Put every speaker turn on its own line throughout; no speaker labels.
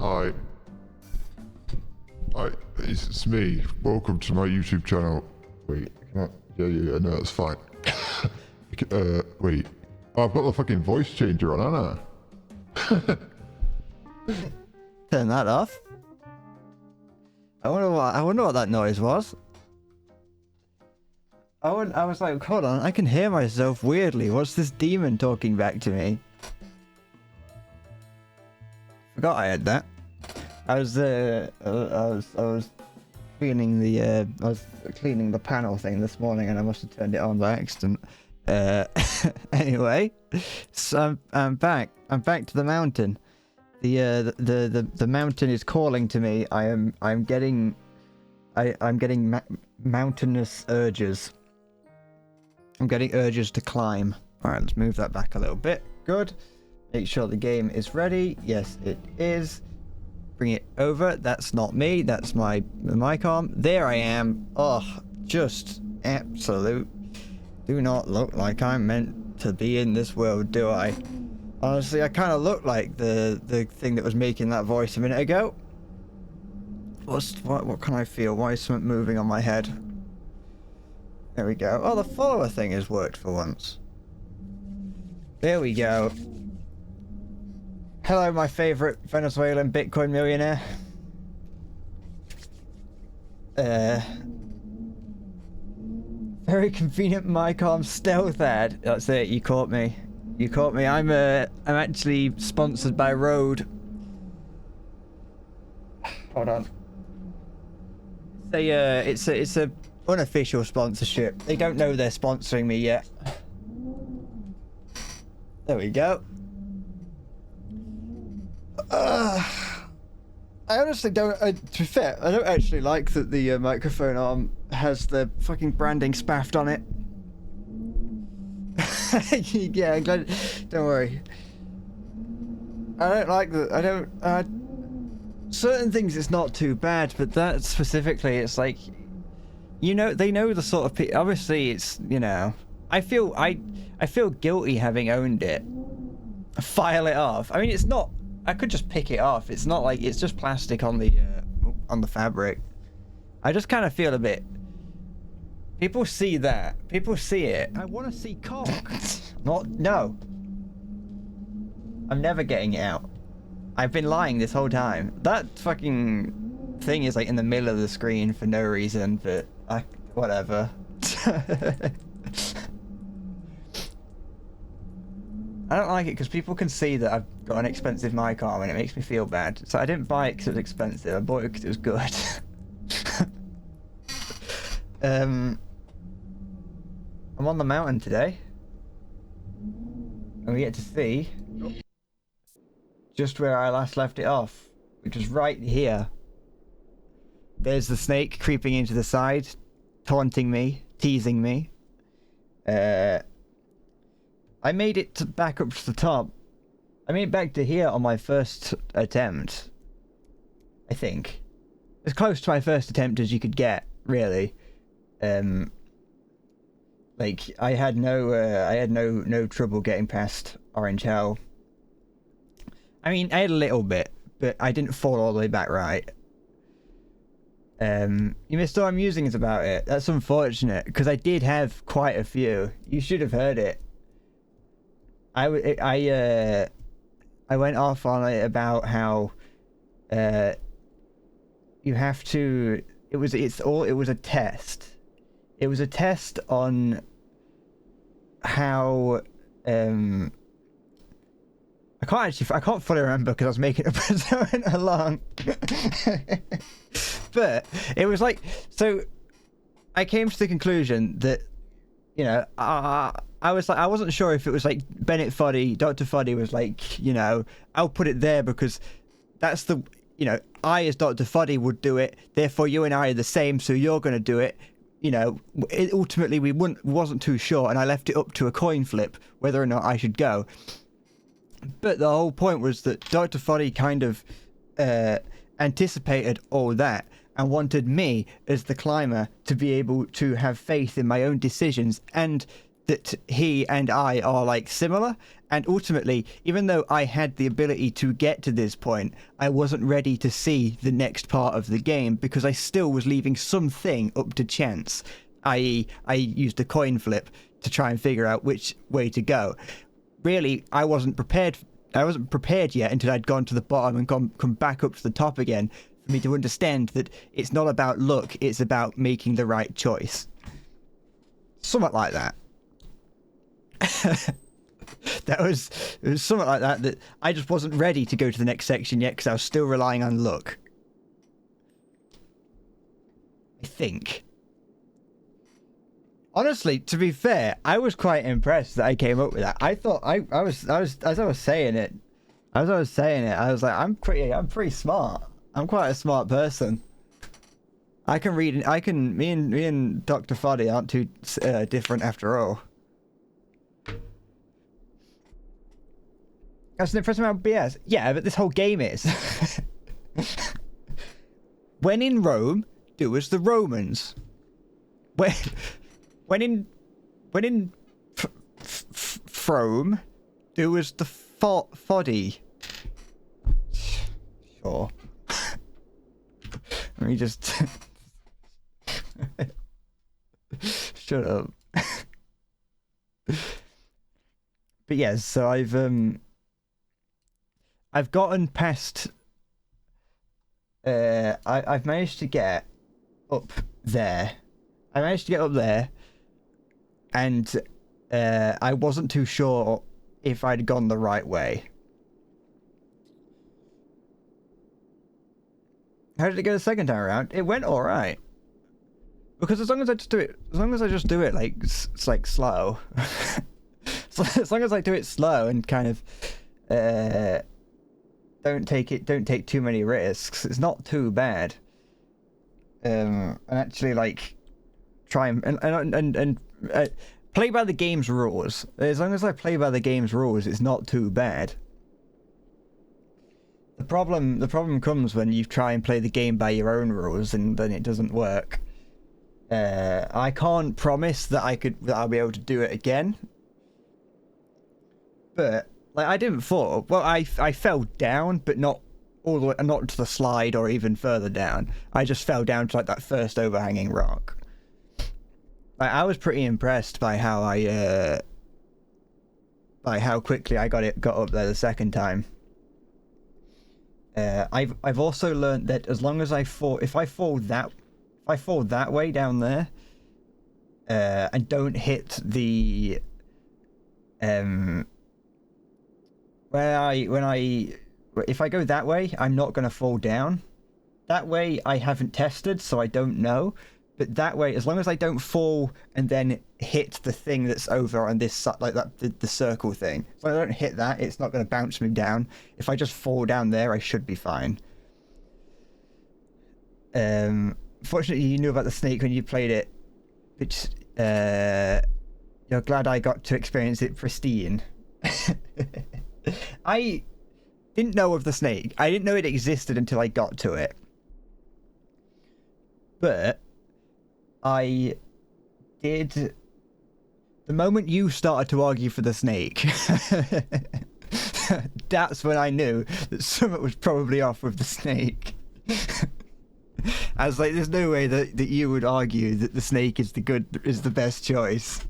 Hi. Hi, it's me. Welcome to my YouTube channel. Wait, can I? Yeah, no, that's fine. Wait. Oh, I've got the fucking voice changer on, haven't I?
Turn that off. I wonder what that noise was. I was like, hold on, I can hear myself weirdly. What's this demon talking back to me? Forgot I had that. I was cleaning the panel thing this morning, and I must have turned it on by accident. Anyway, so I'm back. I'm back to the mountain. The mountain is calling to me. I'm getting mountainous urges. I'm getting urges to climb. All right, let's move that back a little bit. Good. Make sure the game is ready. Yes, it is. Bring it over. That's not me. That's my mic arm. There I am. Oh, just absolute. Do not look like I'm meant to be in this world, do I? Honestly, I kind of look like the thing that was making that voice a minute ago. What can I feel? Why is something moving on my head? There we go. Oh, the follower thing has worked for once. There we go. Hello, my favorite Venezuelan Bitcoin millionaire. Very convenient mic arm stealth ad. That's it. You caught me. You caught me. I'm actually sponsored by Rode. Hold on. It's a unofficial sponsorship. They don't know they're sponsoring me yet. There we go. I honestly don't. To be fair, I don't actually like that the microphone arm has the fucking branding spaffed on it. Yeah, I'm glad. Don't worry. I don't like that. I don't. Certain things it's not too bad, but that specifically, it's like, you know, they know the sort of. Obviously, it's, you know. I feel guilty having owned it. File it off. I mean, it's not. I could just pick it off. It's not like it's just plastic on the fabric. I just kind of feel a bit. People see that. People see it. I want to see cock. No. I'm never getting it out. I've been lying this whole time. That fucking thing is like in the middle of the screen for no reason, but whatever. I don't like it because people can see that I've got an expensive mic arm and it makes me feel bad. So I didn't buy it because it was expensive. I bought it because it was good. I'm on the mountain today. And we get to see just where I last left it off, which is right here. There's the snake creeping into the side, taunting me, teasing me. I made it back up to the top. I made it back to here on my first attempt. I think. As close to my first attempt as you could get, really. Like I had no trouble getting past Orange Hell. I mean, I had a little bit, but I didn't fall all the way back right. You missed all I'm musing is about it. That's unfortunate, because I did have quite a few. You should have heard it. I went off on it about how you have to. It was a test. It was a test on how I can't fully remember because I was making it up as I went along. But it was like, so I came to the conclusion that, you know, I wasn't sure if it was like Bennett Foddy, Dr. Foddy was like, you know, I'll put it there because that's the, you know, I as Dr. Foddy would do it, therefore you and I are the same, so you're going to do it. You know, ultimately we wasn't too sure, and I left it up to a coin flip whether or not I should go. But the whole point was that Dr. Foddy kind of anticipated all that and wanted me as the climber to be able to have faith in my own decisions and that he and I are like similar, and ultimately, even though I had the ability to get to this point, I wasn't ready to see the next part of the game because I still was leaving something up to chance, i.e. I used a coin flip to try and figure out which way to go. Really, I wasn't prepared yet until I'd gone to the bottom and come back up to the top again for me to understand that it's not about luck, it's about making the right choice. Somewhat like that. It was something like that I just wasn't ready to go to the next section yet because I was still relying on luck. I think. Honestly, to be fair, I was quite impressed that I came up with that. I thought I was as I was saying it, I was like, I'm pretty smart. I'm quite a smart person. Me and Dr. Foddy aren't too different after all. That's an impressive amount of BS. Yeah, but this whole game is. When in Rome, do as the Romans. When in Frome, do as the Foddy. Sure. Let me just shut up. But yes, so I've gotten past. I've managed to get up there. And I wasn't too sure if I'd gone the right way. How did it go the second time around? It went all right. Because as long as I just do it like it's like slow. So as long as I do it slow and kind of don't take too many risks, it's not too bad. And actually like try and play by the game's rules. As long as I play by the game's rules, it's not too bad. The problem comes when you try and play the game by your own rules and then it doesn't work. I can't promise that I'll be able to do it again. But like I didn't fall. Well, I fell down, but not all the way, not to the slide or even further down. I just fell down to like that first overhanging rock. I was pretty impressed by how quickly I got up there the second time. I've also learned that as long as if I fall that way down there, and don't hit the if I go that way, I'm not gonna fall down. That way I haven't tested, so I don't know. But that way, as long as I don't fall and then hit the thing that's over on this side, like that, the circle thing. So I don't hit that, it's not going to bounce me down. If I just fall down there, I should be fine. Fortunately, you knew about the snake when you played it, which you're glad I got to experience it pristine. I didn't know of the snake. I didn't know it existed until I got to it. But I did. The moment you started to argue for the snake, that's when I knew that something was probably off with the snake. I was like, there's no way that you would argue that the snake is the best choice.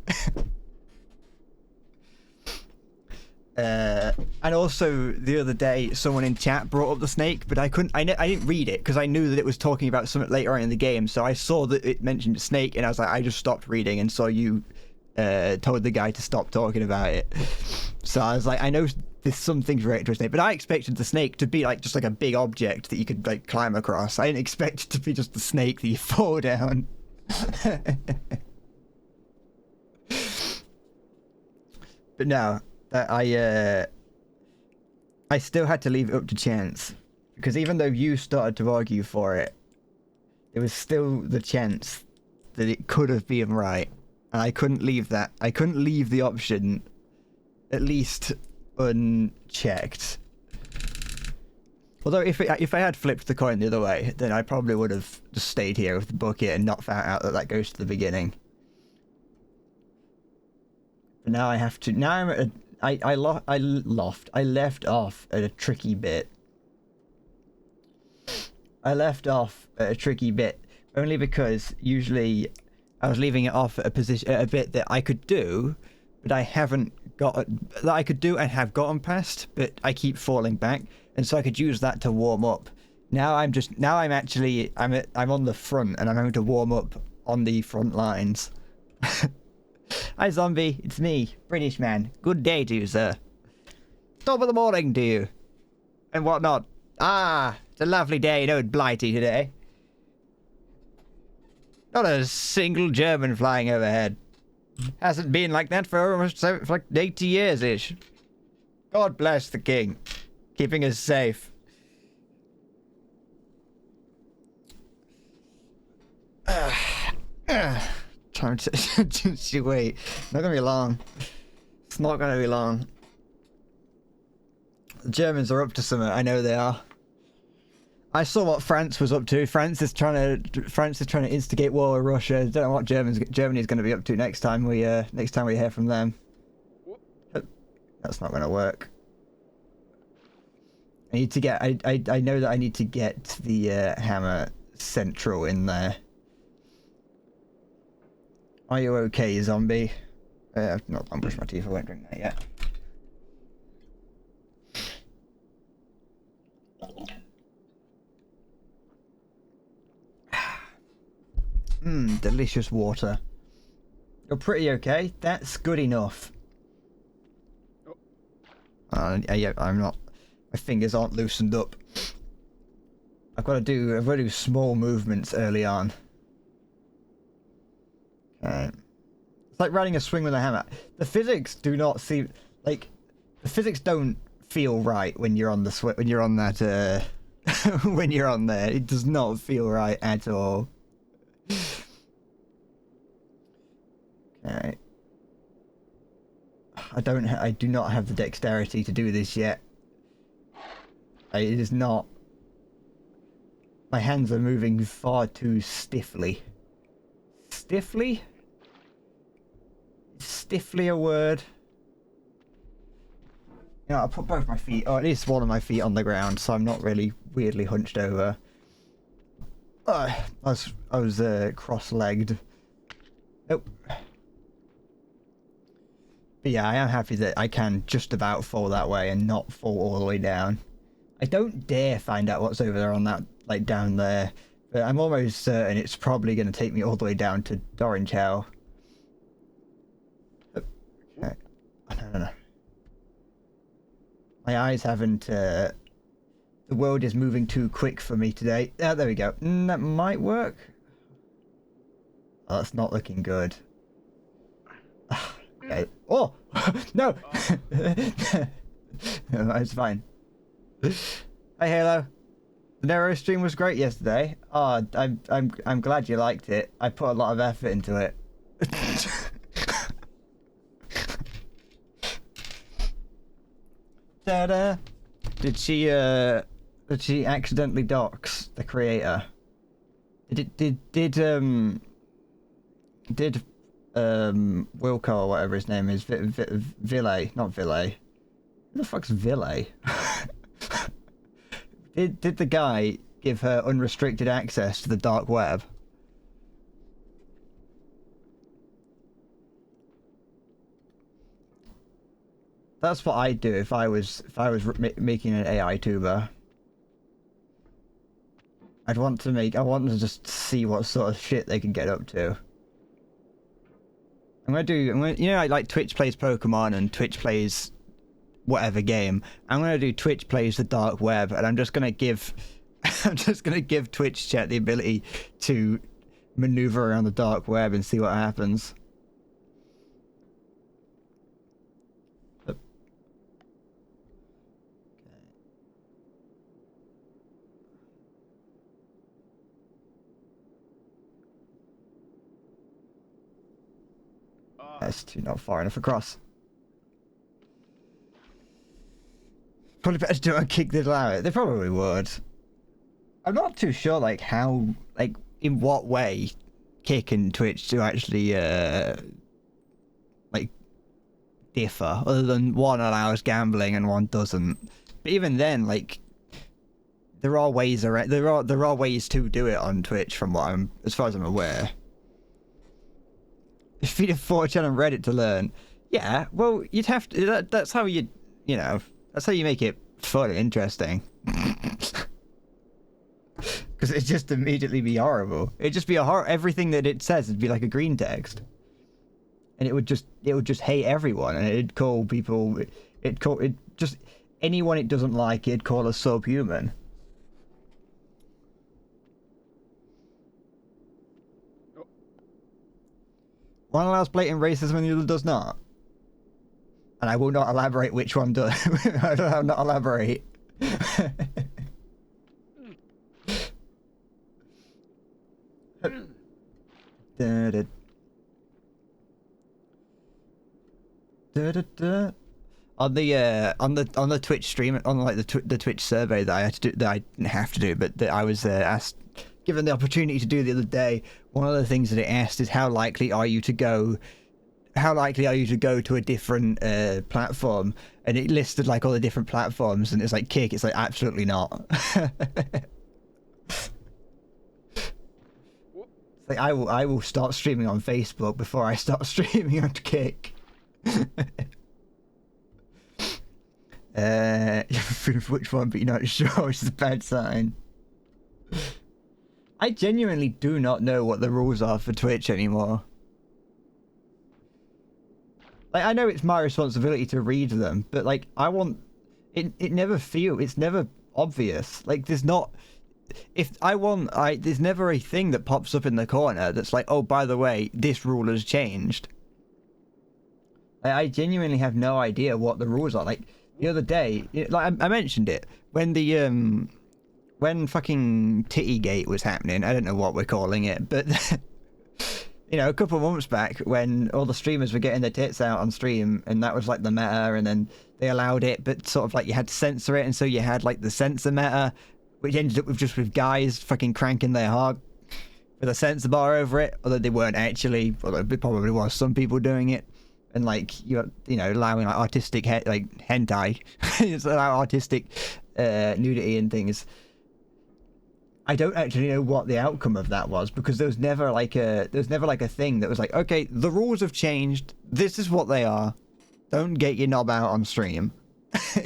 And also the other day, someone in chat brought up the snake, but I didn't read it because I knew that it was talking about something later on in the game. So I saw that it mentioned snake, and I was like, I just stopped reading and saw you told the guy to stop talking about it. So I was like, I know there's some things related to a snake, but I expected the snake to be like just like a big object that you could like climb across. I didn't expect it to be just the snake that you fall down. But no. I still had to leave it up to chance, because even though you started to argue for it, there was still the chance that it could have been right, and I couldn't leave that. I couldn't leave the option, at least, unchecked. Although if I had flipped the coin the other way, then I probably would have just stayed here with the bucket and not found out that goes to the beginning. But now I have to. Now I'm at I left off at a tricky bit. I left off at a tricky bit only because usually I was leaving it off at a bit that I could do, but I haven't got that I could do and have gotten past, but I keep falling back, and so I could use that to warm up. Now I'm on the front and I'm having to warm up on the front lines. Hi zombie, it's me, British man. Good day to you, sir. Top of the morning to you. And whatnot. Ah, it's a lovely day in Old Blighty today. Not a single German flying overhead. Hasn't been like that for almost for like 80 years-ish. God bless the king. Keeping us safe. Time to wait. Not gonna be long. It's not gonna be long. The Germans are up to something. I know they are. I saw what France was up to. France is trying to instigate war with Russia. I don't know what Germany's going to be up to next time we hear from them. That's not going to work. I need to get. I know that I need to get the hammer central in there. Are you okay, zombie? I've not brushed my teeth. I won't drink that yet. Delicious water. You're pretty okay. That's good enough. Yeah, I'm not. My fingers aren't loosened up. I've got to do small movements early on. Okay. It's like riding a swing with a hammer. The physics do not seem like the physics don't feel right when you're on the when you're on that when you're on there. It does not feel right at all. Okay. I do not have the dexterity to do this yet. It is not. My hands are moving far too stiffly. Stiffly? Is stiffly a word? You know, I'll put both my feet, or at least one of my feet on the ground, so I'm not really weirdly hunched over. I was cross-legged. Nope. But yeah, I am happy that I can just about fall that way and not fall all the way down. I don't dare find out what's over there on that, like, down there. But I'm almost certain it's probably going to take me all the way down to Orange Hell. Okay. No. My eyes haven't, the world is moving too quick for me today. Oh, there we go. That might work. Oh, that's not looking good. Okay. Oh! No! No, it's fine. Hi, Halo. The Nero stream was great yesterday. Oh, I'm glad you liked it. I put a lot of effort into it. Ta-da! Did she accidentally dox the creator? Did Wilco or whatever his name is, Ville, not Ville. Who the fuck's Ville? Did the guy give her unrestricted access to the dark web? That's what I'd do if I was making an AI tuber. I want to just see what sort of shit they can get up to. You know, like Twitch plays Pokemon and Twitch plays whatever game. I'm gonna do Twitch plays the dark web, and I'm just gonna give Twitch chat the ability to maneuver around the dark web and see what happens. That's too not far enough across. Probably better to do it and kick this out. They probably would. I'm not too sure, like, how, like, in what way Kick and Twitch to actually, like, differ, other than one allows gambling and one doesn't. But even then, like, there are ways around. There are ways to do it on Twitch, from what as far as I'm aware. If you did 4chan and Reddit to learn, yeah, well, you'd have to. That's how that's how you make it fun and interesting. Because it'd just immediately be horrible. It'd just be everything that it says would be like a green text, and it would just hate everyone, and it'd call people. It just anyone it doesn't like. It'd call a subhuman. One allows blatant racism and the other does not. And I will not elaborate which one does. I'll not elaborate. On the Twitch stream, on like the Twitch survey that I had to do, that I didn't have to do, but that I was asked, given the opportunity to do the other day, one of the things that it asked is how likely are you to go to a different platform, and it listed like all the different platforms, and it's like Kick, it's like absolutely not. It's like I will start streaming on Facebook before I start streaming on Kick. Which one, but you're not sure, which is a bad sign. I genuinely do not know what the rules are for Twitch anymore. Like, I know it's my responsibility to read them, but like, I want it. It's never obvious. Like, there's not. There's never a thing that pops up in the corner that's like, oh, by the way, this rule has changed. I genuinely have no idea what the rules are. Like, the other day, like I mentioned it when when fucking Tittygate was happening. I don't know what we're calling it, but you know, a couple of months back when all the streamers were getting their tits out on stream, and that was like the meta, and then they allowed it, but sort of like you had to censor it, and so you had like the censor meta, which ended up with guys fucking cranking their hog with a censor bar over it, although they weren't actually, although it probably was some people doing it. And like you know, allowing like artistic like hentai, it's allow artistic nudity and things. I don't actually know what the outcome of that was, because there was never like a thing that was like, okay, the rules have changed. This is what they are. Don't get your knob out on stream.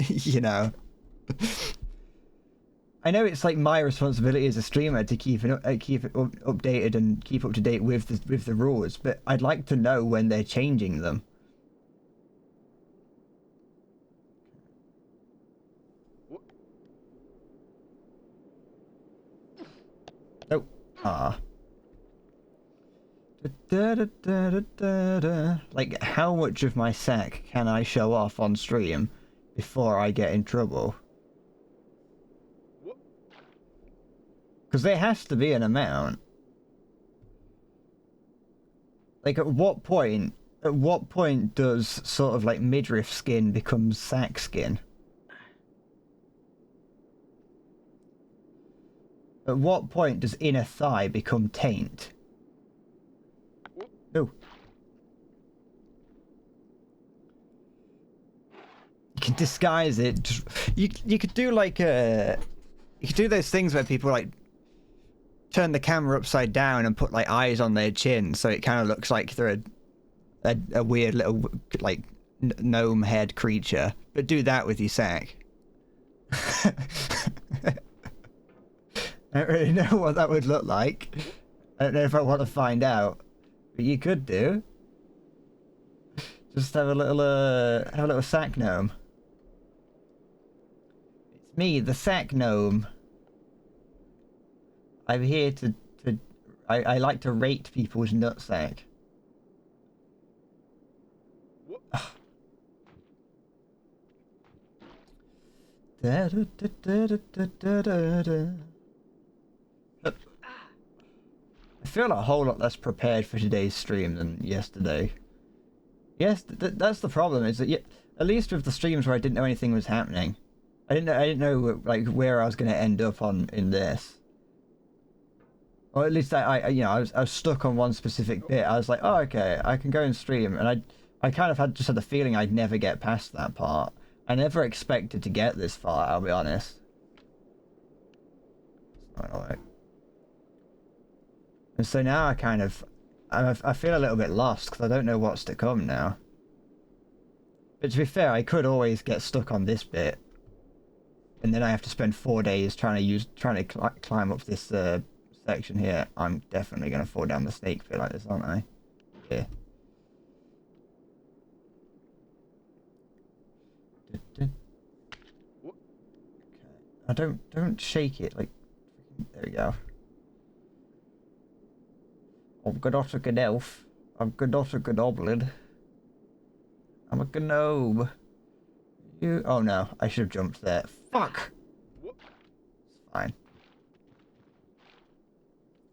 You know. I know it's like my responsibility as a streamer to keep it updated and keep up to date with the rules, but I'd like to know when they're changing them. Oh, like, how much of my sack can I show off on stream before I get in trouble? Because there has to be an amount. Like, at what point does sort of like midriff skin become sack skin? At what point does inner thigh become taint? Oh. You can disguise it. You could do like you could do those things where people like turn the camera upside down and put like eyes on their chin, so it kind of looks like they're a weird little like gnome head creature. But do that with your sack. I don't really know what that would look like. I don't know if I want to find out, but you could do. Just have a little sack gnome. It's me, the sack gnome. I'm here to I like to rate people's nutsack. Da, da, da, da, da, da, da, da. I feel a whole lot less prepared for today's stream than yesterday. Yes, that's the problem. Is that at least with the streams where I didn't know anything was happening, I didn't know like where I was going to end up on in this. Or at least I was stuck on one specific bit. I was like, oh, okay, I can go and stream, and I kind of just had the feeling I'd never get past that part. I never expected to get this far, I'll be honest. It's not gonna work. And so now I kind of... I feel a little bit lost, because I don't know what's to come now. But to be fair, I could always get stuck on this bit. And then I have to spend 4 days trying to climb up this section here. I'm definitely going to fall down the snake pit like this, aren't I? Yeah. Okay. Don't shake it, like, there we go. I'm not a good elf. I'm not a good goblin. I'm a gnome. You... Oh no, I should have jumped there. Fuck! It's fine.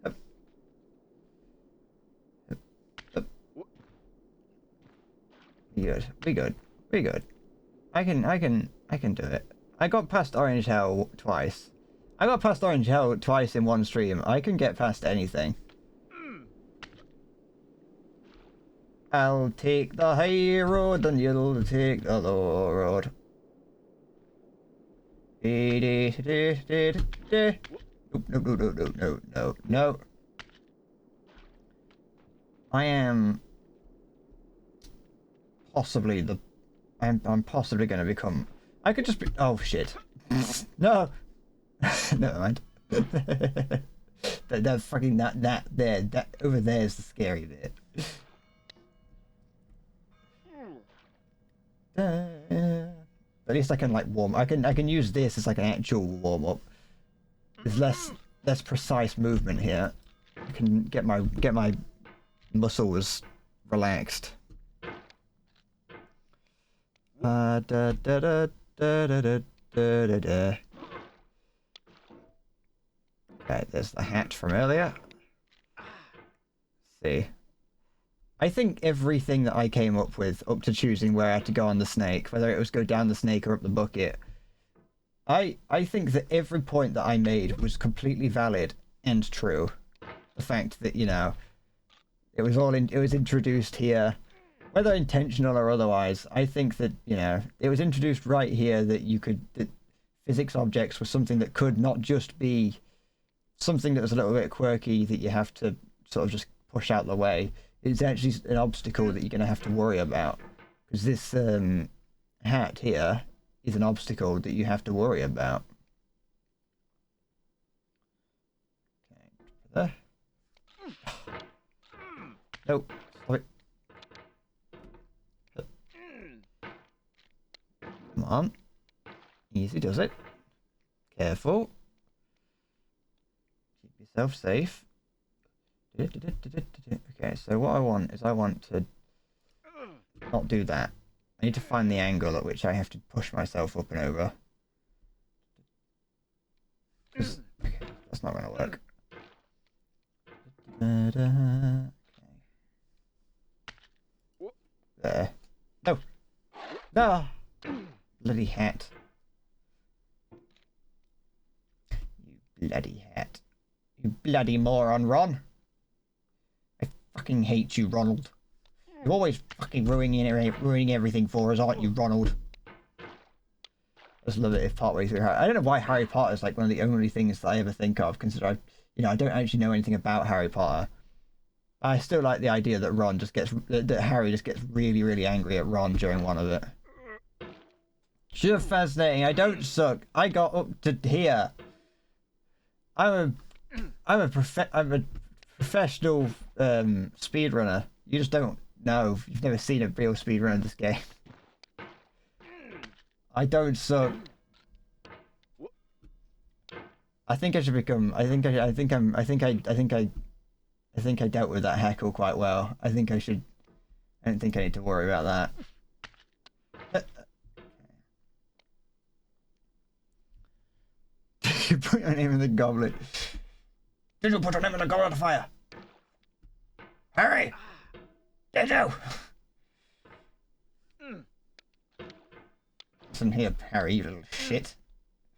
Up. Up. Up. We good. We good. We good. I can do it. I got past Orange Hell twice. I got past Orange Hell twice in one stream. I can get past anything. I'll take the high road and you'll take the low road. No. I am possibly the... I'm possibly going to become... I could just be... Oh, shit. No! Never mind. that fucking... That there... That over there is the scary bit. At least I can like warm. I can use this as like an actual warm up. There's less precise movement here. I can get my muscles relaxed. Okay, there's the hat from earlier. Let's see. I think everything that I came up with, up to choosing where I had to go on the snake, whether it was go down the snake or up the bucket, I think that every point that I made was completely valid and true. The fact that, you know, it was introduced here, whether intentional or otherwise. I think that, you know, it was introduced right here that physics objects were something that could not just be something that was a little bit quirky that you have to sort of just push out the way. It's actually an obstacle that you're going to have to worry about. Because this hat here is an obstacle that you have to worry about. Okay, there. Nope. Stop it. Come on. Easy does it. Careful. Keep yourself safe. Okay, so what I want is I want to not do that. I need to find the angle at which I have to push myself up and over. Okay, that's not going to work. Okay. There. No! No! Bloody hat. You bloody hat. You bloody moron, Ron. I fucking hate you, Ronald. You're always fucking ruining everything for us, aren't you, Ronald? I just love it if partway through I don't know why Harry Potter is like one of the only things that I ever think of, considering I don't actually know anything about Harry Potter. I still like the idea that that Harry just gets really, really angry at Ron during one of it. Sure, fascinating. I don't suck. I got up to here. I'm a professional speedrunner. You just don't know. You've never seen a real speedrunner of this game. I don't suck. I think I should become. I think I dealt with that heckle quite well. I think I should. I don't think I need to worry about that. You put your name in the goblet. Did you put your name in the goblet of fire? Harry! Did you? Listen here, Harry, you little shit.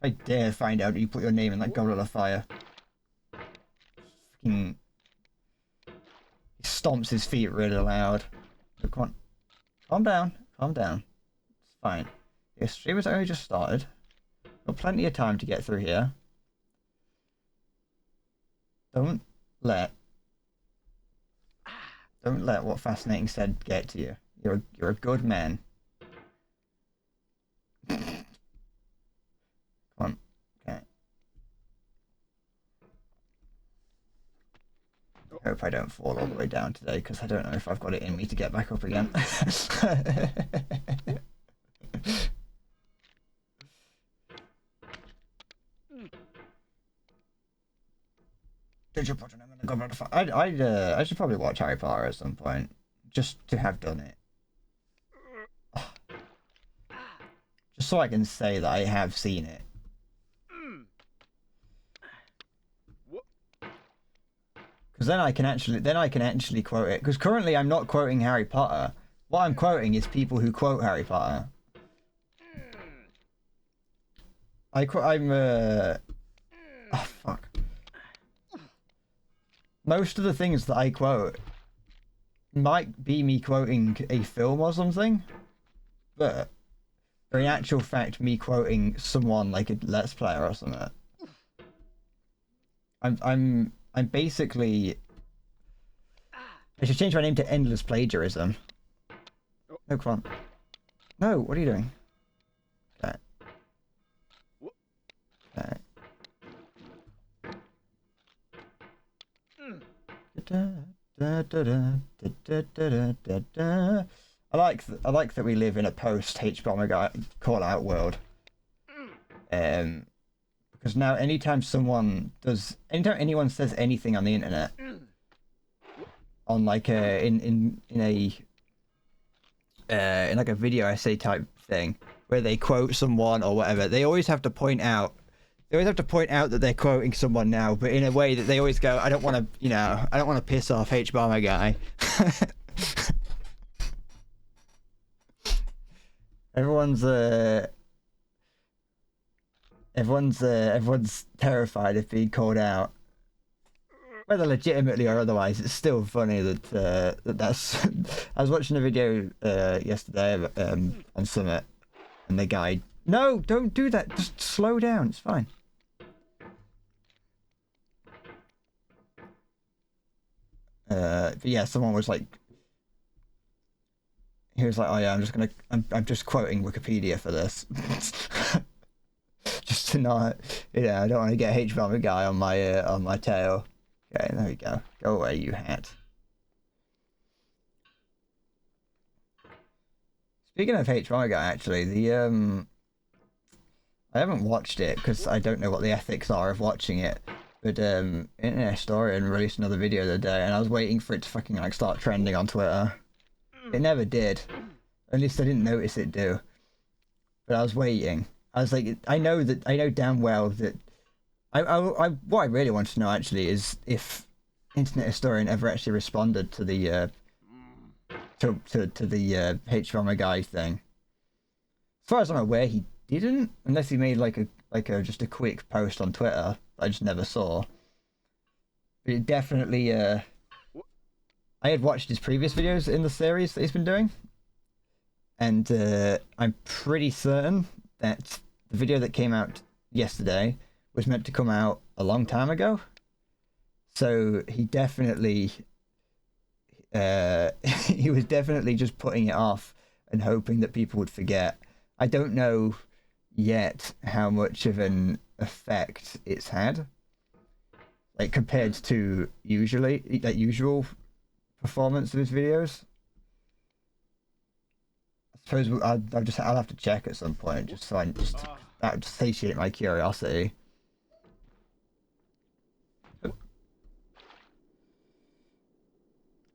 If I dare find out that you put your name in that goblet of fire. Fucking... He stomps his feet really loud. So come on. Calm down. Calm down. It's fine. The stream has only just started. Got plenty of time to get through here. Don't let what Fascinating said get to you. You're a good man. Come on. Okay. I hope I don't fall all the way down today, because I don't know if I've got it in me to get back up again. Did you put an M in the goblet of fire? I should probably watch Harry Potter at some point, just to have done it. Just so I can say that I have seen it. Because then I can actually quote it. Because currently I'm not quoting Harry Potter. What I'm quoting is people who quote Harry Potter. Oh fuck. Most of the things that I quote might be me quoting a film or something, but in actual fact, me quoting someone like a Let's Player or something. I'm basically. I should change my name to Endless Plagiarism. No, come on. No, what are you doing? Okay. Okay. I like that we live in a post H-Bomber guy call out world. Because now anytime anyone says anything on the internet, on like in like a video essay type thing where they quote someone or whatever, they always have to point out that they're quoting someone now, but in a way that they always go, I don't want to piss off H-Bomber guy. Everyone's terrified of being called out, whether legitimately or otherwise. It's still funny that's. I was watching a video yesterday on Summit, and the guy, no, don't do that. Just slow down. It's fine. But yeah, someone was like, he was like, oh yeah, I'm just quoting Wikipedia for this. Just to not, I don't want to get H-Bomber guy on my tail. Okay, there we go. Go away, you hat. Speaking of H-Bomber guy, actually, I haven't watched it because I don't know what the ethics are of watching it. But Internet Historian released another video the other day, and I was waiting for it to fucking like start trending on Twitter. It never did. At least I didn't notice it do. But I was waiting. I was like, I know damn well that. What I really want to know actually is if Internet Historian ever actually responded to the to the H-Bomber guy thing. As far as I'm aware, he didn't, unless he made like a just a quick post on Twitter I just never saw. But it definitely I had watched his previous videos in the series that he's been doing, and I'm pretty certain that the video that came out yesterday was meant to come out a long time ago. So he definitely he was definitely just putting it off and hoping that people would forget. I don't know yet how much of an effect it's had, like compared to usual performance of his videos. I suppose I'll have to check at some point, just so that would satiate my curiosity.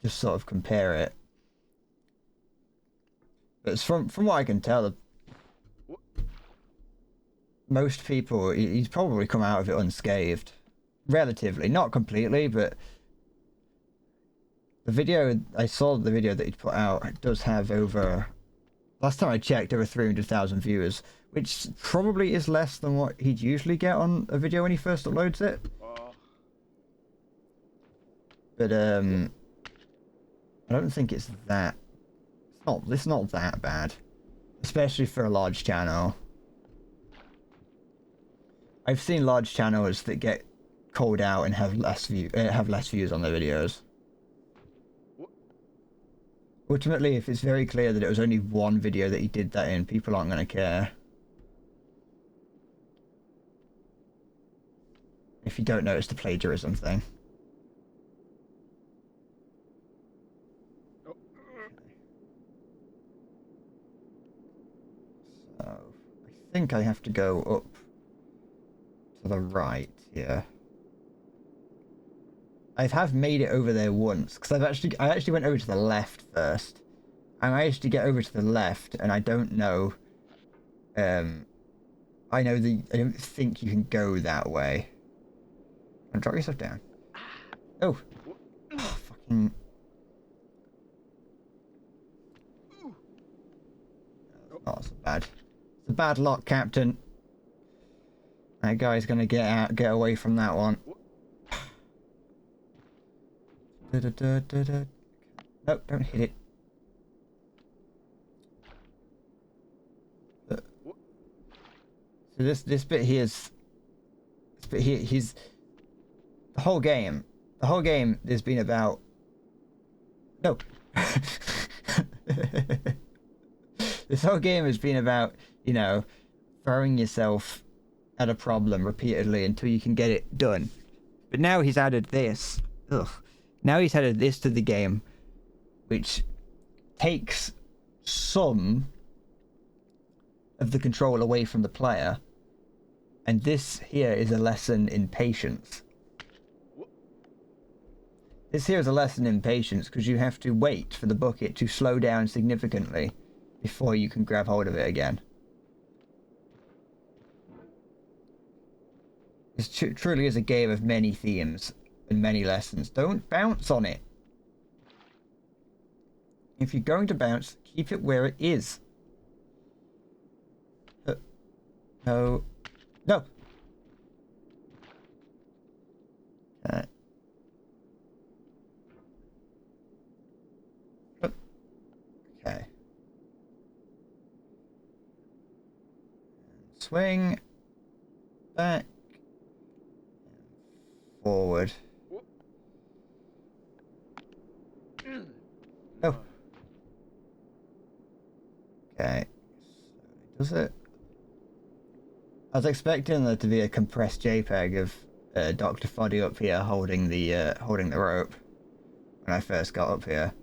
Just sort of compare it. But it's from what I can tell, most people, he's probably come out of it unscathed. Relatively, not completely, but I saw the video that he'd put out, it does have over, last time I checked, over 300,000 viewers, which probably is less than what he'd usually get on a video when he first uploads it. But I don't think it's that It's not that bad, especially for a large channel. I've seen large channels that get called out and have less views on their videos. Ultimately, if it's very clear that it was only one video that he did that in, people aren't going to care. If you don't notice the plagiarism thing. So, I think I have to go up to the right here. I have made it over there once, because I actually went over to the left first. I managed to get over to the left, and I don't know. I don't think you can go that way. And drop yourself down. Oh, fucking. Not so bad. It's a bad luck, Captain. That guy's gonna get away from that one. Nope, don't hit it. So this bit here's he's the whole game. The whole game has been about no. This whole game has been about, you know, throwing yourself at a problem repeatedly until you can get it done. But now he's added this. Ugh. Now he's added this to the game, which takes some of the control away from the player. And this here is a lesson in patience. This here is a lesson in patience because you have to wait for the bucket to slow down significantly before you can grab hold of it again. This truly is a game of many themes and many lessons. Don't bounce on it. If you're going to bounce, keep it where it is. No. No. Okay. Swing. Back. Forward. Oh. Okay. Does it? I was expecting there to be a compressed JPEG of Dr. Fuddy up here holding the rope when I first got up here.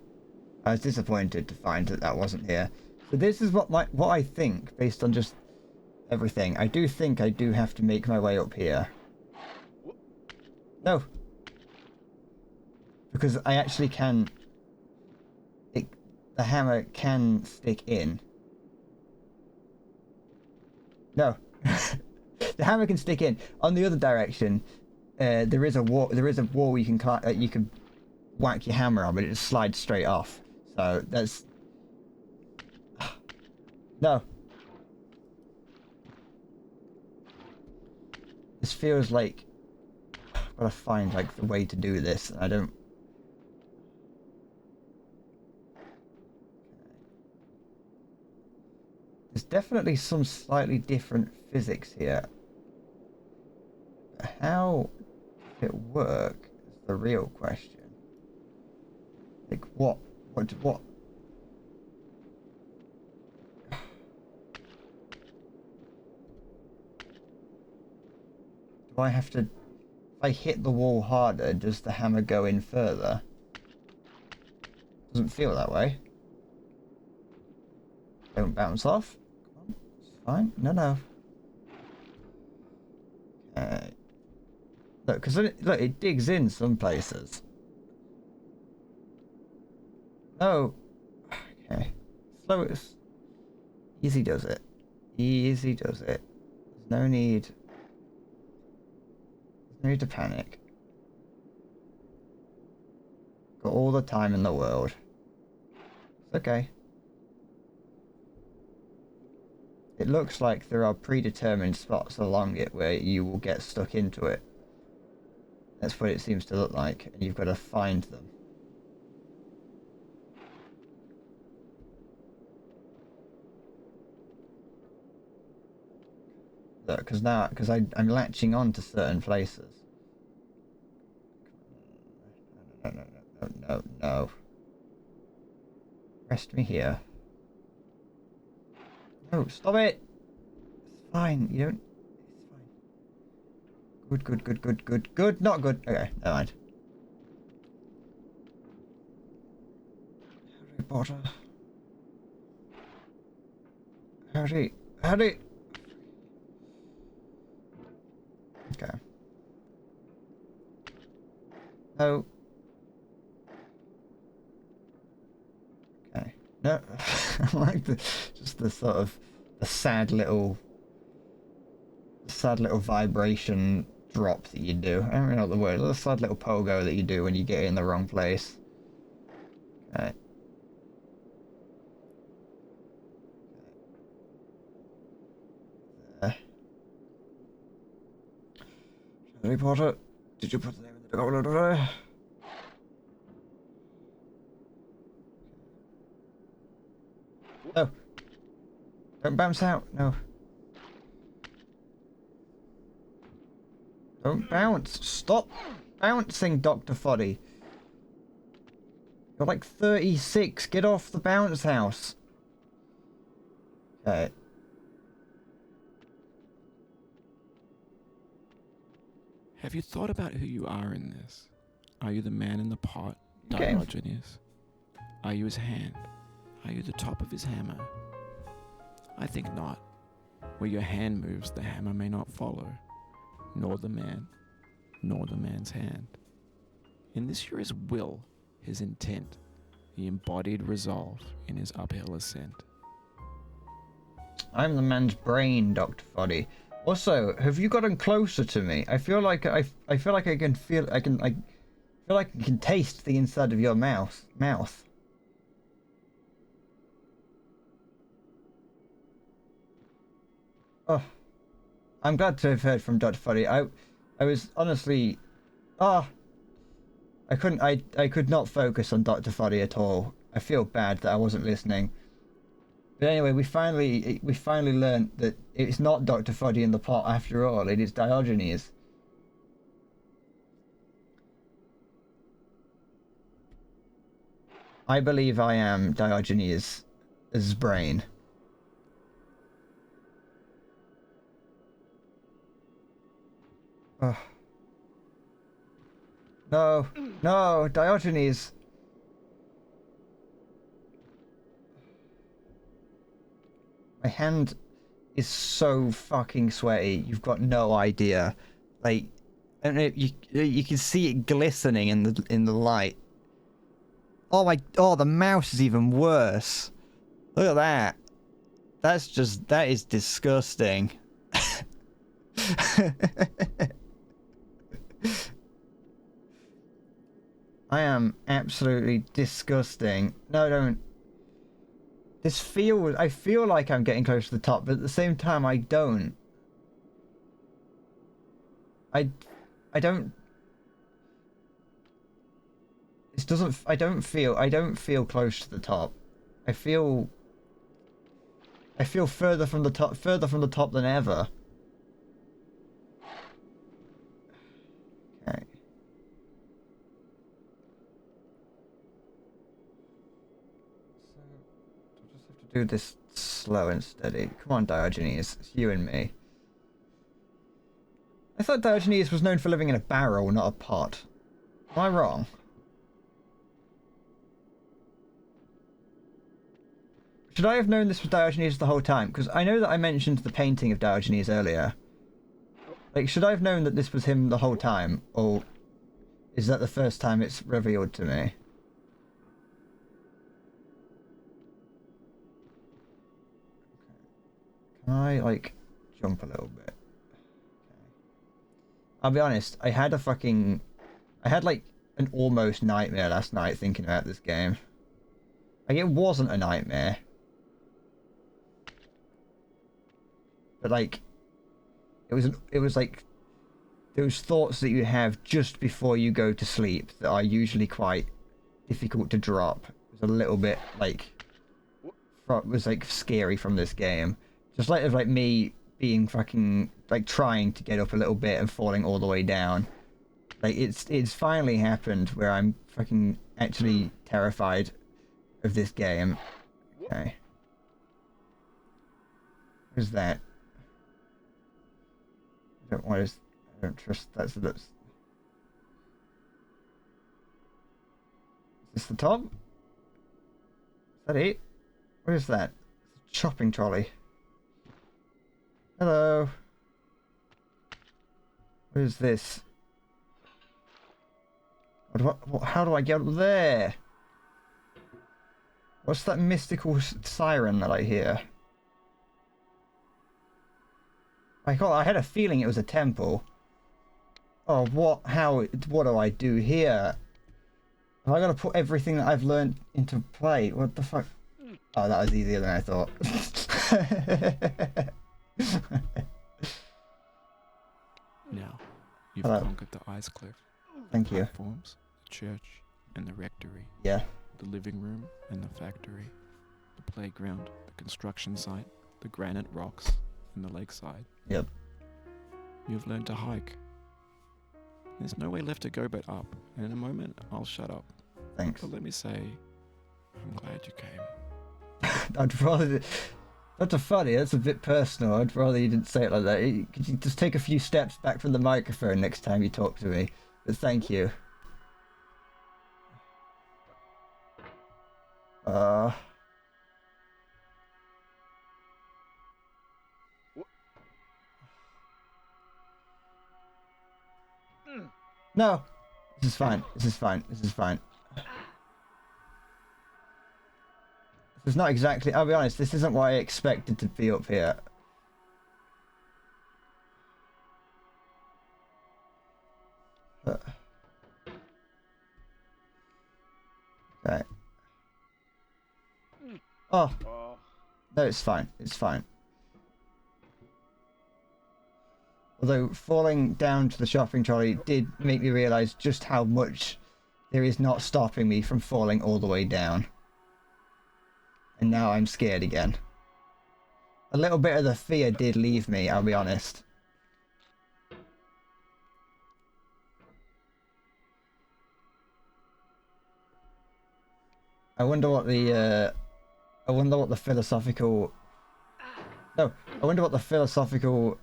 I was disappointed to find that that wasn't here. So this is what I think based on just everything. I do think I do have to make my way up here. No. Because I actually can... the hammer can stick in. No. The hammer can stick in. On the other direction, there is a wall. There is a wall you can whack your hammer on, but it just slides straight off. So that's no. This feels like I've got to find like the way to do this. I don't. There's definitely some slightly different physics here. How does it work is the real question. Like what? Do I have to... If I hit the wall harder, does the hammer go in further? Doesn't feel that way. Don't bounce off. Come on, it's fine. No. Okay. Look, because look, it digs in some places. Oh. Okay. Slow it. Easy does it. Easy does it. There's no need. There's no need to panic. Got all the time in the world. It's okay. It looks like there are predetermined spots along it where you will get stuck into it. That's what it seems to look like, and you've got to find them. because I'm latching on to certain places. No. Rest me here. No, stop it. It's fine. You don't. It's fine. Good. Not good. Okay, never mind. Harry Potter. Harry. Okay. No. Okay. No. I like just the sort of the sad little vibration drop that you do. I don't know the word. The sad little pogo that you do when you get in the wrong place. Okay. There. Harry Potter, did you put the name in the goblet? No. Don't bounce out. No. Don't bounce. Stop bouncing, Dr. Foddy. You're like 36. Get off the bounce house. Okay.
Have you thought about who you are in this? Are you the man in the pot,
Okay.
Diogenes? Are you his hand? Are you the top of his hammer? I think not. Where your hand moves, the hammer may not follow, nor the man, nor the man's hand. In this you're his will, his intent, the embodied resolve in his uphill ascent.
I'm the man's brain, Dr. Foddy. Also, have you gotten closer to me? I feel like I feel like I can feel I feel like I can taste the inside of your mouth. Oh, I'm glad to have heard from Dr. Foddy. I was honestly, I could not focus on Dr. Foddy at all. I feel bad that I wasn't listening. But anyway, we finally learned that it's not Dr. Foddy in the pot after all. It is Diogenes. I believe I am Diogenes' brain. Oh. No, Diogenes. My hand is so fucking sweaty. You've got no idea. Like, I don't know. You can see it glistening in the light. Oh, the mouse is even worse. Look at that. That is disgusting. I am absolutely disgusting. No, don't. I feel like I'm getting close to the top, but at the same time I don't. I don't. I don't feel close to the top. I feel further from the top than ever. Okay. So I'll just have to do this slow and steady. Come on, Diogenes. It's you and me. I thought Diogenes was known for living in a barrel, not a pot. Am I wrong? Should I have known this was Diogenes the whole time? Because I know that I mentioned the painting of Diogenes earlier. Like, should I have known that this was him the whole time? Or is that the first time it's revealed to me? Can I, like, jump a little bit? Okay. I'll be honest, I had like an almost nightmare last night thinking about this game. Like, it wasn't a nightmare. But like, it was like those thoughts that you have just before you go to sleep that are usually quite difficult to drop. It was a little bit like, was like scary from this game. Just like me being fucking like trying to get up a little bit and falling all the way down. Like it's finally happened where I'm fucking actually terrified of this game. Okay. Who's that? I don't trust that's is this the top? Is that it? What is that? It's a shopping trolley. Hello. What is this? How do I get up there? What's that mystical siren that I hear? I had a feeling it was a temple. Oh, what do I do here? Have I got to put everything that I've learned into play? What the fuck? Oh, that was easier than I thought.
Now, you've
Hello.
conquered the Ice Cliff,
Thank you.
platforms, the church, and the rectory,
Yeah.
the living room and the factory, the playground, the construction site, the granite rocks, and the lakeside.
Yep.
You've learned to hike. There's no way left to go but up, and in a moment, I'll shut up.
Thanks.
But let me say, I'm glad you came.
I'd rather. That's funny. That's a bit personal. I'd rather you didn't say it like that. Could you just take a few steps back from the microphone next time you talk to me? But thank you. No. This is fine. This is fine. This is fine. This is not exactly... I'll be honest, this isn't what I expected to be up here. Okay. Oh. No, it's fine. It's fine. Although falling down to the shopping trolley did make me realise just how much there is not stopping me from falling all the way down. And now I'm scared again. A little bit of the fear did leave me, I'll be honest. I wonder what the philosophical... No, I wonder what the philosophical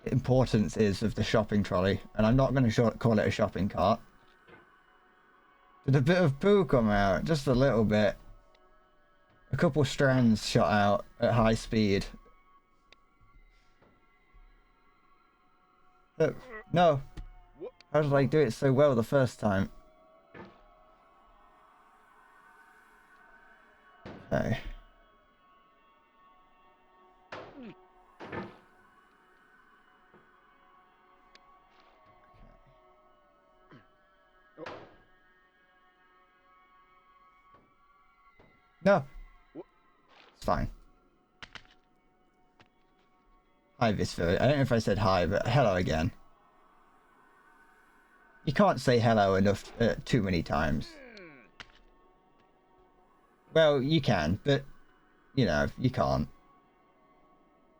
importance is of the shopping trolley. And I'm not going to call it a shopping cart. Did a bit of poo come out? Just a little bit. A couple strands shot out at high speed. No. How did I do it so well the first time? Okay. No. It's fine. Hi, Visford. I don't know if I said hi, but hello again. You can't say hello enough too many times. Well, you can, but, you know, you can't.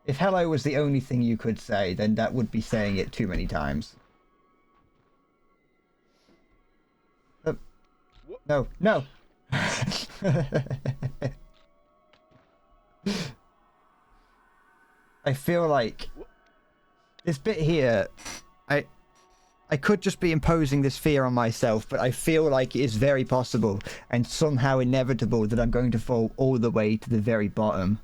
If hello was the only thing you could say, then that would be saying it too many times. No, no! I feel like this bit here, I could just be imposing this fear on myself, but I feel like it is very possible and somehow inevitable that I'm going to fall all the way to the very bottom.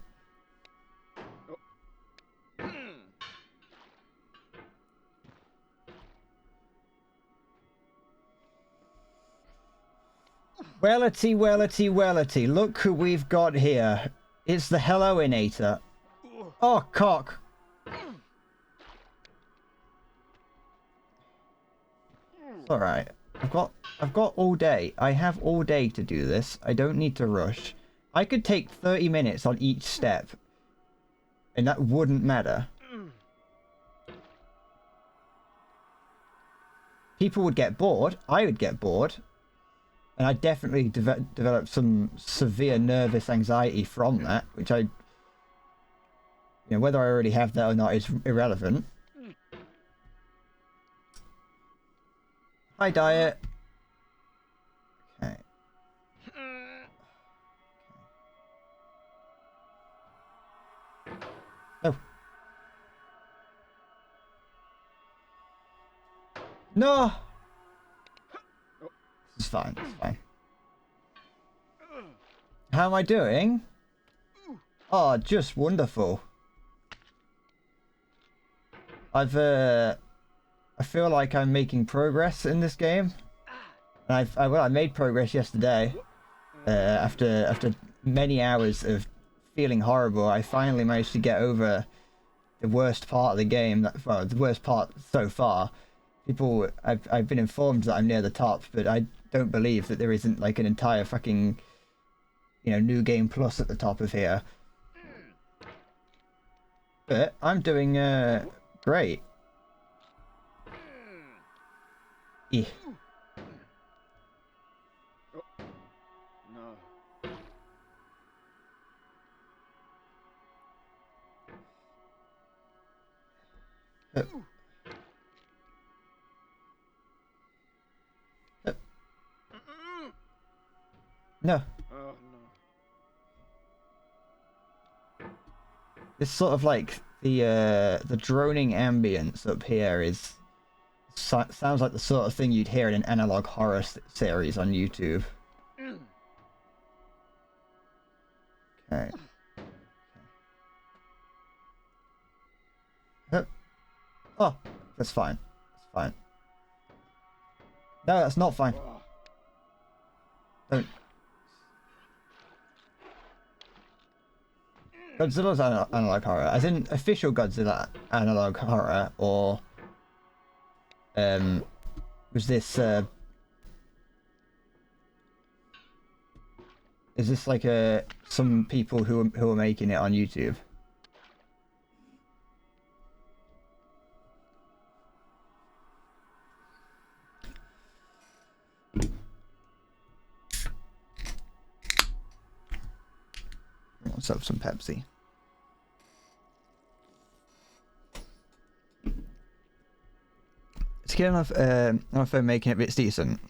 Wellity, wellity, wellity. Look who we've got here. It's the Hello-inator. Oh, cock. It's alright. I've got all day. I have all day to do this. I don't need to rush. I could take 30 minutes on each step. And that wouldn't matter. People would get bored. I would get bored. And I definitely developed some severe nervous anxiety from that, which I You know, whether I already have that or not is irrelevant. Hi, Diet. Okay. Oh. No! It's fine, it's fine. How am I doing? Oh, just wonderful. I feel like I'm making progress in this game. And I made progress yesterday. After many hours of feeling horrible, I finally managed to get over the worst part of the game. Well, the worst part so far. I've been informed that I'm near the top, but I don't believe that there isn't like an entire fucking, you know, new game plus at the top of here. But I'm doing great. Yeah. No. It's sort of like the droning ambience up here is sounds like the sort of thing you'd hear in an analog horror series on YouTube. Okay. Oh, that's fine. That's fine. No, that's not fine. Don't. Godzilla's analog horror, as in official Godzilla analog horror, or was this is this like some people who are making it on YouTube? Let's have some Pepsi. It's good enough. If I'm making it a bit decent.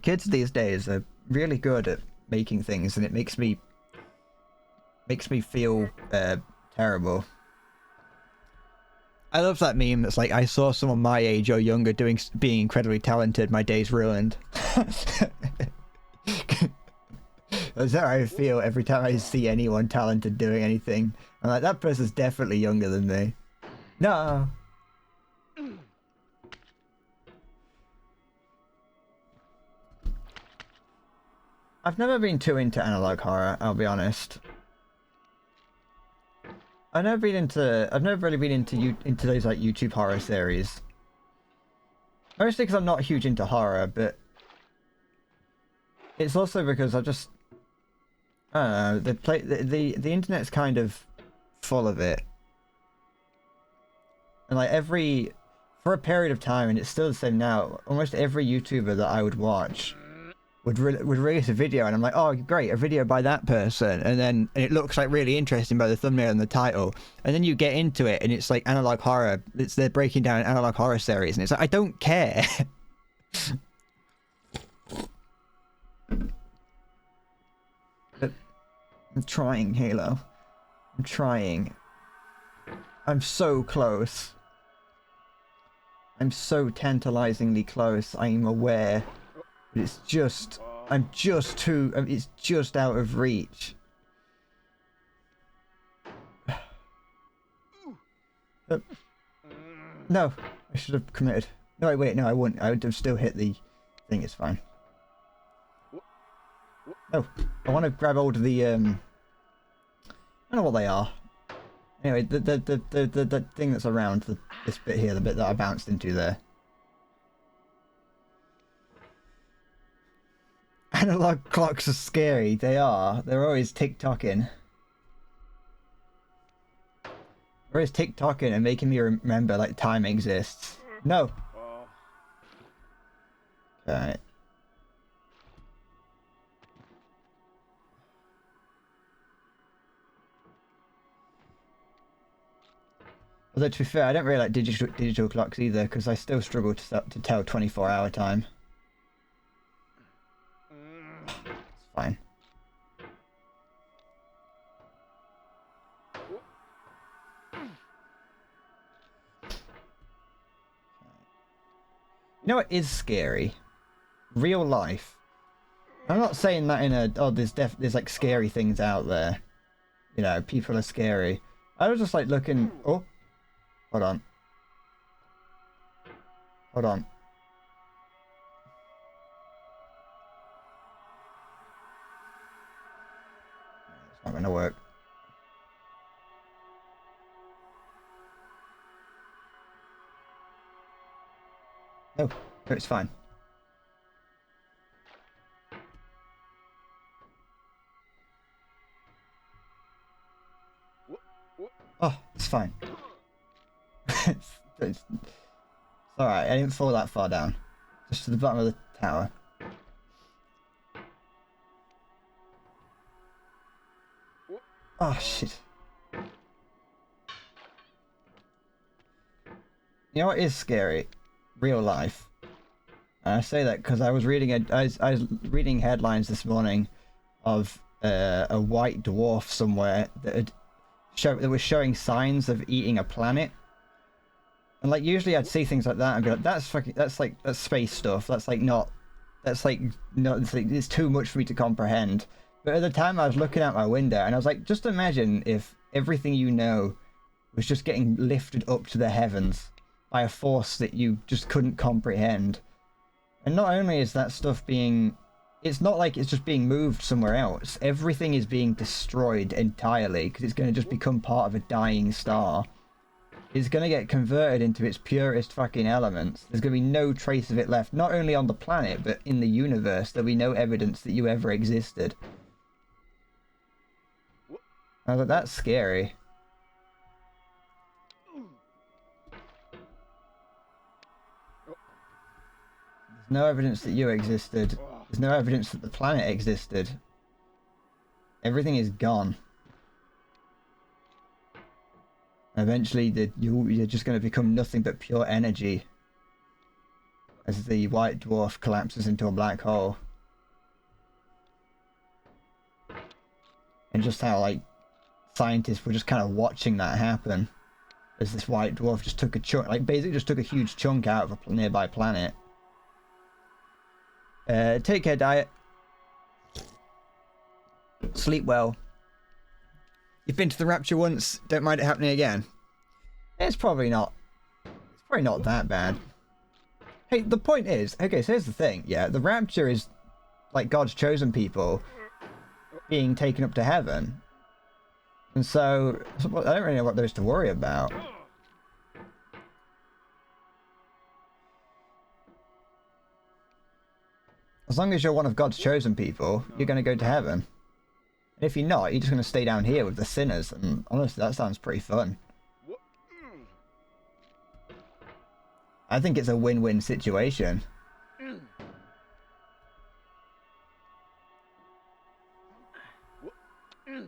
Kids these days are really good at making things, and it makes me feel terrible. I love that meme that's like, I saw someone my age or younger being incredibly talented, my day's ruined. That's how I feel every time I see anyone talented doing anything. I'm like, that person's definitely younger than me. No. I've never been too into analog horror, I'll be honest. I've never really been into those like YouTube horror series. Mostly because I'm not huge into horror, but it's also because I just, I don't know, the internet's kind of full of it. And like for a period of time, and it's still the same now, almost every YouTuber that I would watch would release a video, and I'm like, oh great, a video by that person, and it looks like really interesting by the thumbnail and the title, and then you get into it and it's like analog horror. They're breaking down an analog horror series, and it's like, I don't care. But I'm trying, Halo. I'm trying. I'm so close. I'm so tantalizingly close. I'm aware. But it's just, it's just out of reach. No, I should have committed. No, wait, no, I wouldn't. I would have still hit the thing, it's fine. Oh, I want to grab hold of the, I don't know what they are. Anyway, the thing that's around, this bit here, the bit that I bounced into there. Analog clocks are scary. They are. They're always tick-tocking. They're always tick-tocking and making me remember, like, time exists. No! Alright. Although to be fair, I don't really like digital clocks either, because I still struggle to tell 24-hour time. It's fine. You know what is scary? Real life. I'm not saying that in a, oh, there's like scary things out there. You know, people are scary. I was just like looking, oh, hold on. Hold on. It's not gonna work. No, no, it's fine. Oh, it's fine. it's alright, I didn't fall that far down. Just to the bottom of the tower. Oh, shit. You know what is scary? Real life. And I say that because I was reading I was reading headlines this morning of a white dwarf somewhere that was showing signs of eating a planet. And like usually I'd see things like that and be like, that's space stuff. It's too much for me to comprehend. But at the time I was looking out my window and I was like, just imagine if everything you know was just getting lifted up to the heavens by a force that you just couldn't comprehend. And not only is that stuff being... It's not like it's just being moved somewhere else. Everything is being destroyed entirely because it's going to just become part of a dying star. It's going to get converted into its purest fucking elements. There's going to be no trace of it left, not only on the planet, but in the universe. There'll be no evidence that you ever existed. I was like, that's scary. There's no evidence that you existed. There's no evidence that the planet existed. Everything is gone. Eventually, you're just going to become nothing but pure energy as the white dwarf collapses into a black hole. And just how, like, scientists were just kind of watching that happen as this white dwarf just took a chunk, like, basically just took a huge chunk out of a nearby planet. Take care, Diet. Sleep well. You've been to the Rapture once, don't mind it happening again. It's probably not that bad. Hey, the point is, okay, so here's the thing, yeah, the Rapture is like God's chosen people being taken up to heaven. And so, I don't really know what there is to worry about. As long as you're one of God's chosen people, you're going to go to heaven. And if you're not, you're just going to stay down here with the sinners. And honestly, that sounds pretty fun. I think it's a win-win situation. You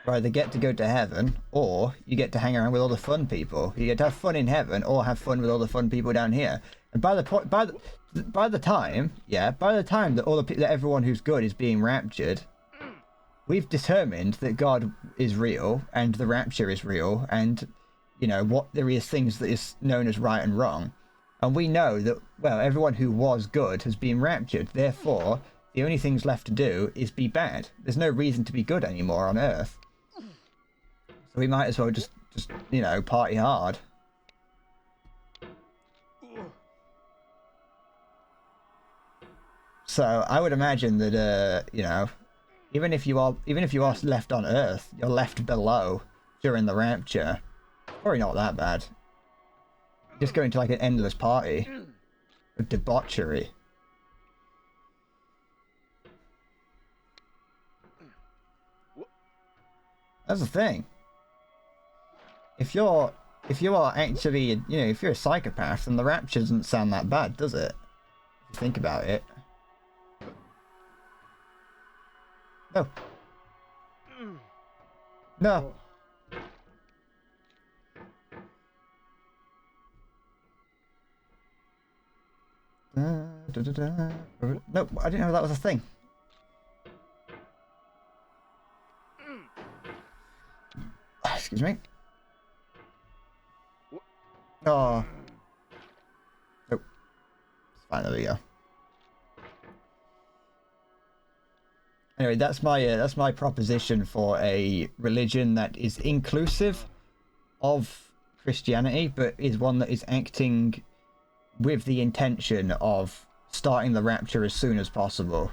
either get to go to heaven, or you get to hang around with all the fun people. You get to have fun in heaven, or have fun with all the fun people down here. And by the time that everyone who's good is being raptured, we've determined that God is real and the rapture is real, and you know what there is things that is known as right and wrong, and we know that everyone who was good has been raptured. Therefore, the only things left to do is be bad. There's no reason to be good anymore on Earth, so we might as well just party hard. So I would imagine that even if you are left on Earth, you're left below during the rapture. Probably not that bad. Just going to like an endless party of debauchery. That's the thing. If you are actually, if you're a psychopath, then the rapture doesn't sound that bad, does it? If you think about it. No. No. Nope, I didn't know that was a thing. Excuse me. Oh. Nope. It's fine, there we go. Anyway, that's my proposition for a religion that is inclusive of Christianity, but is one that is acting with the intention of starting the rapture as soon as possible.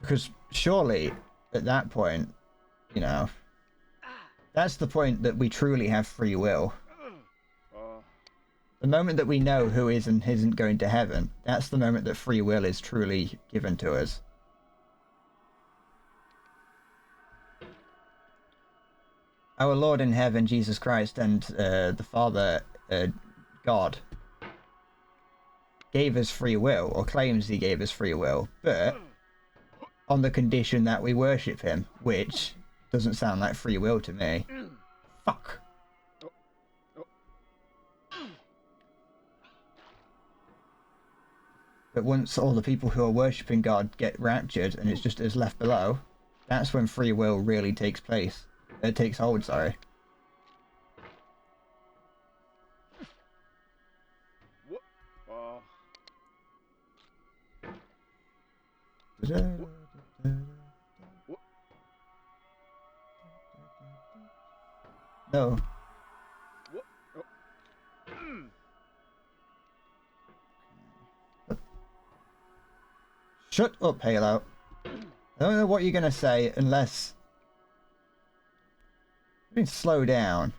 Because surely, at that point, you know, that's the point that we truly have free will. The moment that we know who is and isn't going to heaven, that's the moment that free will is truly given to us. Our Lord in heaven, Jesus Christ, and the Father, God, gave us free will, or claims he gave us free will, but on the condition that we worship him, which doesn't sound like free will to me. Fuck. But once all the people who are worshipping God get raptured and it's just us left below, that's when free will really takes place. It takes hold, sorry. No. Shut up, Halo. I don't know what you're gonna say unless... I mean, slow down.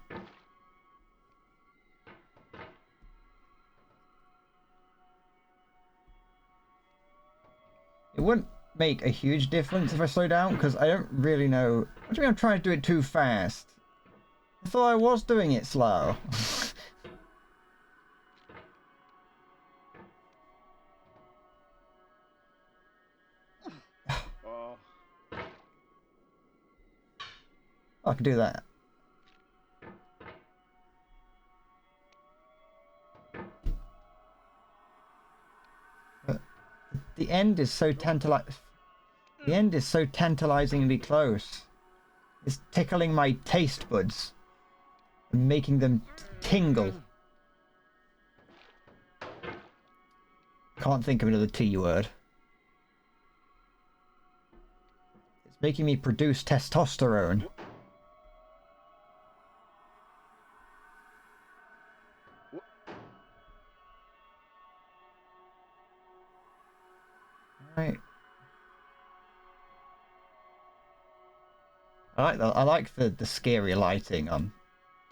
It wouldn't make a huge difference if I slow down, because I don't really know... What do you mean I'm trying to do it too fast? I thought I was doing it slow. I can do that. But the end is so The end is so tantalizingly close. It's tickling my taste buds and making them tingle. Can't think of another T word. It's making me produce testosterone. Right. I like the scary lighting on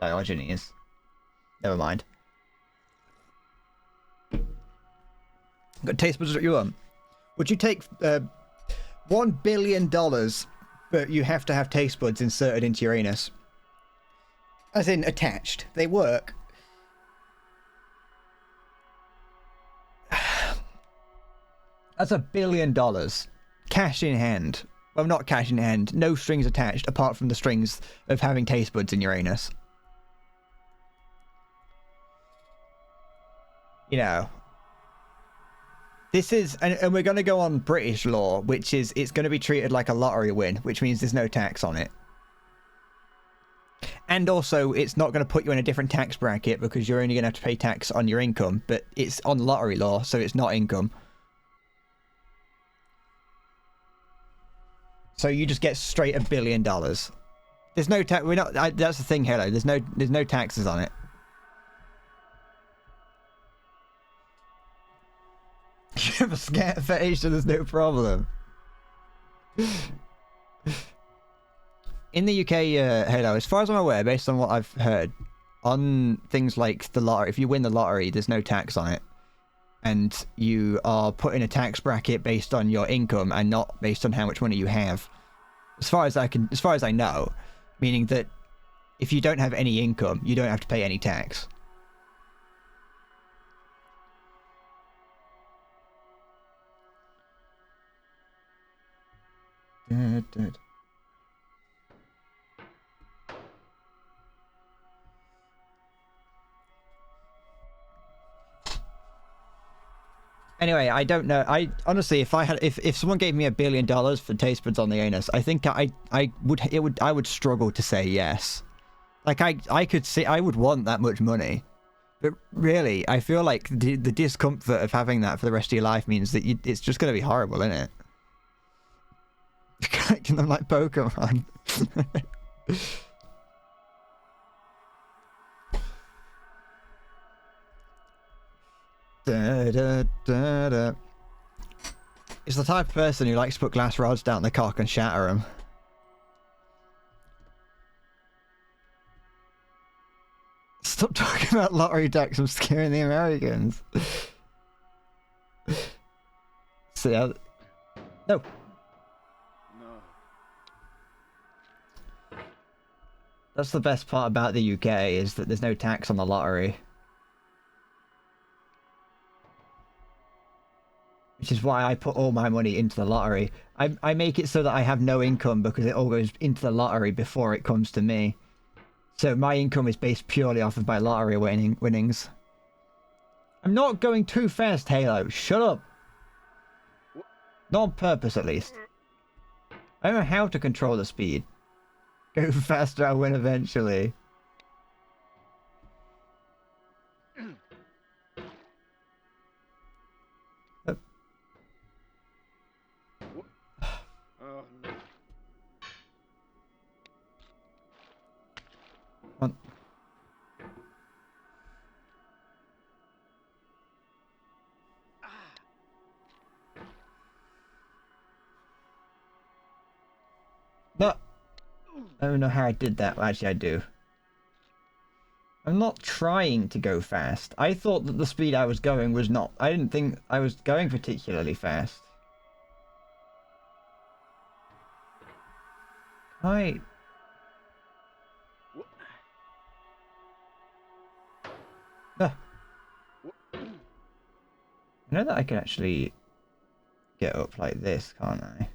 Diogenes. Never mind. Got taste buds what you want. Would you take $1 billion, but you have to have taste buds inserted into your anus? As in attached. They work. That's $1 billion. Cash in hand. Well, not cash in hand. No strings attached apart from the strings of having taste buds in your anus. You know. This is, and we're going to go on British law, which is it's going to be treated like a lottery win, which means there's no tax on it. And also, it's not going to put you in a different tax bracket because you're only going to have to pay tax on your income, but it's on lottery law, so it's not income. So you just get straight $1 billion. There's no tax. We're not. That's the thing, Hello. There's no taxes on it. You have a scat fetish, so there's no problem. In the UK, Hello, as far as I'm aware, based on what I've heard, on things like the lottery, if you win the lottery, there's no tax on it. And you are put in a tax bracket based on your income and not based on how much money you have. As far as I know, meaning that if you don't have any income, you don't have to pay any tax. Anyway, I don't know. I honestly, if someone gave me $1 billion for taste buds on the anus, I think I would struggle to say yes. Like I could see I would want that much money, but really, I feel like the discomfort of having that for the rest of your life means that it's just gonna be horrible, isn't it? Collecting them like Pokemon. Da, da, da, da. It's the type of person who likes to put glass rods down the cock and shatter them. Stop talking about lottery decks. I'm scaring the Americans. See how... No.
No.
That's the best part about the UK is that there's no tax on the lottery. Which is why I put all my money into the lottery. I make it so that I have no income because it all goes into the lottery before it comes to me. So my income is based purely off of my lottery winnings. I'm not going too fast, Halo. Shut up. Not on purpose, at least. I don't know how to control the speed. Go faster, I'll win eventually.
Oh no.
One. No. I don't know how I did that. Well, actually, I do. I'm not trying to go fast. I thought that the speed I was going was not... I didn't think I was going particularly fast. I... Ah. I know that I can actually get up like this, can't I?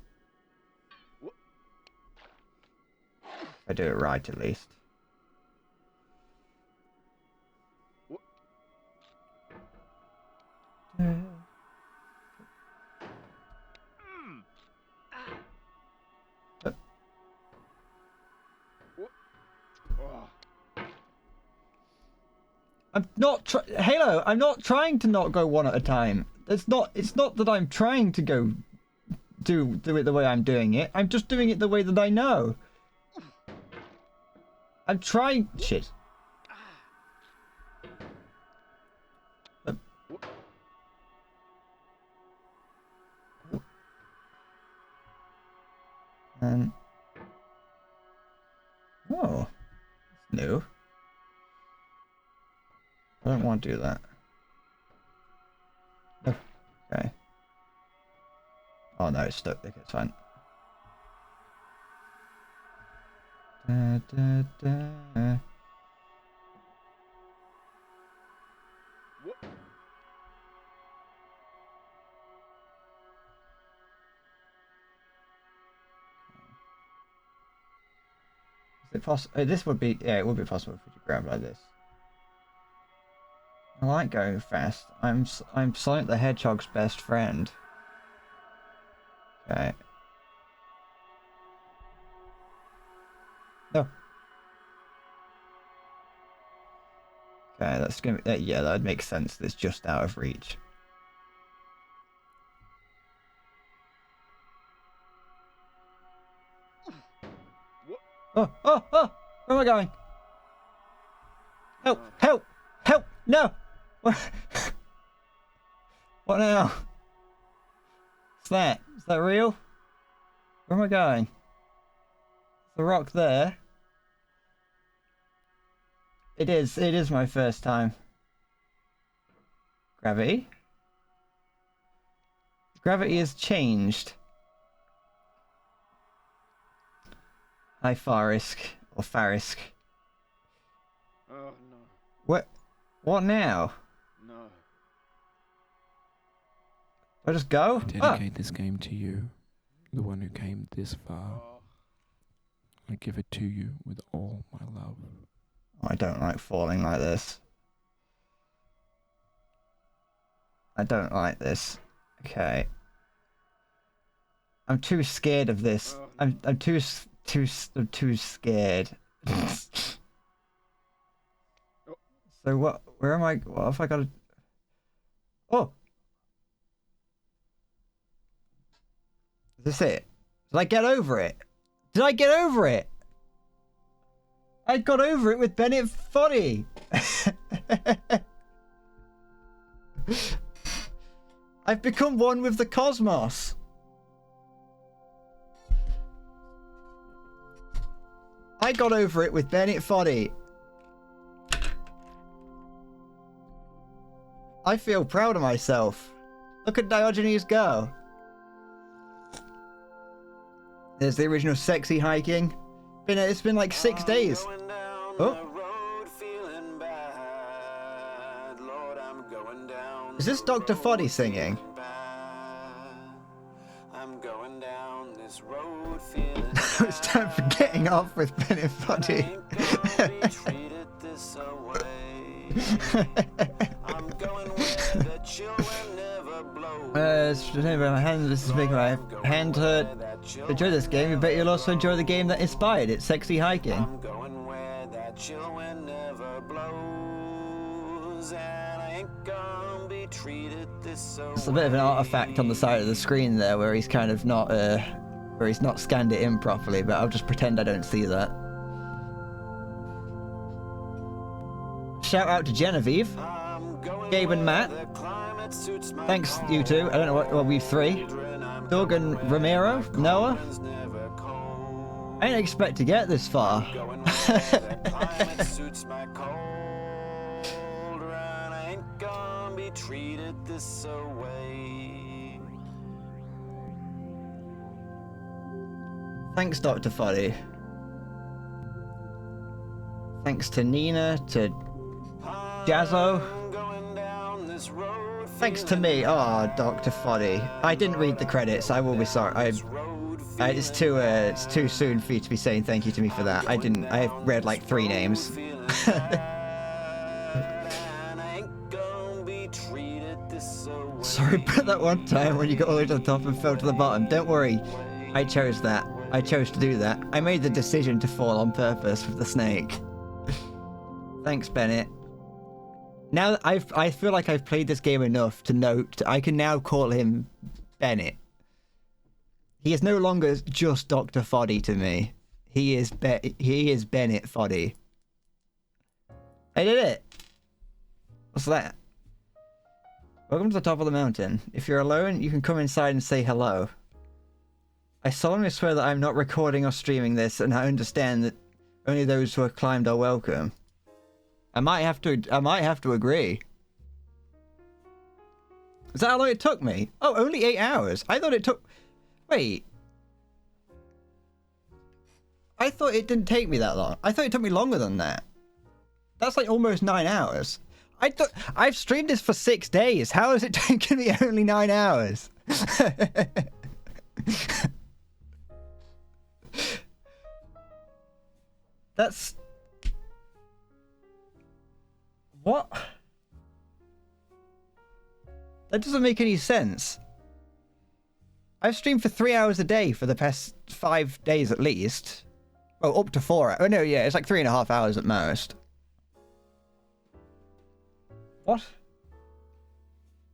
If I do it right, at least. I'm not Halo, I'm not trying to not go one at a time. It's not that I'm trying to go do it the way I'm doing it. I'm just doing it the way that I know. I'm trying shit. And oh, that's new. I don't want to do that. Oh, okay. Oh no, it's stuck. Okay, it's fine. Da, da, da. Is it possible? This would be, yeah, it would be possible if we could grab like this. I like going fast. I'm Sonic the Hedgehog's best friend. Okay. No. Okay, that's gonna be, yeah, that would make sense. It's just out of reach. Oh, oh, oh! Where am I going? Help! Help! Help! No! What now? What's that? Is that real? Where am I going? The rock there. It is my first time. Gravity? Gravity has changed. Hi, Farisk. Or Farisk.
Oh no.
What now?
No.
Do I just go?
Dedicate this game to you, the one who came this far. I give it to you with all my love.
I don't like falling like this. I don't like this. Okay. I'm too scared of this. I'm too scared. So what? Where am I? What have I got to? Oh. Is this it? Did I get over it? Did I get over it? I got over it with Bennett Foddy. I've become one with the cosmos. I got over it with Bennett Foddy. I feel proud of myself. Look at Diogenes go. There's the original sexy hiking. It's been like 6 days. Oh. Is this Dr. Foddy singing? It's time for getting off with Bennett Foddy. My hand, this is making my hand hurt. Enjoy this game. You bet you'll also enjoy the game that inspired it, Sexy Hiking. It's a bit of an artifact on the side of the screen there where he's kind of not where he's not scanned it in properly, but I'll just pretend I don't see that. Shout out to Genevieve, Gabe and Matt. Thanks, you two. I don't know what, well, we've three. Doug and Romero, Noah. I didn't expect to get this far. Thanks, Dr. Foddy. Thanks to Nina, to Jazzo. Thanks to me. Oh, Dr. Foddy. I didn't read the credits. I will be sorry. It's too soon for you to be saying thank you to me for that. I read like 3 names. Sorry about that one time when you got all the way to the top and fell to the bottom. Don't worry. I chose that. I chose to do that. I made the decision to fall on purpose with the snake. Thanks, Bennett. Now that I feel like I've played this game enough to note I can now call him Bennett. He is no longer just Dr. Foddy to me. He is Bennett Foddy. I did it. What's that? Welcome to the top of the mountain. If you're alone, you can come inside and say hello. I solemnly swear that I'm not recording or streaming this, and I understand that only those who have climbed are welcome. I might have to agree. Is that how long it took me? Oh, only 8 hours. I thought it took... Wait. I thought it didn't take me that long. I thought it took me longer than that. That's like almost 9 hours. I've streamed this for 6 days. How is it taking me only 9 hours? That's... What? That doesn't make any sense. I've streamed for 3 hours a day for the past 5 days at least. Oh, up to 4. Oh no, yeah, it's like 3.5 hours at most. What?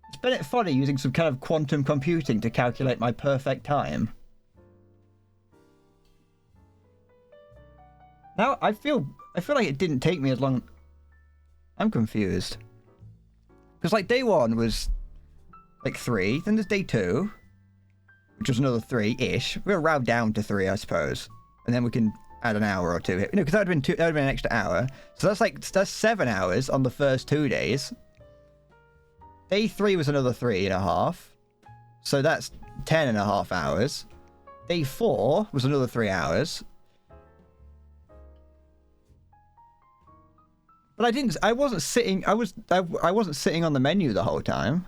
It's Bennett Foddy using some kind of quantum computing to calculate my perfect time. Now I feel like it didn't take me as long. I'm confused. Because like day 1 was like 3, then there's day 2, which was another 3-ish. We'll round down to 3, I suppose, and then we can add an hour or 2. Because that would have been an extra hour. So that's 7 hours on the first 2 days. Day 3 was another 3.5, so that's 10.5 hours. Day 4 was another 3 hours. But I wasn't sitting on the menu the whole time.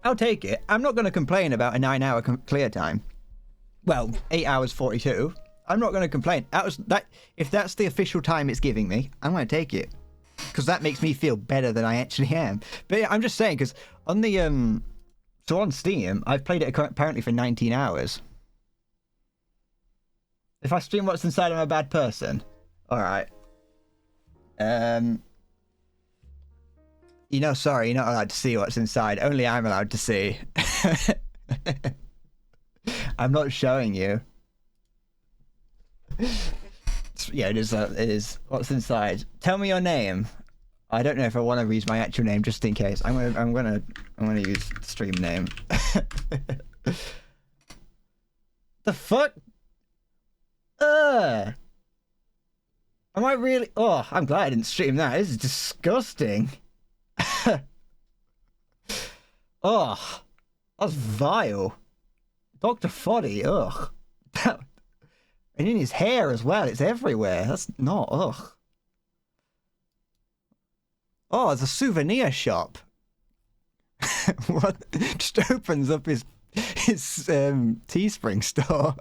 I'll take it. I'm not going to complain about a 9-hour clear time. Well, 8 hours 42. I'm not going to complain. If that's the official time it's giving me, I'm going to take it. Because that makes me feel better than I actually am. But yeah, I'm just saying, because on the, so on Steam, I've played it apparently for 19 hours. If I stream what's inside, I'm a bad person. Alright. Sorry, you're not allowed to see what's inside. Only I'm allowed to see. I'm not showing you. Yeah, it is. What's inside? Tell me your name. I don't know if I want to use my actual name just in case. I'm gonna use stream name. The fuck? Am I really? Oh, I'm glad I didn't stream that. This is disgusting. Oh, that's vile. Dr. Foddy, ugh. And in his hair as well, it's everywhere. That's not, ugh. Oh, there's a souvenir shop. What? Just opens up his Teespring store.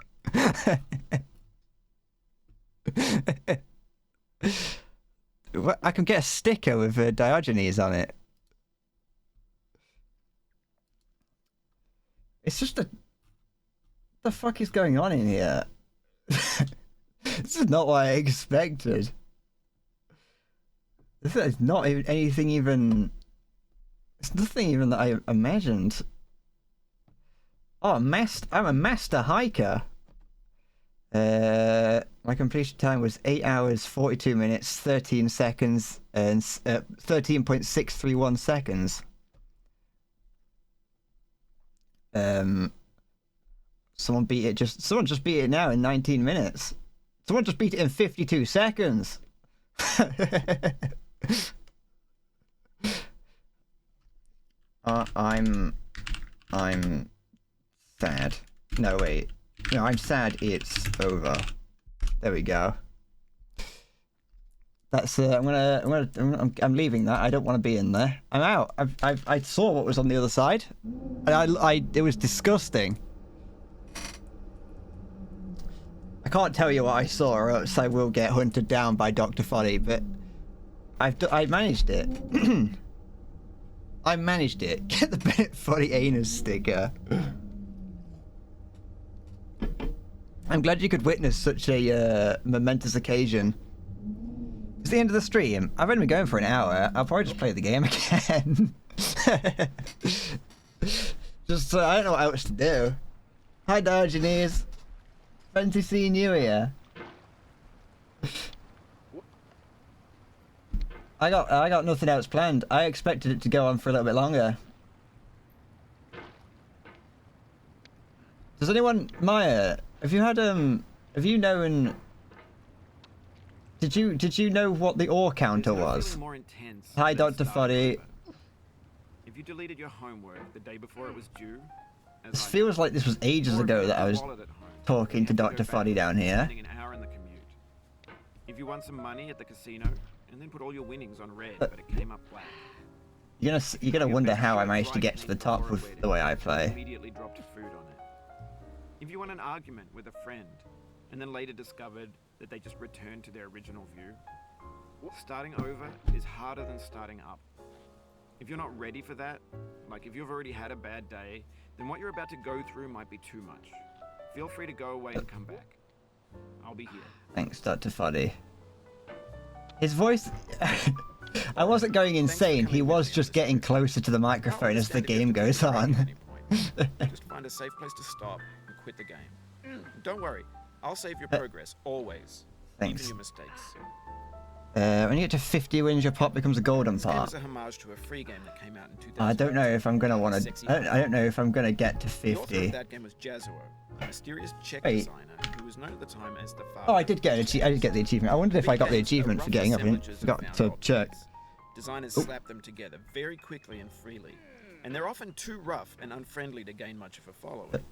I can get a sticker with Diogenes on it. It's just the fuck is going on in here? This is not what I expected. This is not even anything even... It's nothing even that I imagined. Oh, I'm a master hiker. My completion time was 8 hours, 42 minutes, 13 seconds, and 13.631 seconds. Someone just beat it now in 19 minutes. Someone just beat it in 52 seconds. I'm sad. No, wait. No, I'm sad it's over. There we go. That's I'm leaving that. I don't want to be in there. I'm out. I saw what was on the other side. It was disgusting. I can't tell you what I saw, or else I will get hunted down by Dr. Foddy, but I managed it. I managed it. Get the Bennett Foddy anus sticker. I'm glad you could witness such a momentous occasion. It's the end of the stream. I've only been going for an hour. I'll probably just play the game again. Just I don't know what else to do. Hi Diogenes. Fancy seeing you here. I got nothing else planned. I expected it to go on for a little bit longer. Does anyone, Maya, have you known, did you know what the ore counter was? Hi Dr. Foddy.
If you deleted your homework the day before it was due,
This feels like this was ages ago that I was talking to Dr. Foddy down here.
If you won some money at the casino and then put all your winnings on red, but it came up black.
You're gonna wonder how I managed to get to the top with the way I play.
Immediately dropped food on it. If you won an argument with a friend and then later discovered that they just returned to their original view, starting over is harder than starting up. If you're not ready for that, like if you've already had a bad day, then what you're about to go through might be too much. Feel free to go away and come back. I'll be here.
Thanks, Dr. Foddy. His voice... I wasn't going insane, he was just getting closer to the microphone as the game goes on.
Just find a safe place to stop and quit the game. Don't worry, I'll save your progress, always.
Thanks.
Even your mistakes.
When you get to 50 wins, your pot becomes a golden part.
This game is a homage to a free game that came out in 2000.
I don't know if I'm gonna want to... I don't know if I'm gonna get to 50.
The author of that game was Jazuo, a mysterious Czech designer who was known at the time as the father.
Oh, I did get the achievement. I wondered if I got the achievement for getting up. I forgot to check.
Designers slap them together very quickly and freely, and they're often too rough and unfriendly to gain much of a following.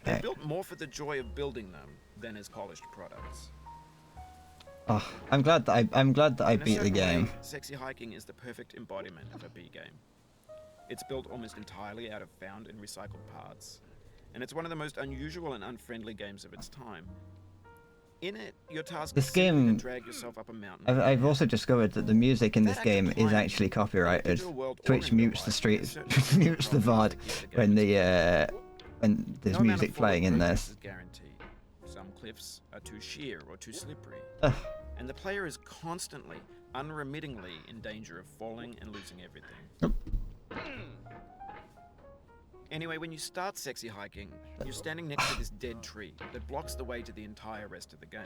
They're built more for the joy of building them than as polished products.
Oh, I'm glad that I beat the game.
Sexy Hiking is the perfect embodiment of a B game. It's built almost entirely out of found and recycled parts, and it's one of the most unusual and unfriendly games of its time. In it, your task
This
is simply
game-
to drag yourself up a mountain.
I've also discovered that the music in this
That
game
act of
is
climbing,
actually
in the
copyrighted.
digital world or
Twitch
in real
mutes the
life,
street,
there's certainly
mutes the
problems
VOD
that keep the
when
game
when there's
No amount
music
of forward
playing in
progress
this.
is guaranteed. Some cliffs are too sheer or too slippery,
Ugh.
and the player is constantly, unremittingly in danger of falling and losing everything.
Nope.
Anyway, when you start sexy hiking, you're standing next to this dead tree that blocks the way to the entire rest of the game.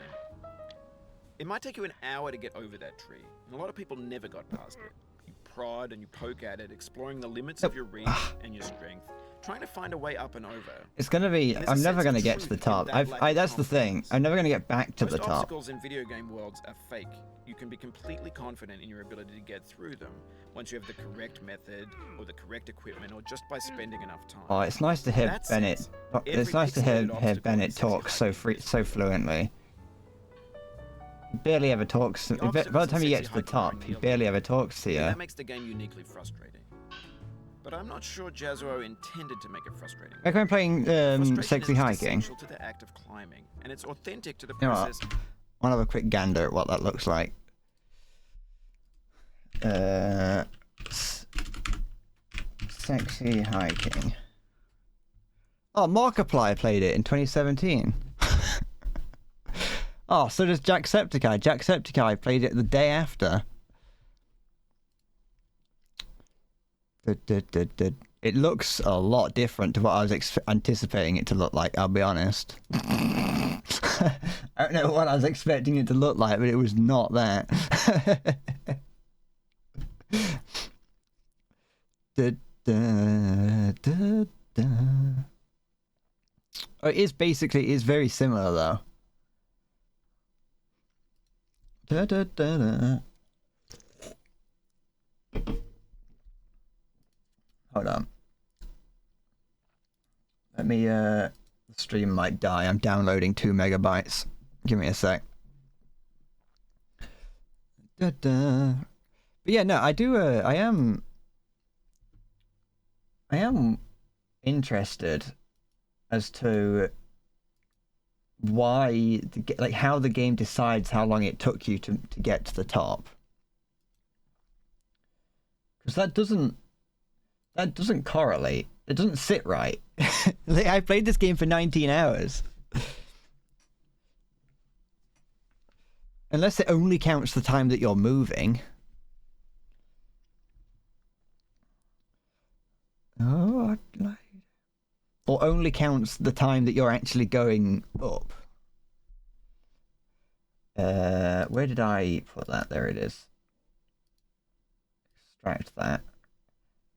It might take you an hour to get over that tree, and a lot of people never got past it. You prod and you poke at it, exploring the limits of your reach and your strength, trying to find a way up and over.
It's gonna be.
And there's a
I'm never
sense of
gonna get to the
truth in
top.
that lack of
That's the thing.
confidence.
I'm never gonna get back to
Most
the top.
obstacles in video game worlds are fake. You can be completely confident in your ability to get through them once you have the correct method or the correct equipment or just by spending enough time.
Oh, it's nice to hear
that
Bennett.
sense,
It's
every
nice to hear
pixelated obstacle
Bennett
in Sexy
talk so
Hiking
so fluently. He barely ever talks.
The
By the
obstacles
time
in
you
Sexy
get to the
Hiking are
top, he
nearly
barely ever talks to
And
you.
that makes the game uniquely frustrating. But I'm not sure Jazzuo intended to make it frustrating.
Like when playing
Frustration
Sexy
is just
Hiking.
essential to the act of climbing, and it's authentic to the
You know what?
process.
I'll have a quick gander at what that looks like. Sexy Hiking. Oh, Markiplier played it in 2017. Oh, so does Jacksepticeye. Jacksepticeye played it the day after. It looks a lot different to what I was anticipating it to look like, I'll be honest. I don't know what I was expecting it to look like, but it was not that. Oh, it is basically, it's very similar though. Hold on. Let me, the stream might die. I'm downloading 2 megabytes. Give me a sec. But yeah, no, I do, I am interested as to why, like, how the game decides how long it took you to get to the top. Because that doesn't correlate. It doesn't sit right. Like, I played this game for 19 hours. Unless it only counts the time that you're moving. Oh, or only counts the time that you're actually going up. Where did I put that? There it is. Extract that.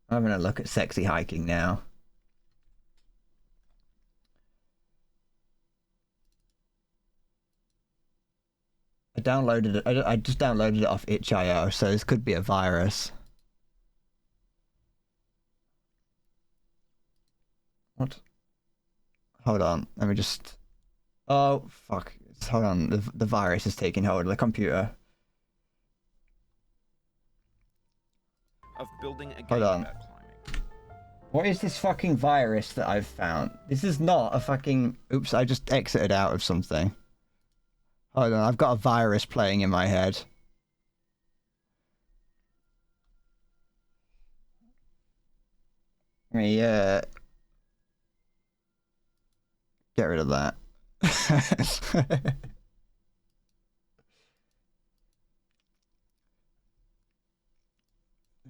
I'm gonna look at Sexy Hiking now. I downloaded it. I just downloaded it off itch.io, so this could be a virus. What? Hold on. Let me just. Oh fuck! Hold on. The virus is taking hold of the computer.
Of building a game
Hold on.
about climbing.
What is this fucking virus that I've found? This is not a fucking... Oops, I just exited out of something. Hold on, I've got a virus playing in my head. Let me, get rid of that.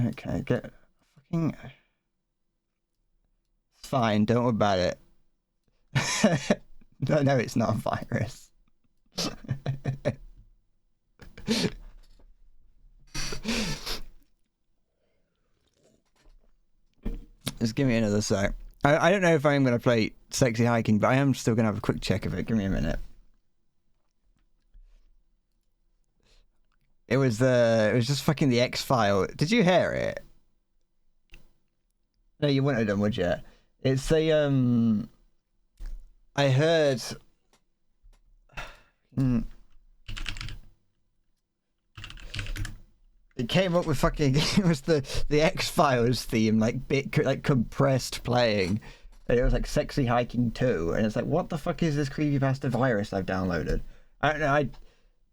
Okay, get fucking... It's fine, don't worry about it. No, it's not a virus. Just give me another sec. I don't know if I'm going to play Sexy Hiking, but I am still going to have a quick check of it. Give me a minute. It was just fucking the X-File. Did you hear it? No, you wouldn't have done, would you? It's a, I heard... It came up with fucking... It was the X-Files theme, like, compressed playing. And it was like Sexy Hiking 2. And it's like, what the fuck is this creepypasta virus I've downloaded? I don't know. I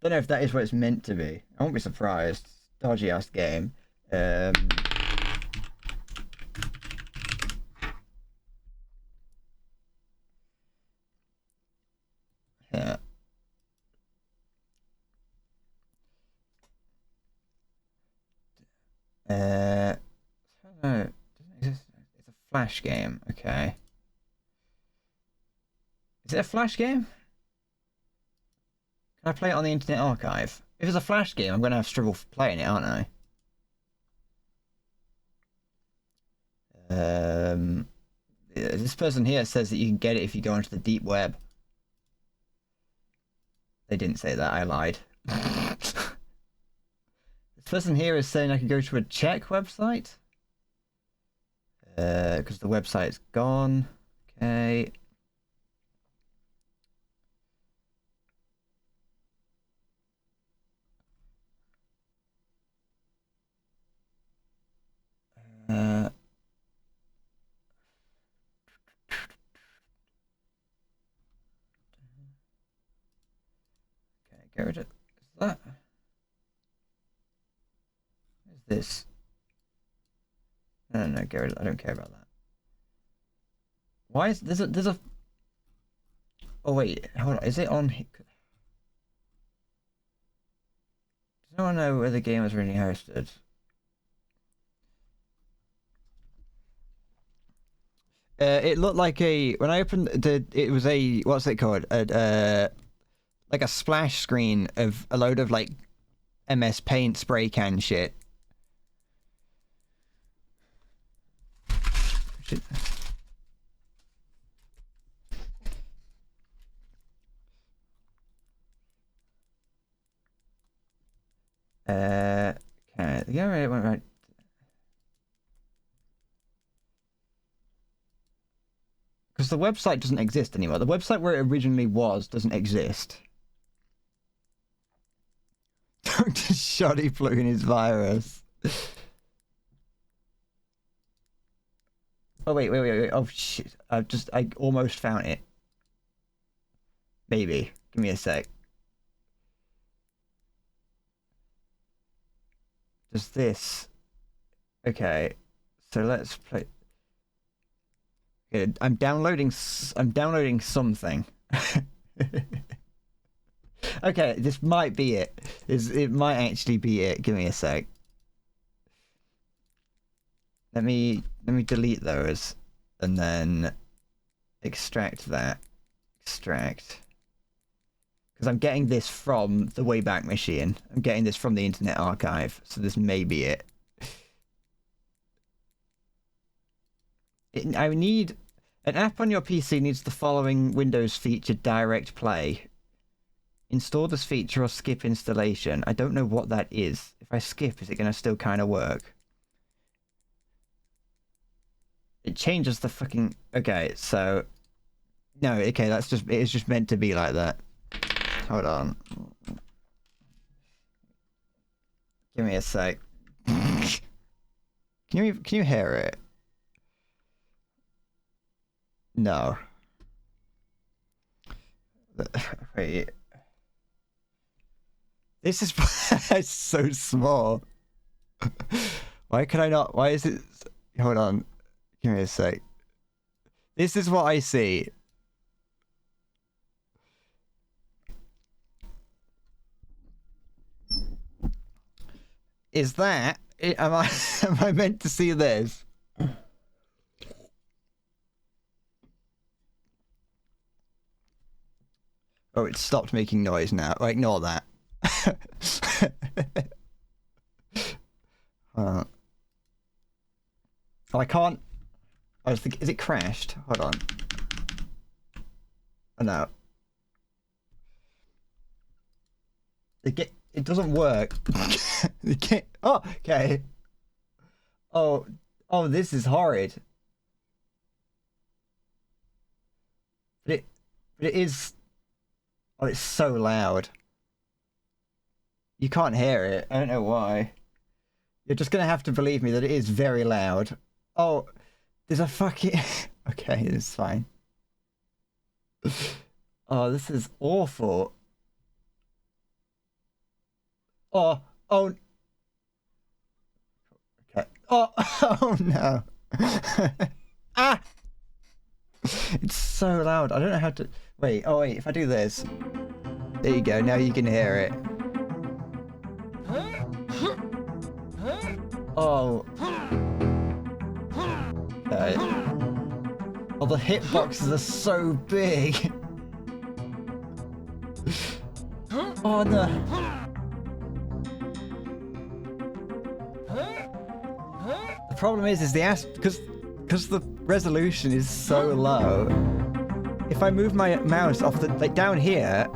don't know if that is what it's meant to be. I won't be surprised. Dodgy ass game. Yeah. I don't know. Doesn't exist. It's a Flash game. Okay. Is it a Flash game? Can I play it on the Internet Archive? If it's a Flash game, I'm going to have trouble playing it, aren't I? This person here says that you can get it if you go onto the deep web. They didn't say that, I lied. This person here is saying I can go to a Czech website. Because the website's gone. Okay. Okay, get rid of that. What is this? No, get rid of, I don't care about that. Why is there's a oh wait, hold on, is it on? Does no one know where the game was originally hosted? It looked like a when I opened it was a what's it called? Like a splash screen of a load of like MS Paint spray can shit. Okay, yeah, right, went right. Because the website doesn't exist anymore. The website where it originally was doesn't exist. Dr. Shoddy flew in his virus. Oh, wait. Oh, shit. I almost found it. Maybe. Give me a sec. Does this... Okay. So let's play... Okay, I'm downloading something. Okay, this might be it. It might actually be it. Give me a sec. Let me delete those and then extract that. Extract. Because I'm getting this from the Wayback Machine. I'm getting this from the Internet Archive, so this may be it. I need an app on your PC needs the following Windows feature: Direct Play. Install this feature or skip installation. I don't know what that is. If I skip, is it going to still kind of work? It changes the fucking... Okay, so... No, okay, it's just meant to be like that. Hold on. Give me a sec. Can you hear it? No. Wait. This is it's so small. Why can I not? Why is it? Hold on. Give me a sec. This is what I see. Is that? Am I meant to see this? Oh, it stopped making noise now. Oh, ignore that. Oh, I can't. I was thinking, is it crashed? Hold on. Oh no. It doesn't work. Oh, okay. Oh, this is horrid. But it is. Oh, it's so loud. You can't hear it. I don't know why. You're just gonna have to believe me that it is very loud. Oh, there's a fucking... Okay, it's fine. Oh, this is awful. Oh, oh. Okay. Oh, oh no. Ah! It's so loud. I don't know how to... Wait, oh wait, if I do this... There you go, now you can hear it. Oh. Okay. Oh, the hitboxes are so big. Oh no. The problem is the because the resolution is so low. If I move my mouse off the like down here,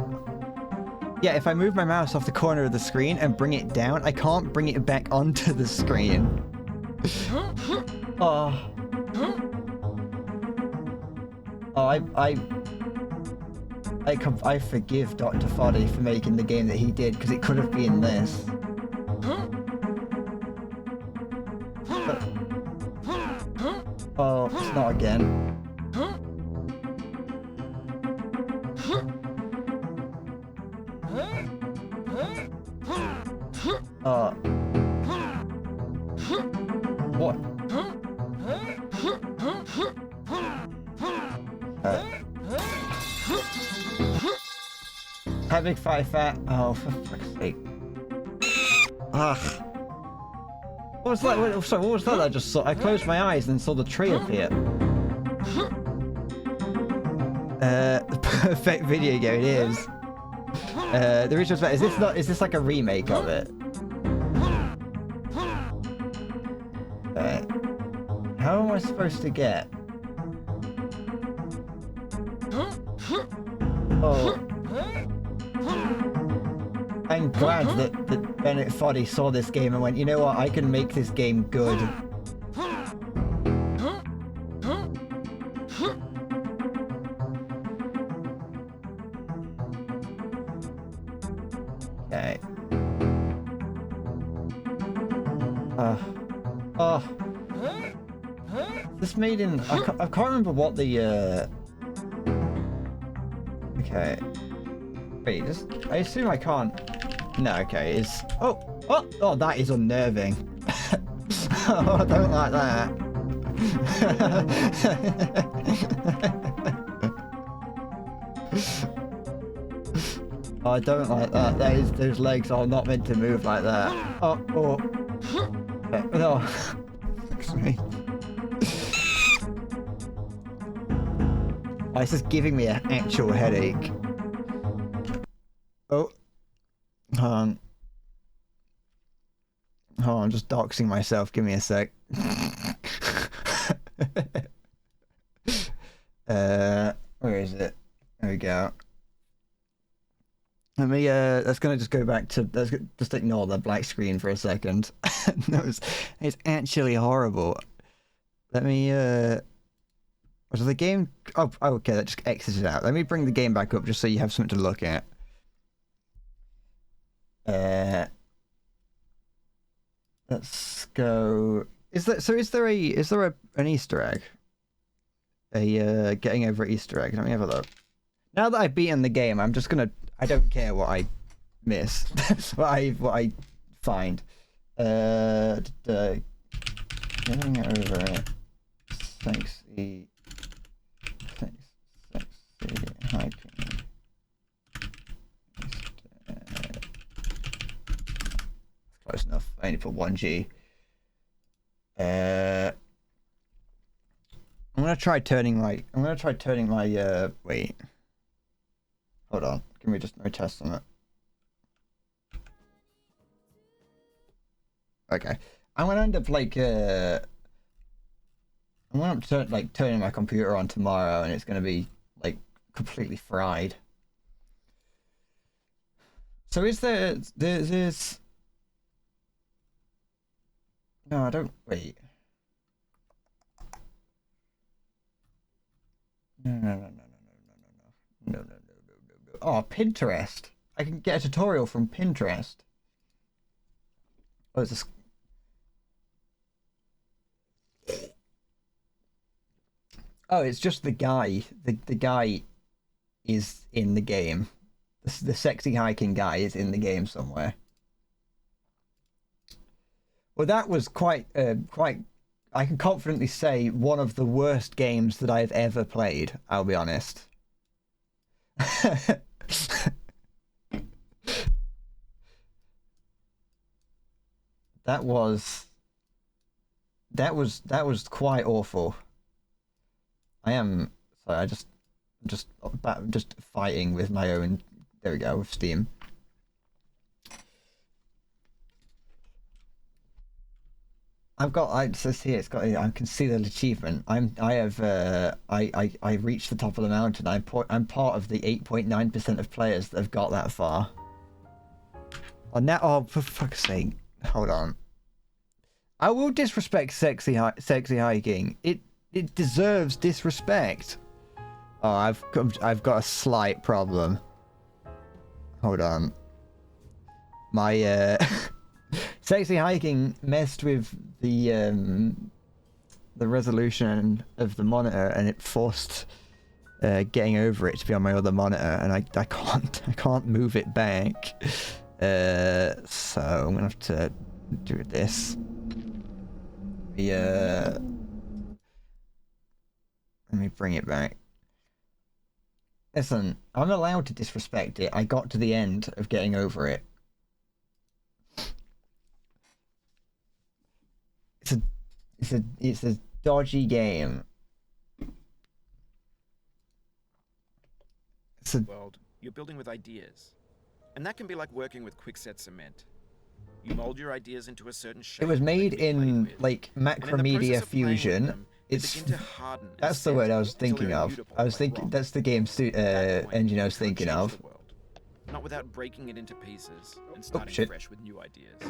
yeah, if I move my mouse off the corner of the screen and bring it down, I can't bring it back onto the screen. Oh. Oh, I forgive Dr. Foddy for making the game that he did, because it could have been this. But, oh, it's not again. Oh. What? Hi, Big Five Fat. Oh, for fuck's sake. Ugh. What was that? Sorry, what was that I just saw? I closed my eyes and saw the tree appear. The perfect video game it is. The original spec, is this like a remake of it? How am I supposed to get? Oh. I'm glad that Bennett Foddy saw this game and went, you know what, I can make this game good. Okay. This made in... I can't remember what the... Okay. Wait, I assume I can't... No, okay, it's... Oh, that is unnerving. Oh, I don't like that. Oh, I don't like that. Those legs are not meant to move like that. Oh. Okay. No. Fuck's me. Oh, this is giving me an actual headache. Oh. Hold on. I'm just doxing myself. Give me a sec. Where is it? There we go. Let me, that's gonna just go back to, let's just ignore the black screen for a second. It's actually horrible. Let me, was the game, oh, okay, that just exited out. Let me bring the game back up just so you have something to look at. Let's go, is there an Easter egg? Getting over Easter egg, let me have a look. Now that I've beaten the game, I'm just gonna, I don't care what I miss, what I find. Getting over it. Sexy hiking. Close enough. I only put 1G. I'm gonna try turning my. Wait. Hold on. Give me just no test on it. Okay. I'm gonna end up like I'm gonna turning my computer on tomorrow, and it's gonna be like completely fried. So is there's no, I don't wait. No. Oh, Pinterest. I can get a tutorial from Pinterest. Oh, it's a... Oh, it's just the guy. The guy is in the game. The sexy hiking guy is in the game somewhere. Well, that was quite. I can confidently say one of the worst games that I've ever played. I'll be honest. That was quite awful. I am sorry. Just fighting with my own. There we go with Steam. It says here, I can see the achievement. I reached the top of the mountain. I'm part of the 8.9% of players that have got that far. Oh, for fuck's sake. Hold on. I will disrespect sexy hiking. It deserves disrespect. Oh, I've got a slight problem. Hold on. My sexy hiking messed with the resolution of the monitor, and it forced getting over it to be on my other monitor, and I can't move it back. So I'm gonna have to do this. Let me bring it back. Listen, I'm allowed to disrespect it. I got to the end of getting over it. It's a dodgy game.
World, you're building with ideas, and that can be like working with quickset cement. You mold your ideas into a certain shape.
It was made in like Macromedia Fusion. That's the word I was thinking of. That's the game engine I was thinking of.
Not without breaking it into pieces and starting fresh with new ideas.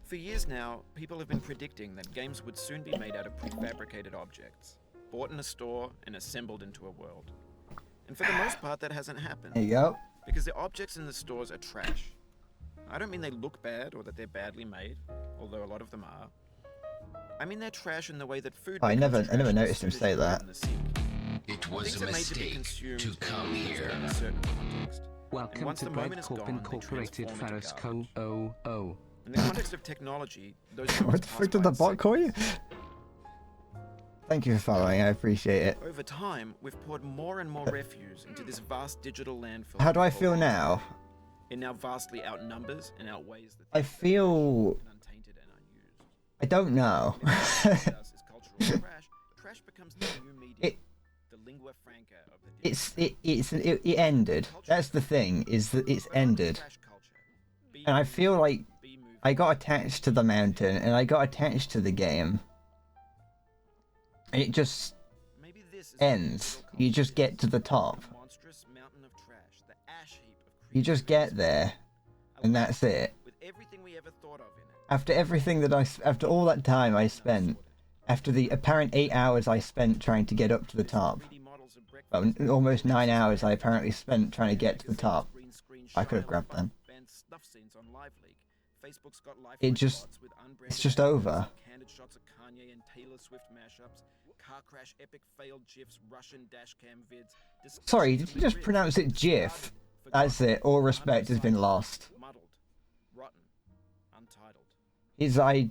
For years now, people have been predicting that games would soon be made out of prefabricated objects, bought in a store and assembled into a world. And for the most part, that hasn't happened.
There you go.
Because the objects in the stores are trash. I don't mean they look bad or that they're badly made, although a lot of them are. I mean they're trash in the way that food.
I never noticed him say that.
It was a mistake to come here.
Welcome to Breadcorp Incorporated, Faris Kung 00.
In the context of technology, those
what the fuck did the bot call you? Thank you for following, I appreciate it.
Over time, we've poured more and more refuse into this vast digital landfill.
How do I feel now?
It now vastly outnumbers and outweighs the
I feel
untainted and unused.
I don't know.
Trash becomes the new medium. The lingua franca of the
it ended. That's the thing, is that it's ended. And I feel like I got attached to the mountain and I got attached to the game. And it just ends. You just get to the top. You just get there, and that's it. After everything that after all that time I spent, after the apparent 8 hours I spent trying to get up to the top, well, almost 9 hours I apparently spent trying to get to the top. I could have grabbed them. It's just over. Sorry, did you just pronounce it GIF? That's it. All respect has been lost. I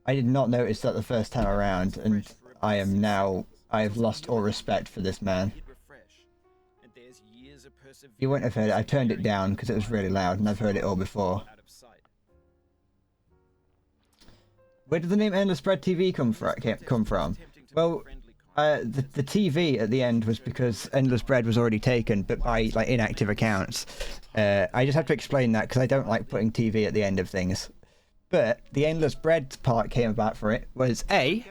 did not notice that the first time around, and I have lost all respect for this man. You wouldn't have heard it. I turned it down because it was really loud, and I've heard it all before. Where did the name Endless Bread TV come from? Well, the TV at the end was because Endless Bread was already taken, but by like inactive accounts. I just have to explain that because I don't like putting TV at the end of things. But the Endless Bread part came about for it was I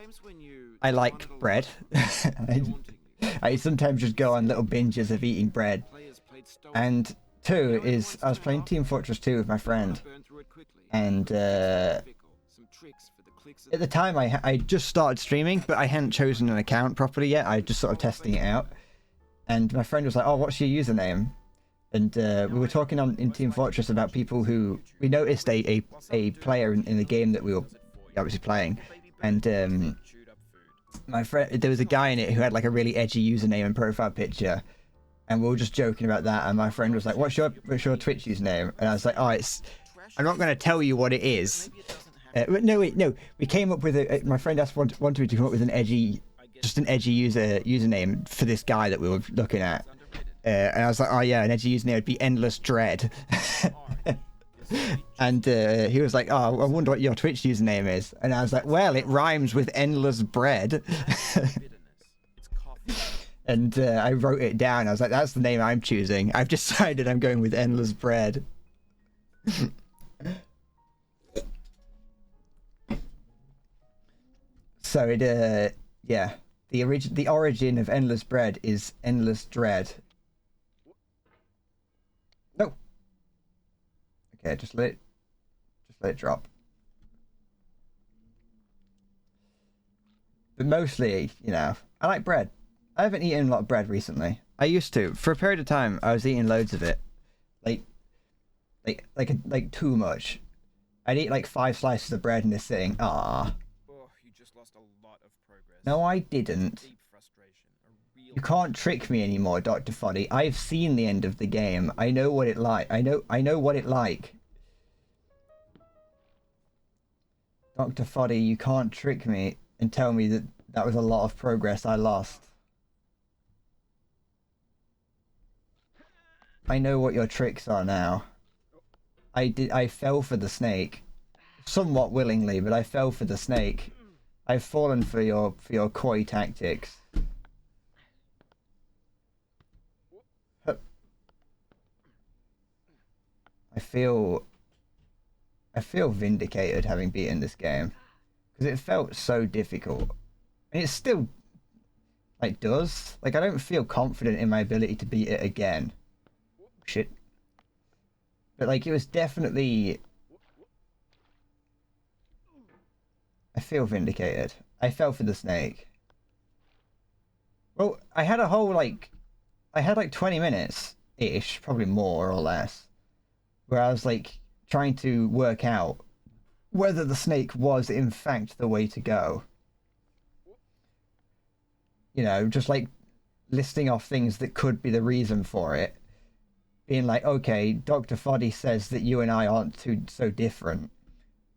like bread. I sometimes just go on little binges of eating bread. And 2 is I was playing Team Fortress 2 with my friend, and at the time I just started streaming, but I hadn't chosen an account properly yet. I was just sort of testing it out, and my friend was like, "Oh, what's your username?" And we were talking in Team Fortress about people who we noticed a player in the game that we were obviously playing, and my friend, there was a guy in it who had like a really edgy username and profile picture, and we were just joking about that. And my friend was like, "What's your Twitch username?" And I was like, "Oh, I'm not going to tell you what it is. No, wait, no. We came up with my friend asked wanted me to come up with an edgy username for this guy that we were looking at. And I was like, oh yeah, an edgy username would be Endless Dread. And he was like, oh, I wonder what your Twitch username is. And I was like, well, it rhymes with Endless Bread. And I wrote it down. I was like, that's the name I'm choosing. I've decided I'm going with Endless Bread. So it, yeah. The origin of Endless Bread is Endless Dread. No. Okay, just let it drop. But mostly, you know, I like bread. I haven't eaten a lot of bread recently. I used to. For a period of time, I was eating loads of it. Like too much. I'd eat like 5 slices of bread in a sitting. Ah.
Oh, you just lost a lot of progress.
No, I didn't.
Deep frustration.
You can't trick me anymore, Dr. Foddy. I've seen the end of the game. I know what it like. I know what it like. Dr. Foddy, you can't trick me and tell me that that was a lot of progress I lost. I know what your tricks are now. I fell for the snake. Somewhat willingly, but I fell for the snake. I've fallen for your coy tactics. I feel vindicated having beaten this game. Because it felt so difficult. And it still like does. Like I don't feel confident in my ability to beat it again. Shit. But like it was definitely, I feel vindicated. I fell for the snake. Well, I had 20 minutes ish, probably more or less, where I was like trying to work out whether the snake was in fact the way to go. You know, just like listing off things that could be the reason for it. Being like, okay, Dr. Foddy says that you and I aren't so different,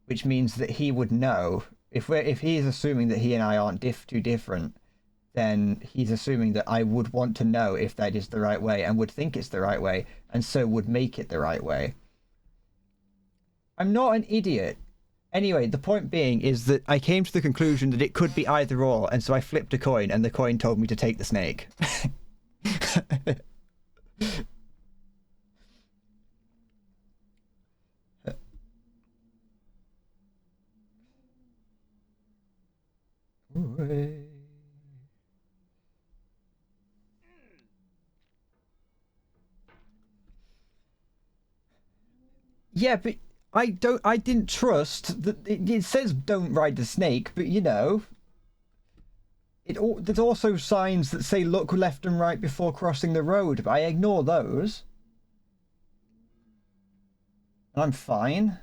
which means that he would know. If he's assuming that he and I aren't too different, then he's assuming that I would want to know if that is the right way and would think it's the right way, and so would make it the right way. I'm not an idiot. Anyway, the point being is that I came to the conclusion that it could be either or, and so I flipped a coin, and the coin told me to take the snake. Yeah, but I didn't trust that it says don't ride the snake, but you know, there's also signs that say look left and right before crossing the road, but I ignore those. And I'm fine.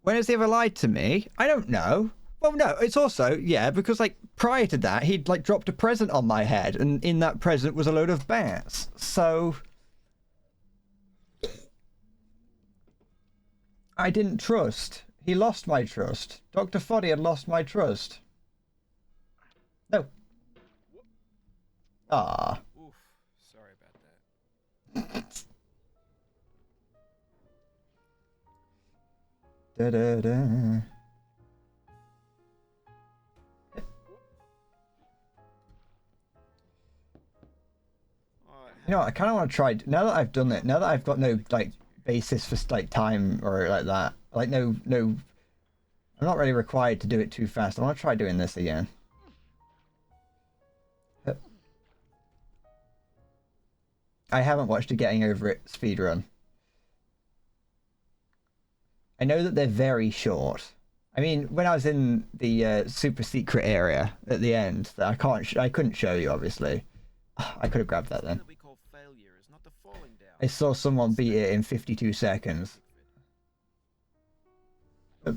When has he ever lied to me? I don't know. Well, no, it's also, yeah, because, like, prior to that, he'd, like, dropped a present on my head, and in that present was a load of bats. So I didn't trust. He lost my trust. Dr. Foddy had lost my trust. No. Ah.
Oof, sorry about that.
Da-da-da. You know, I kind of want to try, now that I've done it, now that I've got no, like, basis for, like, time or like that, like, no, I'm not really required to do it too fast. I want to try doing this again. I haven't watched a Getting Over It speedrun. I know that they're very short. I mean, when I was in the super secret area at the end, that I couldn't show you, obviously. I could have grabbed that then. I saw someone beat it in 52 seconds. Okay,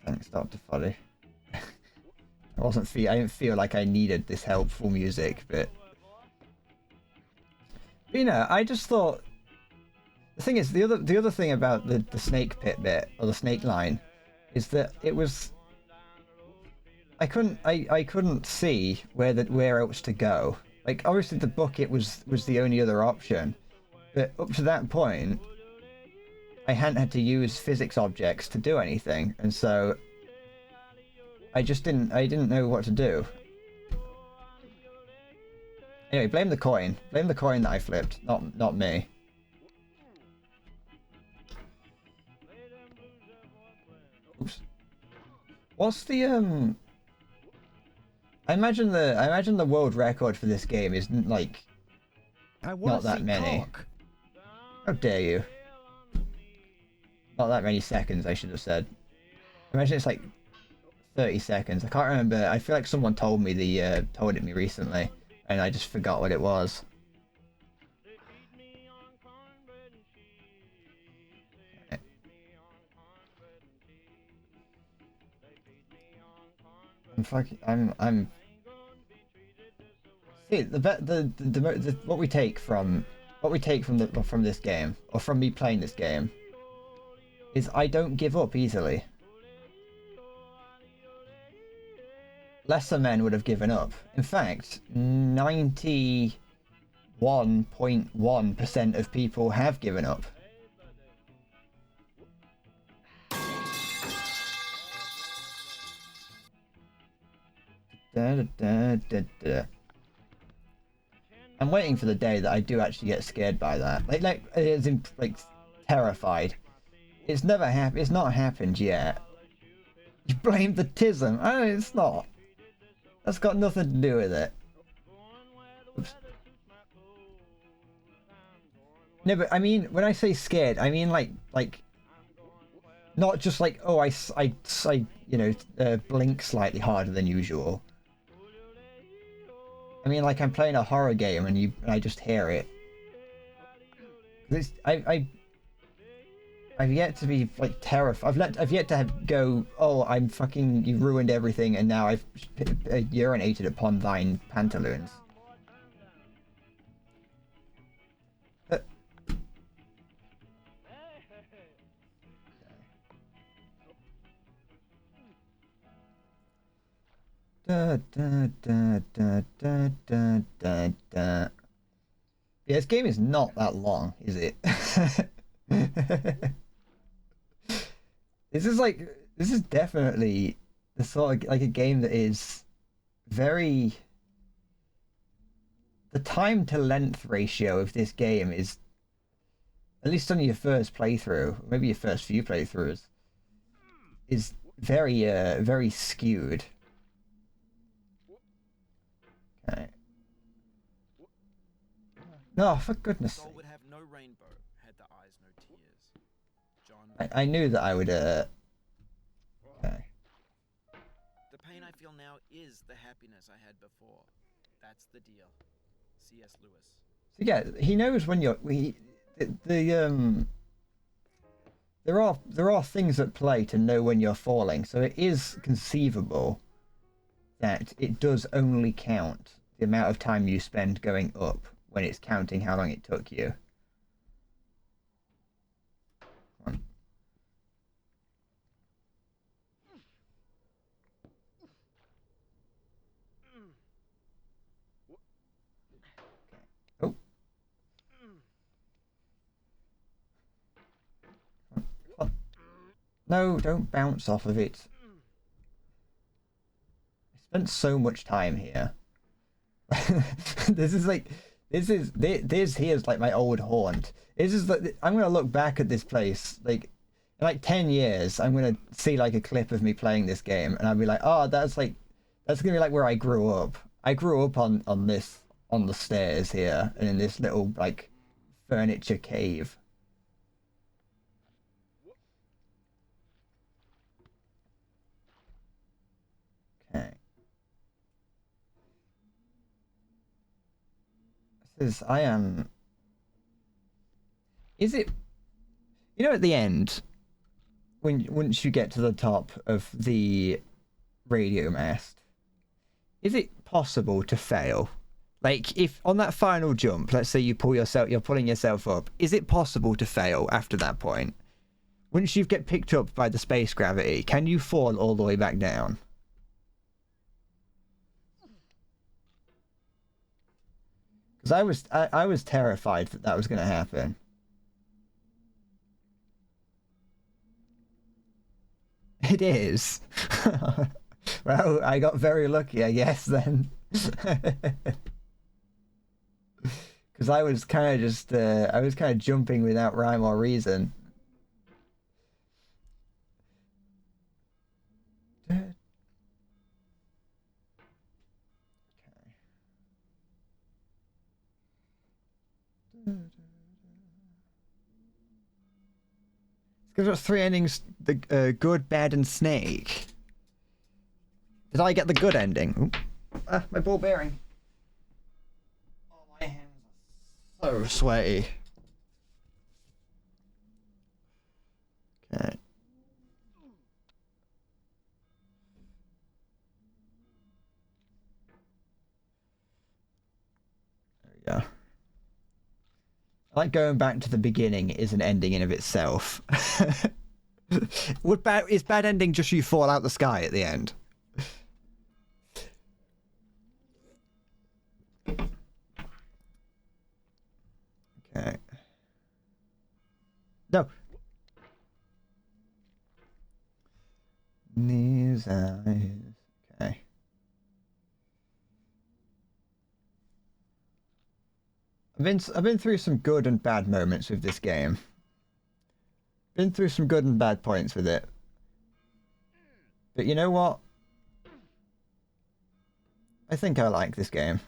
thanks. Dr. Fuddy. I didn't feel like I needed this helpful music, but you know, I just thought the thing is the other thing about the snake pit bit or the snake line is that it was I couldn't see where else to go. Like obviously the bucket was the only other option, but up to that point I hadn't had to use physics objects to do anything, and so I didn't know what to do. Anyway, blame the coin. Blame the coin that I flipped, not me. Oops. What's the I imagine the world record for this game is like not that many.
Cock.
How dare you? Not that many seconds, I should have said. Imagine it's like 30 seconds. I can't remember. I feel like someone told it me recently, and I just forgot what it was. I'm see what we take from this game, or from me playing this game, is I don't give up easily. Lesser men would have given up. In fact, 91.1% of people have given up. Da, da, da, da. I'm waiting for the day that I do actually get scared by that. Like as in, like terrified. It's never happened. It's not happened yet. You blame the tism. Oh, it's not. That's got nothing to do with it. Oops. No, but I mean, when I say scared, I mean like not just like, oh, I you know, blink slightly harder than usual. I mean, like I'm playing a horror game and I just hear it. I've yet to be like terrified. I've yet to go, oh, you ruined everything, and now I've urinated upon thine pantaloons. Da, da, da, da, da, da, da, da. Yeah, this game is not that long, is it? This is definitely the sort of like a game that is very. The time to length ratio of this game is, at least on your first playthrough, maybe your first few playthroughs, is very very skewed. Okay. No, for goodness sake.
Would have no rainbow had the eyes no tears. John.
I knew that I would Okay.
The pain I feel now is the happiness I had before. That's the deal. C.S. Lewis.
So yeah, he knows when you're there are things at play to know when you're falling, so it is conceivable that it does only count the amount of time you spend going up when it's counting how long it took you. Come on. Okay. Oh. No, don't bounce off of it. Spent so much time here. This here's like my old haunt. This is like, I'm gonna look back at this place like in like 10 years. I'm gonna see like a clip of me playing this game, and I'll be like, oh, that's gonna be like where I grew up. I grew up on the stairs here and in this little like furniture cave. Okay. Is it, you know, at the end once you get to the top of the radio mast, is it possible to fail? Like, if on that final jump, let's say you're pulling yourself up, is it possible to fail after that point? Once you get picked up by the space gravity, can you fall all the way back down? Because I was terrified that was going to happen. It is. Well, I got very lucky, I guess, then. Because I was kind of jumping without rhyme or reason. Because it's 3 endings: the good, bad, and snake. Did I get the good ending? Ah, my ball bearing. Oh, my hands are so sweaty. Okay. There we go. I like going back to the beginning is an ending in of itself. Is bad ending just you fall out the sky at the end? Okay. No. These eyes. Okay. I've been through some good and bad moments with this game. Been through some good and bad points with it. But you know what? I think I like this game.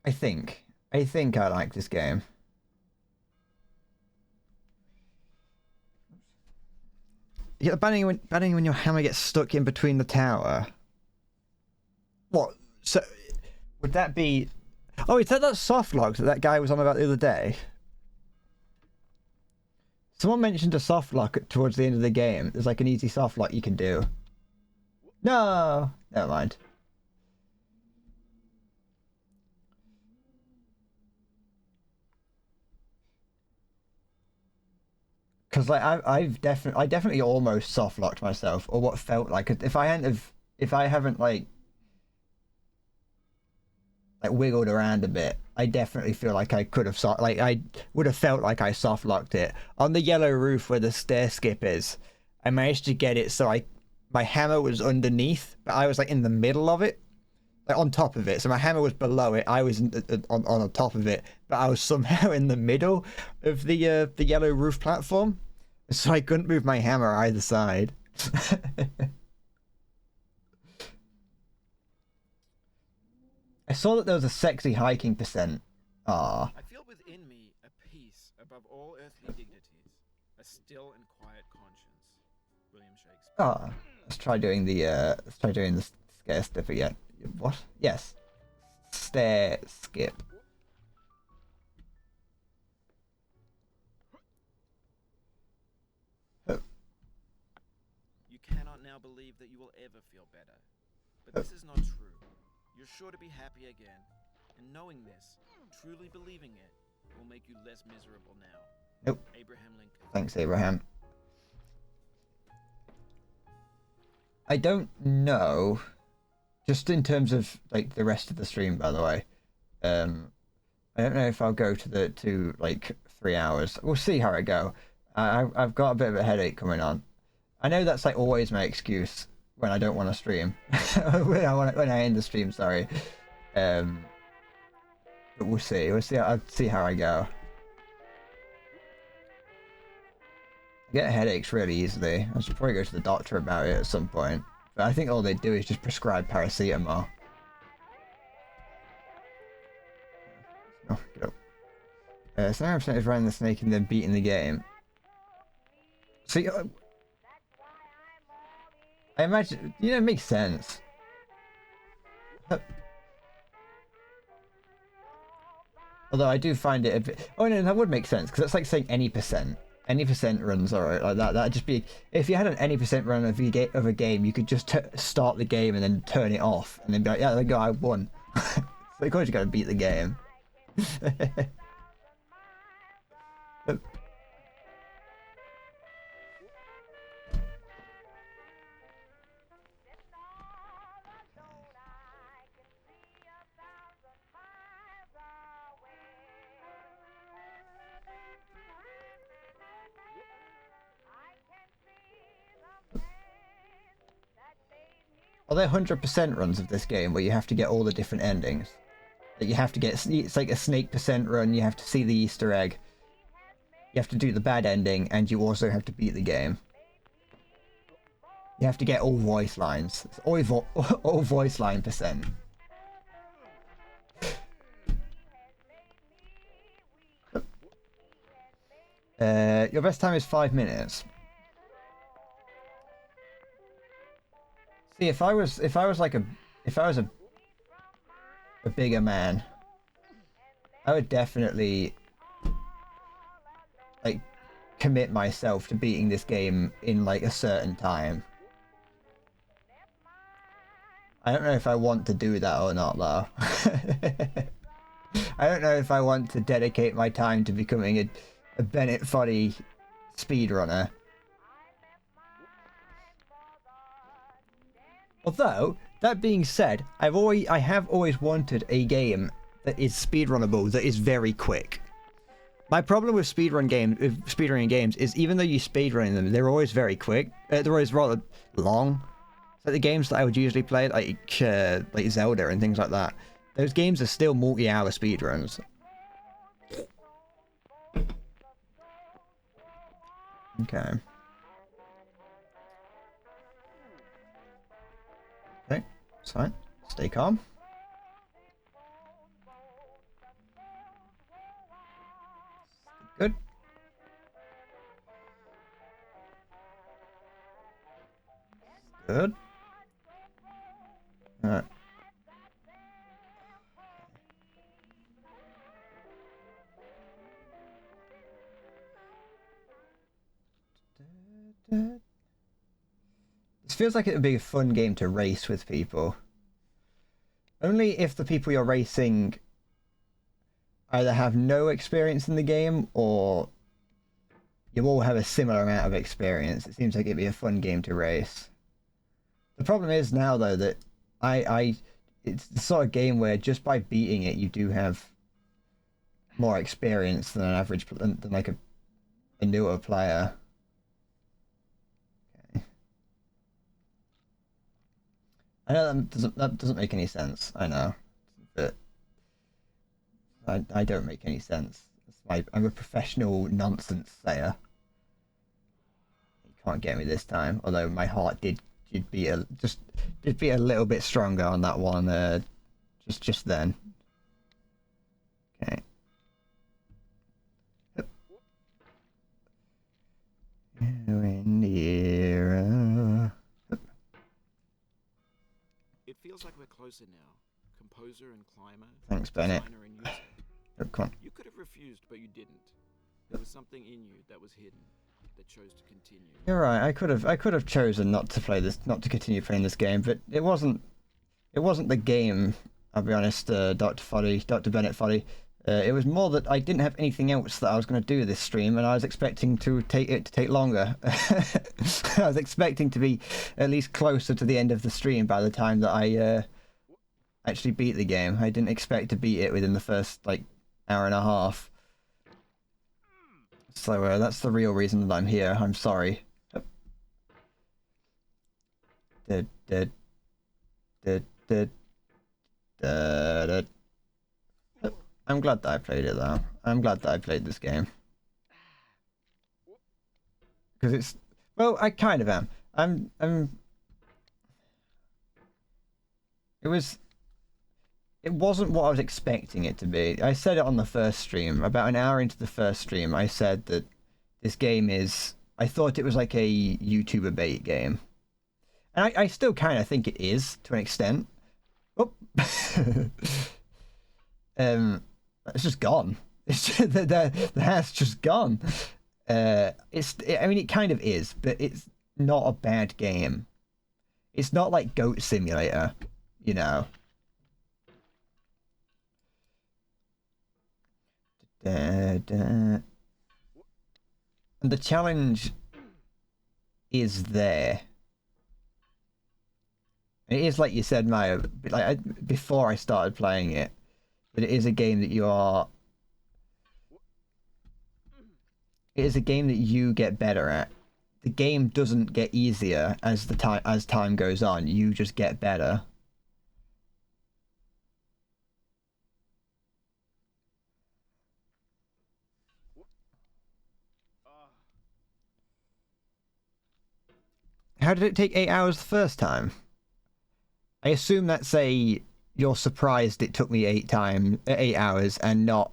I think I like this game. You get the batting when your hammer gets stuck in between the tower. What? So would that be? Oh, is that soft lock that guy was on about the other day? Someone mentioned a soft lock towards the end of the game. There's like an easy soft lock you can do. No, never mind. Because like I definitely almost soft locked myself, or what felt like if I haven't like wiggled around a bit, I definitely feel like I could have I would have felt like I soft locked it on the yellow roof where the stair skip is. I managed to get it so my hammer was underneath, but I was like in the middle of it, like on top of it. So my hammer was below it. I was on the top of it, but I was somehow in the middle of the yellow roof platform, so I couldn't move my hammer either side. I saw that there was a sexy hiking percent. Ah.
I feel within me a peace above all earthly dignities, a still and quiet conscience. William Shakespeare.
Ah. Let's try doing the stair skip again. What? Yes. Stair skip. Oh.
You cannot now believe that you will ever feel better. But this is not true. You're sure to be happy again, and knowing this, truly believing it, will make you less miserable now.
Nope.
Abraham Lincoln.
Thanks, Abraham. I don't know, just in terms of like the rest of the stream, by the way. I don't know if I'll go to like 3 hours. We'll see how I go. I've got a bit of a headache coming on. I know that's like always my excuse when I don't want to stream. when I end the stream, sorry. But we'll see. I'll see how I go. I get headaches really easily. I should probably go to the doctor about it at some point. But I think all they do is just prescribe paracetamol. Oh, get up. 70% is riding the snake and then beating the game. See, I imagine, it makes sense. Although I do find it a bit... Oh no, that would make sense, because that's like saying any percent. Any percent runs, alright, like that. That'd just be, if you had an any percent run of a game, you could just start the game and then turn it off, and then be like, yeah, there you go, I won. So of course you gotta beat the game. Are there 100% runs of this game where you have to get all the different endings? That you have to get, it's like a snake percent run, you have to see the Easter egg. You have to do the bad ending, and you also have to beat the game. You have to get all voice lines. It's always all voice line percent. Your best time is 5 minutes. See, if I was a bigger man, I would definitely like commit myself to beating this game in like a certain time. I don't know if I want to do that or not, though. I don't know if I want to dedicate my time to becoming a Bennett Foddy speedrunner. Although, that being said, I have always wanted a game that is speedrunnable, that is very quick. My problem with speedrunning games is even though you speedrun them, they're always very quick. They're always rather long. So the games that I would usually play, like Zelda and things like that, those games are still multi-hour speedruns. Okay. Okay, it's fine. Stay calm. Good. Good. Alright. This feels like it would be a fun game to race with people. Only if the people you're racing either have no experience in the game or you all have a similar amount of experience. It seems like it'd be a fun game to race. The problem is now though that it's the sort of game where just by beating it you do have more experience than an average, than like a newer player. Okay. I know that doesn't make any sense. I know, but I don't make any sense. I'm a professional nonsense sayer. You can't get me this time. Although my heart did beat a little bit stronger on that one. Just then. Okay.
It feels like we're closer now. Composer and climber.
Thanks, Bennett.
Designer and user.
Oh, come on.
You could have refused, but you didn't. There was something in you that was hidden, that chose to continue.
You're right. I could have chosen not to continue playing this game, but it wasn't the game. I'll be honest, Dr. Bennett Foddy. It was more that I didn't have anything else that I was going to do this stream, and I was expecting it to take longer. I was expecting to be at least closer to the end of the stream by the time that I actually beat the game. I didn't expect to beat it within the first like hour and a half. So that's the real reason that I'm here. I'm sorry. I'm glad that I played it though. I'm glad that I played this game. Because it's... Well, I kind of am. It wasn't what I was expecting it to be. I said it on the first stream. About an hour into the first stream, I said that this game is... I thought it was like a YouTuber bait game. And I still kind of think it is, to an extent. Oh! It's just gone. It's just, the hat's just gone. I mean, it kind of is, but it's not a bad game. It's not like Goat Simulator, you know. And the challenge is there. It is like you said, Maya, before I started playing it, but it is a game that it is a game that you get better at. The game doesn't get easier as time goes on. You just get better. How did it take 8 hours the first time? I assume that's you're surprised it took me 8 hours, and not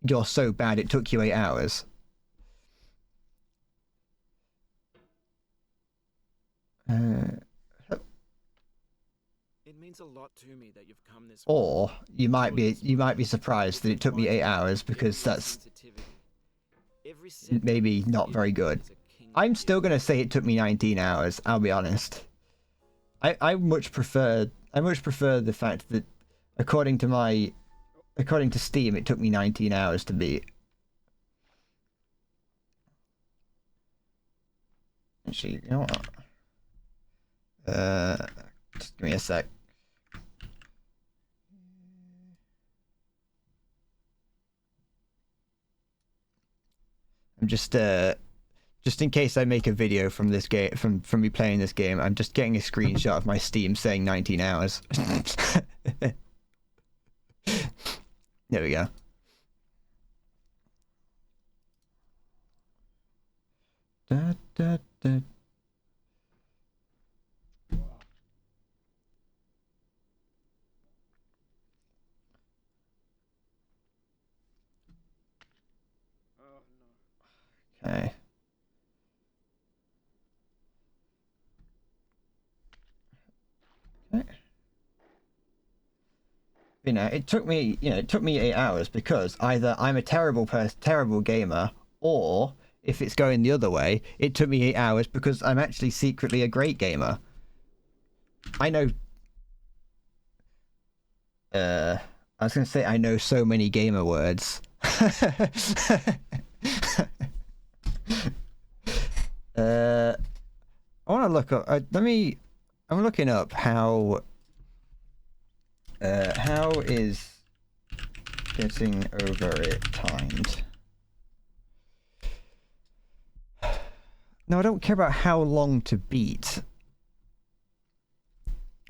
you're so bad it took you 8 hours.
It means a lot to me that you've come this
Or you might be surprised that it took me 8 hours, because that's maybe not very good. I'm still gonna say it took me 19 hours. I'll be honest. I much prefer the fact that according to Steam it took me 19 hours to beat. Actually, you know what? Just give me a sec. I'm just in case I make a video from this game, from me playing this game, I'm just getting a screenshot of my Steam saying 19 hours. There we go. Da, da, da. Okay. It took me 8 hours because either I'm a terrible gamer, or if it's going the other way, it took me 8 hours because I'm actually secretly a great gamer. I know. I was gonna say I know so many gamer words. I want to look up. I'm looking up how is getting over it timed. No, I don't care about how long to beat.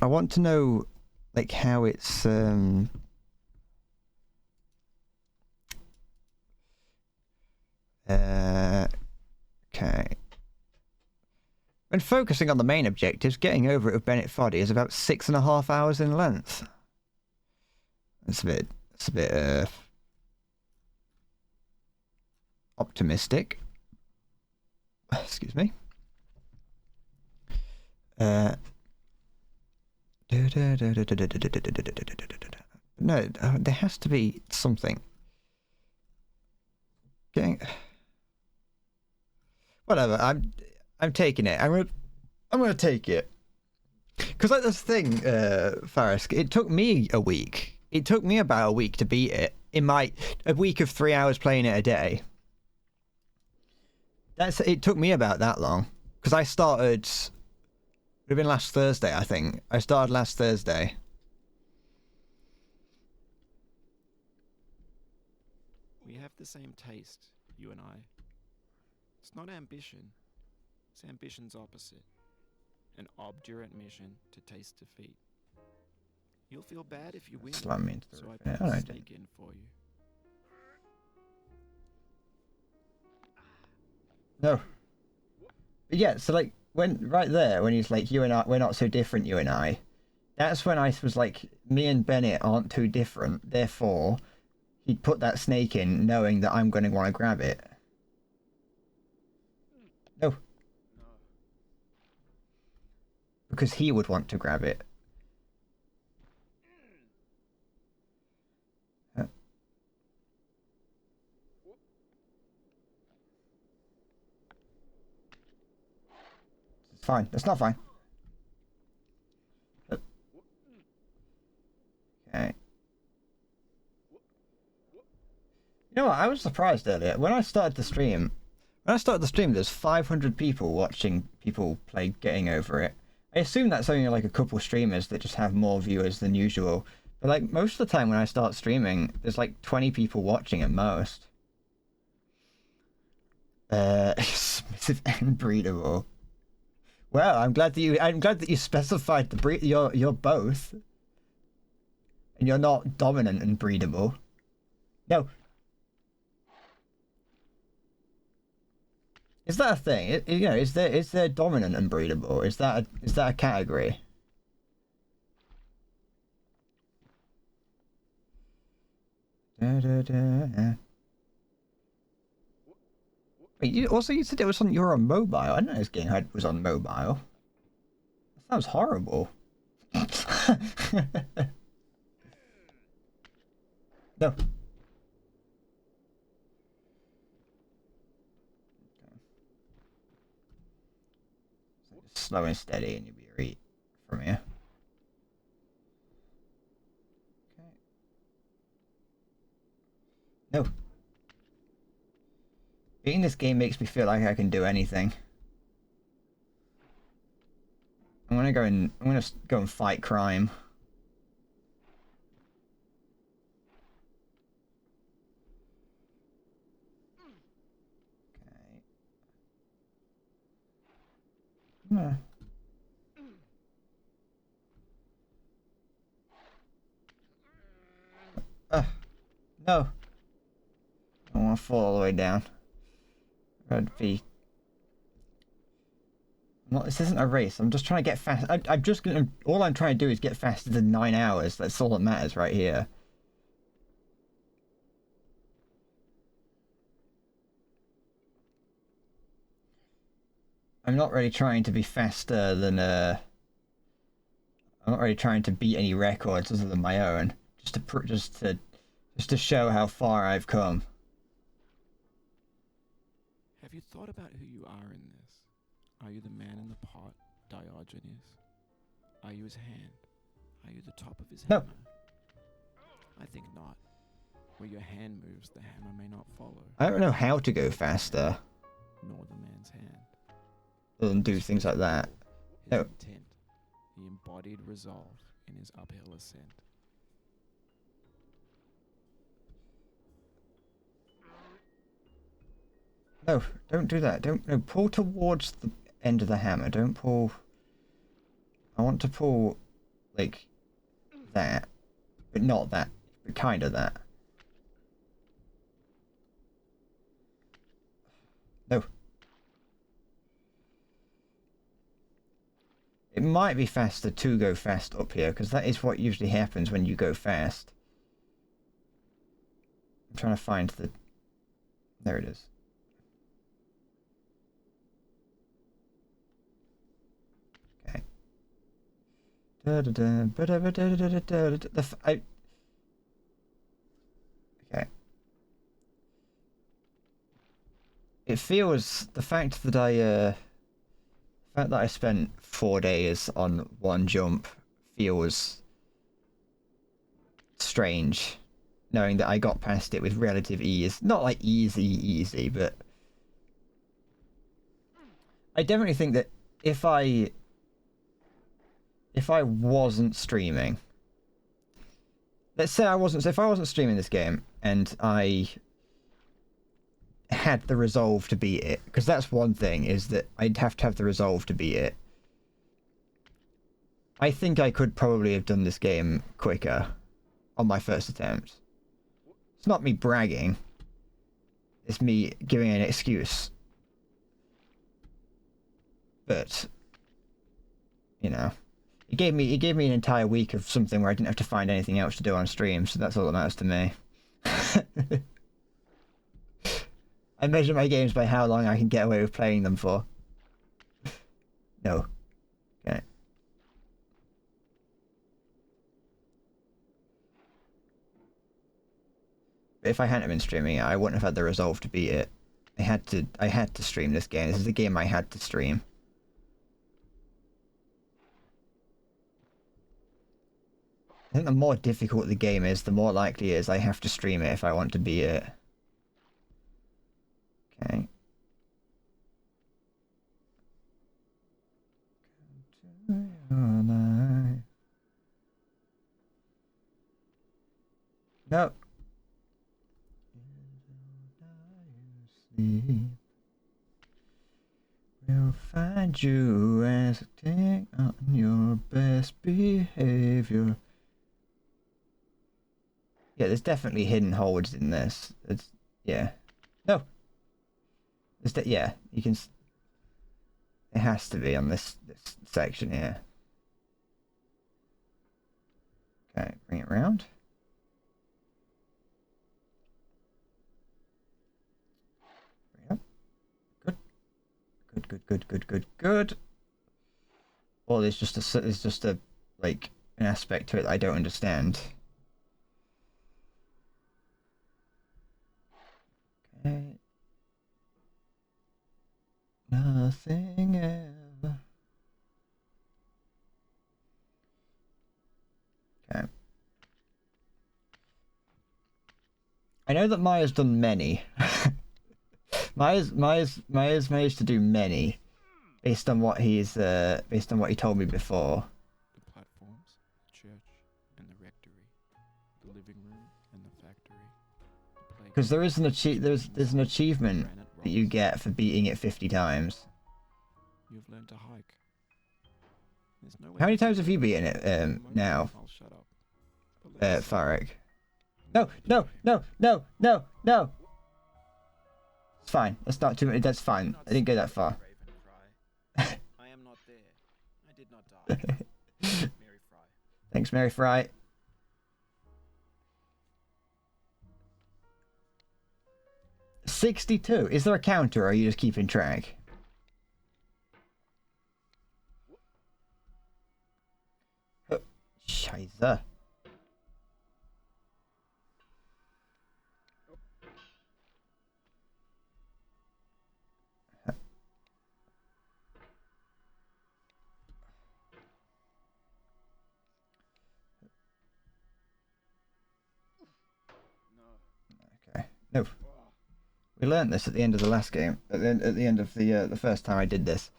I want to know, like, how it's okay. When focusing on the main objectives, getting over it with Bennett Foddy is about 6.5 hours in length. It's a bit optimistic. Excuse me. No, there has to be something. Whatever. I'm taking it. I'm gonna take it. Cause like this thing, Faris, it took me a week. It took me about a week to beat it. A week of 3 hours playing it a day. It took me about that long. Because I started, it would have been last Thursday, I think. I started last Thursday.
We have the same taste, you and I. It's not ambition. It's ambition's opposite. An obdurate mission to taste defeat. You'll feel bad if you win,
Slam me into the
so I
roof.
put a stake in for you.
No. But yeah, so like when he's like, you and I, we're not so different, you and I. That's when I was like, me and Bennett aren't too different. Therefore, he'd put that snake in, knowing that I'm going to want to grab it. No. Because he would want to grab it. fine. That's not fine. Okay. You know what? I was surprised earlier. When I started the stream, there's 500 people watching people play Getting Over It. I assume that's only like a couple streamers that just have more viewers than usual. But like most of the time when I start streaming, there's like 20 people watching at most. Submissive and breedable. Well, I'm glad that you specified the breed. You're both, and you're not dominant and breedable. No. Is that a thing? You know, is there dominant and breedable? Is that a category? Wait, you said it was on you're on mobile. I didn't know this game was on mobile. That sounds horrible. No. Slow and steady, and you'll be right from here. Okay. No. Beating this game makes me feel like I can do anything. I'm gonna go and fight crime. No. No. I don't want to fall all the way down. I'd be. This isn't a race. I'm just trying to get fast. I'm just gonna. All I'm trying to do is get faster than 9 hours. That's all that matters right here. I'm not really trying to be faster than I'm not really trying to beat any records other than my own, just to show how far I've come.
Have you thought about who you are in this? Are you the man in the pot, Diogenes? Are you his hand? Are you the top of his
No.
hammer? I think not. Where your hand moves, the hammer may not follow.
I don't know how to go faster.
Nor the man's hand.
Other than do things like that.
His
No.
intent, he embodied resolve in his uphill ascent.
No, don't do that. No, pull towards the end of the hammer. Don't pull. I want to pull, like, that. But not that. But kind of that. No. It might be faster to go fast up here, because that is what usually happens when you go fast. I'm trying to find the... There it is. Okay. Okay. It feels... The fact that I spent 4 days on one jump feels strange, knowing that I got past it with relative ease. Not like easy, but I definitely think that if I wasn't streaming, let's say if I wasn't streaming this game and I had the resolve to beat it, because that's one thing, is that I'd have to have the resolve to beat it. I think I could probably have done this game quicker on my first attempt. It's not me bragging. It's me giving an excuse. But, you know, it gave me an entire week of something where I didn't have to find anything else to do on stream, so that's all that matters to me. I measure my games by how long I can get away with playing them for. No. Okay. But if I hadn't been streaming it, I wouldn't have had the resolve to beat it. I had to stream this game. This is the game I had to stream. think the more difficult the game is, the more likely it is I have to stream it if I want to beat it. Okay. No. We'll find you as a take on your best behavior. Yeah, there's definitely hidden holds in this. It's yeah. No. Yeah, you can. It has to be on this section here. Okay, bring it round. Bring it up. Good. Well, there's just a like an aspect to it that I don't understand. Okay. Nothing ever. Okay. I know that Maya's done many. Maya's managed to do many, based on what he told me before.
The platforms, the church, and the rectory, the living room, and the factory.
Because there is there's an achievement that you get for beating it 50 times.
You've learned to hike. No
How many times have you beaten it now?
I'll shut up.
Farek. No. It's fine. That's not too many. That's fine. I didn't go that far.
I am not there. I did not die. Mary Fry.
Thanks, Mary Fry. 62. Is there a counter, or are you just keeping track? Scheiße. Okay. No. We learnt this at the end of the last game. At the end of the first time I did this.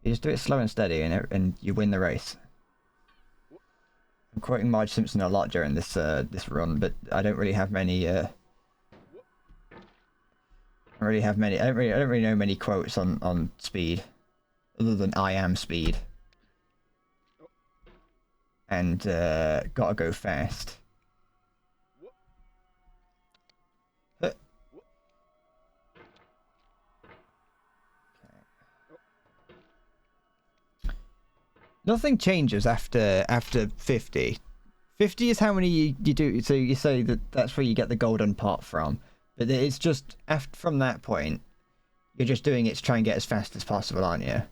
You just do it slow and steady, and you win the race. I'm quoting Marge Simpson a lot during this this run, but I don't really have many. I don't really know many quotes on speed, other than "I am speed" and "gotta go fast." Nothing changes after 50. 50 is how many you do. So you say that's where you get the golden pot from. But it's just from that point, you're just doing it to try and get as fast as possible, aren't you?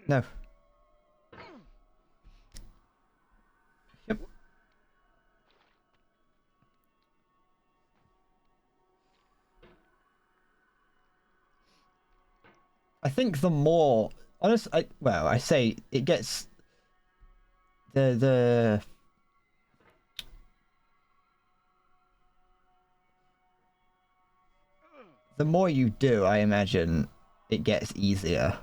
No. Yep. I think the more honest, I say it gets the more you do, I imagine it gets easier,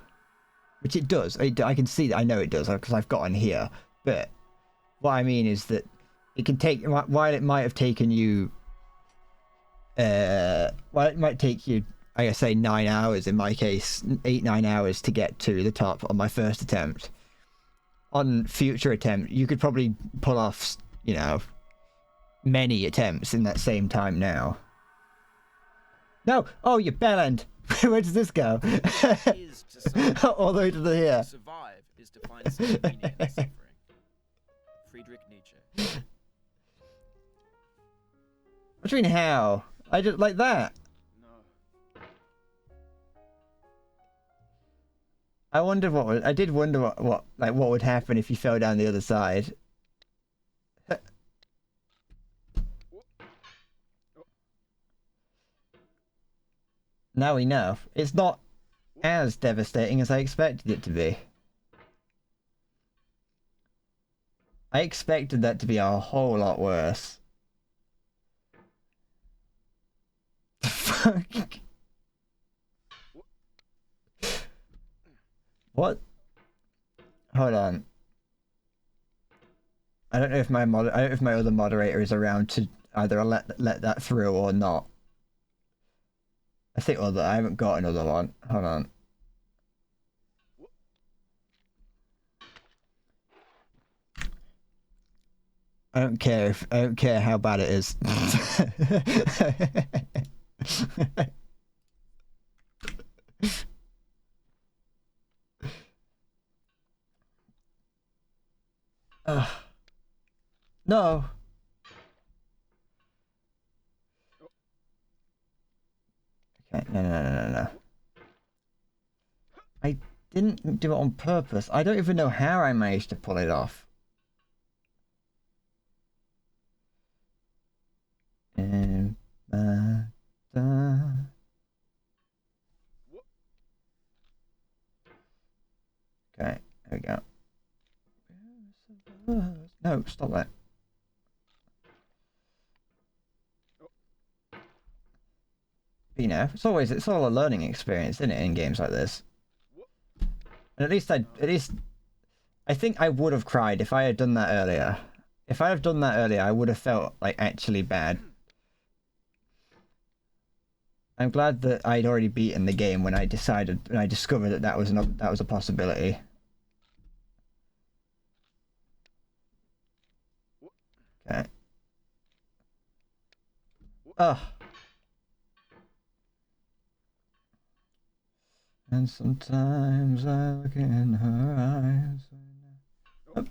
which it does. I can see that. I know it does because I've gotten here. But what I mean is that it can take, while it might have taken you, while it might take you, I say 9 hours in my case, 8-9 hours to get to the top on my first attempt. On future attempt, you could probably pull off, you know, many attempts in that same time now. No! Oh, you bellend! Where does this go? All the way to the here.
To survive is to find some meaning in suffering. Friedrich Nietzsche.
What do you mean how? I just like that. I wondered I did wonder what would happen if you fell down the other side. Now we know. It's not as devastating as I expected it to be. I expected that to be a whole lot worse. The fuck? What? Hold on. I don't know if my other moderator is around to either let that through or not. I think I haven't got another one. Hold on. I don't care how bad it is. No. Okay, no. I didn't do it on purpose. I don't even know how I managed to pull it off. Okay, there we go. No, stop that. You know, it's all a learning experience, isn't it, in games like this? And at least I think I would have cried if I had done that earlier. If I had done that earlier, I would have felt like actually bad. I'm glad that I'd already beaten the game when I discovered that that was a possibility. Okay. Oh. And sometimes I look in her eyes. Oh.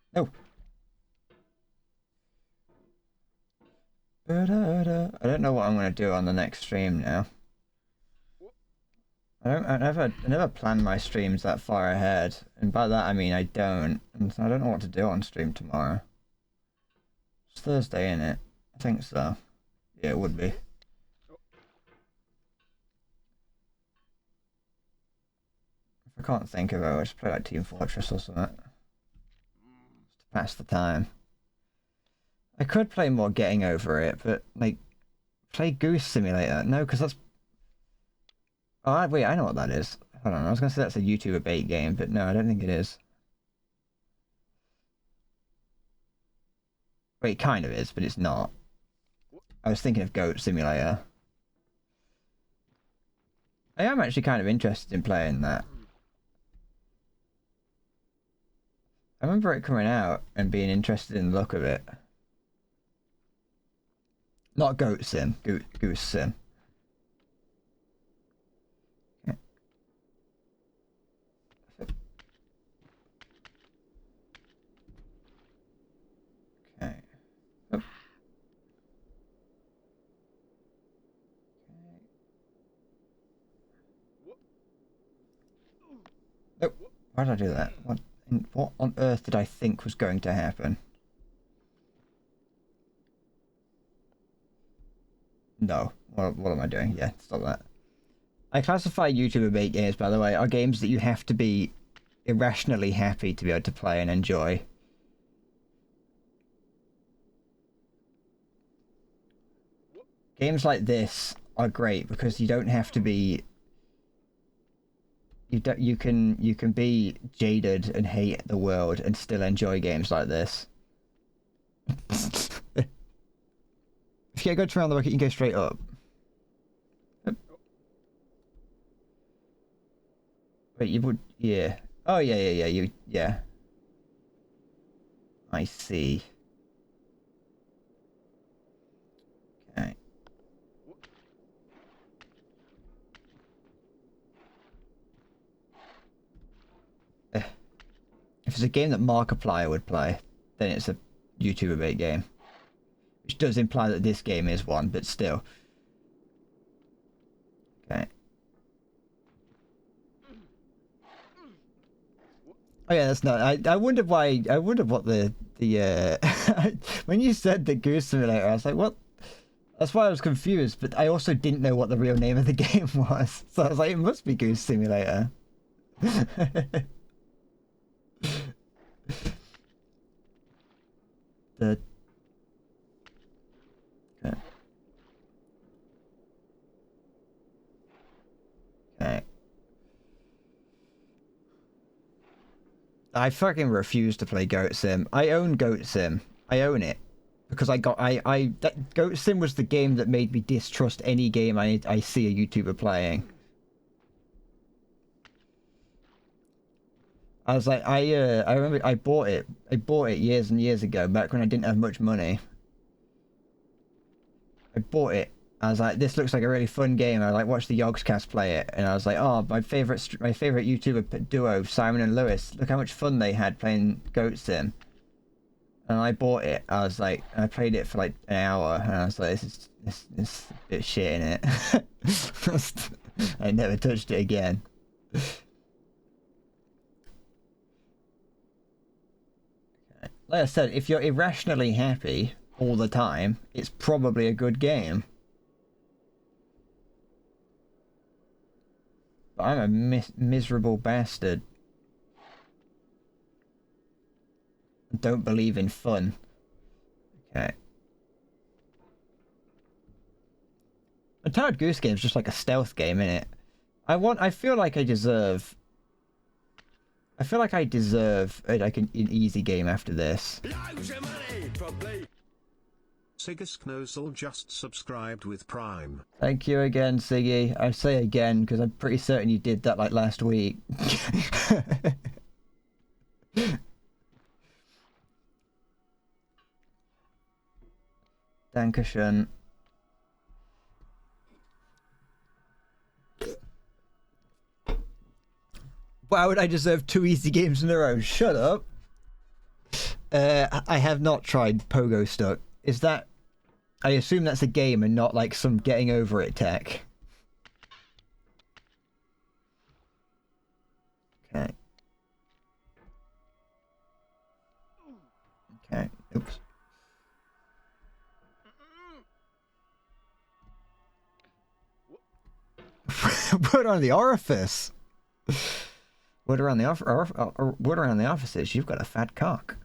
No. I don't know what I'm gonna do on the next stream now. I never plan my streams that far ahead, and by that I mean I don't. And so I don't know what to do on stream tomorrow. It's Thursday, isn't it? I think so. Yeah, it would be. If I can't think of it, I'll just play like Team Fortress or something. Just to pass the time. I could play more Getting Over It, but like, play Goose Simulator. No, because that's... Oh, wait, I know what that is. Hold on, I was going to say that's a YouTuber bait game, but no, I don't think it is. Wait, it kind of is, but it's not. I was thinking of Goat Simulator. I am actually kind of interested in playing that. I remember it coming out and being interested in the look of it. Not Goat Sim, Goose Sim. Okay. Oh. Oh, why did I do that? What on earth did I think was going to happen? No. What am I doing? Yeah, stop that. I classify YouTuber bait games, by the way, are games that you have to be irrationally happy to be able to play and enjoy. Games like this are great because you don't have to be... You can be jaded and hate the world and still enjoy games like this. If you go around the bucket, you can go straight up. Wait, you would... Yeah. Oh, yeah, yeah. I see. Okay. If it's a game that Markiplier would play, then it's a YouTuber bait game. Which does imply that this game is one, but still. Okay. Oh yeah, that's not... I wondered why... I wondered what the when you said the Goose Simulator, I was like, what? That's why I was confused, but I also didn't know what the real name of the game was. So I was like, it must be Goose Simulator. the... Okay. Okay. I fucking refuse to play Goat Sim. I own Goat Sim. I own it. Because that Goat Sim was the game that made me distrust any game I see a YouTuber playing. I was like, I remember I bought it years and years ago, back when I didn't have much money. I bought it. I was like, this looks like a really fun game. I like watched the Yogscast play it, and I was like, oh, my favorite YouTuber duo, Simon and Lewis. Look how much fun they had playing Goat Sim. And I bought it. I was like, I played it for like an hour, and I was like, this is a bit shit in it. I never touched it again. Like I said, if you're irrationally happy all the time, it's probably a good game. But I'm a miserable bastard. I don't believe in fun. Okay. A Tired Goose Game is just like a stealth game, innit? I feel like I deserve like an easy game after this.
Siggisknosel just subscribed with Prime.
Thank you again, Siggy. I say again because I'm pretty certain you did that like last week. Dankeschön. Why would I deserve 2 easy games in a row? Shut up. I have not tried Pogo Stuck. Is that... I assume that's a game and not like some getting over it tech. Okay. Okay. Oops. Put on the orifice. Wood around the offices. You've got a fat cock.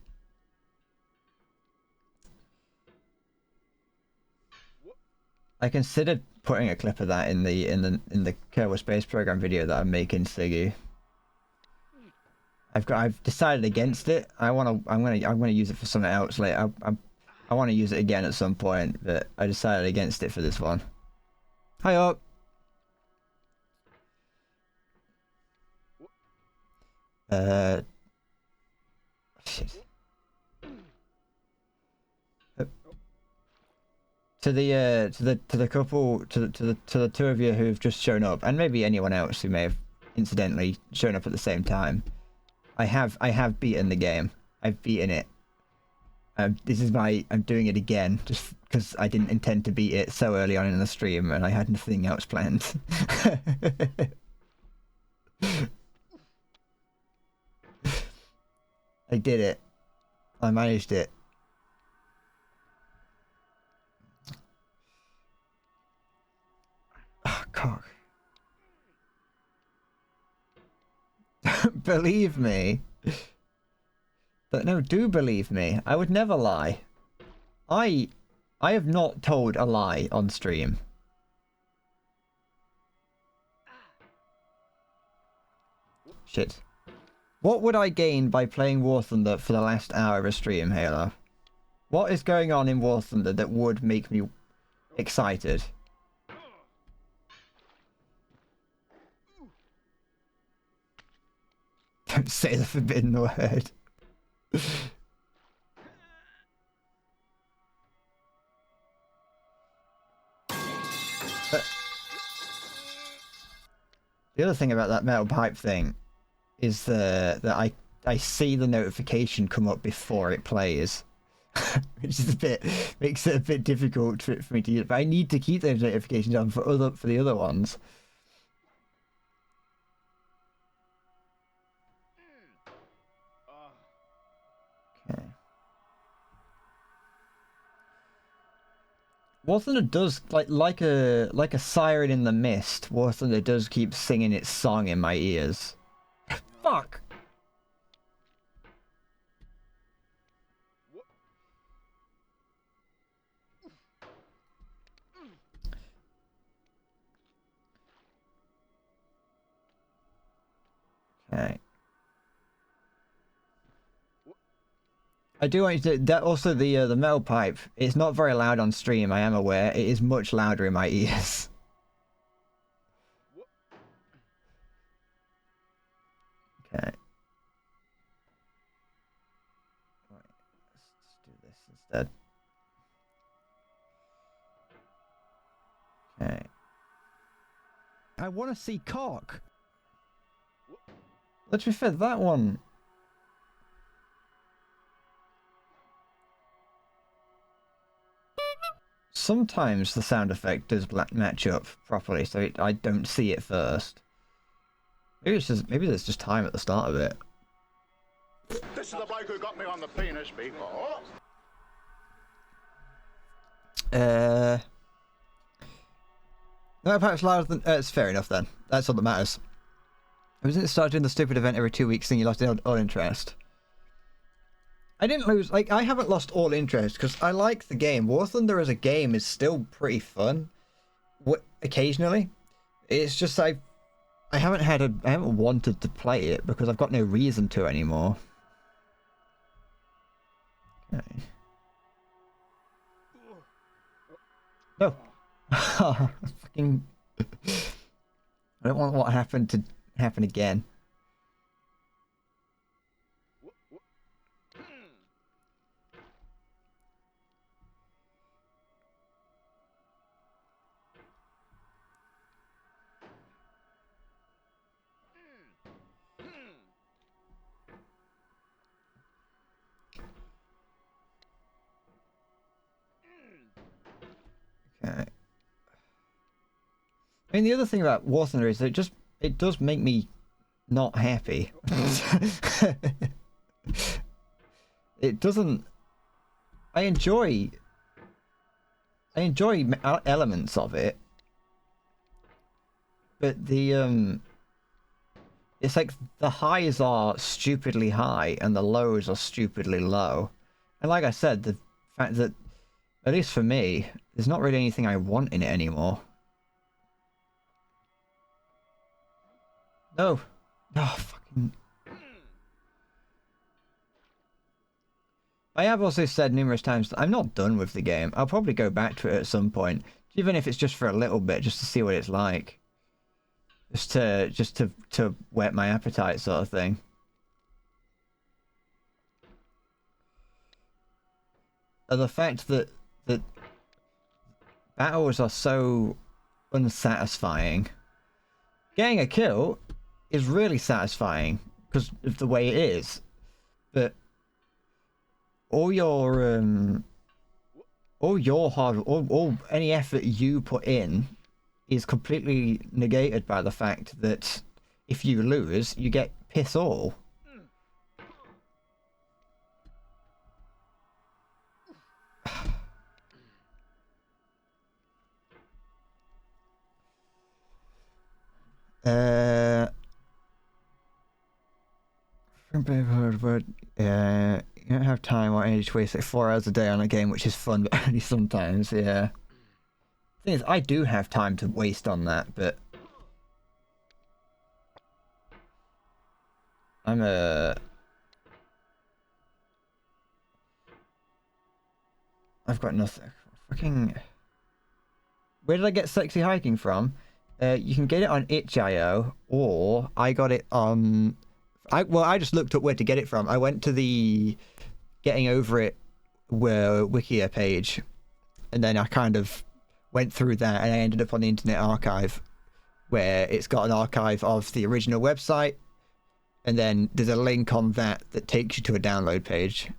I considered putting a clip of that in the Kerbal Space Program video that I'm making, Siggy. I've decided against it. I'm gonna use it for something else later. I want to use it again at some point, but I decided against it for this one. Hi up. Shit. To the couple, to the 2 of you who've just shown up, and maybe anyone else who may have incidentally shown up at the same time, I have beaten the game. I've beaten it. I'm doing it again just because I didn't intend to beat it so early on in the stream, and I had nothing else planned. I did it. I managed it. Oh, cock. Believe me. But no, do believe me. I would never lie. I have not told a lie on stream. Shit. What would I gain by playing War Thunder for the last hour of a stream, Halo? What is going on in War Thunder that would make me excited? Don't say the forbidden word. The other thing about that metal pipe thing is that I see the notification come up before it plays, which is makes it a bit difficult for me to use. But I need to keep those notifications on for the other ones. Okay. War Thunder does like a siren in the mist. War Thunder does keep singing its song in my ears. Fuck. Okay. I do want you to, that also the metal pipe, it's not very loud on stream, I am aware. It is much louder in my ears. Okay. Right, let's do this instead. Okay. I want to see cock. Let's be fair, that one. Sometimes the sound effect does match up properly, so I don't see it first. Maybe there's just time at the start of it.
This is the bloke who got me on the penis before.
No, perhaps louder than. It's fair enough then. That's all that matters. Wasn't it started doing the stupid event every 2 weeks, and you lost all interest? I didn't lose, like, I haven't lost all interest, because I like the game. War Thunder as a game is still pretty fun. Occasionally. It's just I haven't wanted to play it, because I've got no reason to anymore. Okay. No. Fucking... I don't want what happened to happen again. Okay. I mean, the other thing about War Thunder is that it does make me not happy. It doesn't. I enjoy elements of it, but the it's like the highs are stupidly high and the lows are stupidly low, and like I said, the fact that, at least for me, there's not really anything I want in it anymore. No. Oh, fucking... I have also said numerous times that I'm not done with the game. I'll probably go back to it at some point, even if it's just for a little bit, just to see what it's like. Just to whet my appetite, sort of thing. And the fact that battles are so unsatisfying. Getting a kill is really satisfying because of the way it is, but all any effort you put in is completely negated by the fact that if you lose, you get piss all. From Babyhood, you don't have time or energy to waste like 4 hours a day on a game, which is fun, but only sometimes, yeah. Thing is, I do have time to waste on that, but I've got nothing. Fucking... Where did I get Sexy Hiking from? You can get it on itch.io, or I got it on... I just looked up where to get it from. I went to the Getting Over It Wikia page, and then I kind of went through that, and I ended up on the Internet Archive, where it's got an archive of the original website, and then there's a link on that takes you to a download page.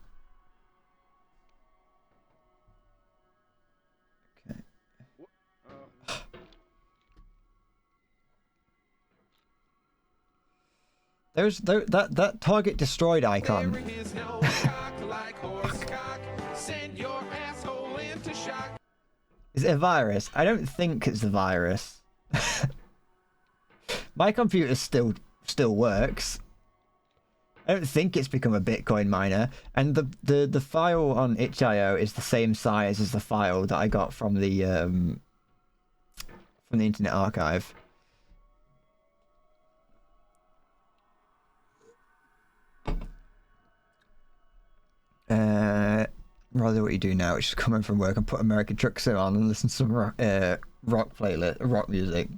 There's that target destroyed icon.
There is no cock like horse cock. Send your asshole into shock.
Is it a virus? I don't think it's a virus. My computer still works. I don't think it's become a Bitcoin miner, and the file on itch.io is the same size as the file that I got from the Internet Archive. Rather what you do now, which is come home from work and put American Truck Sim on and listen to some rock playlist, rock music.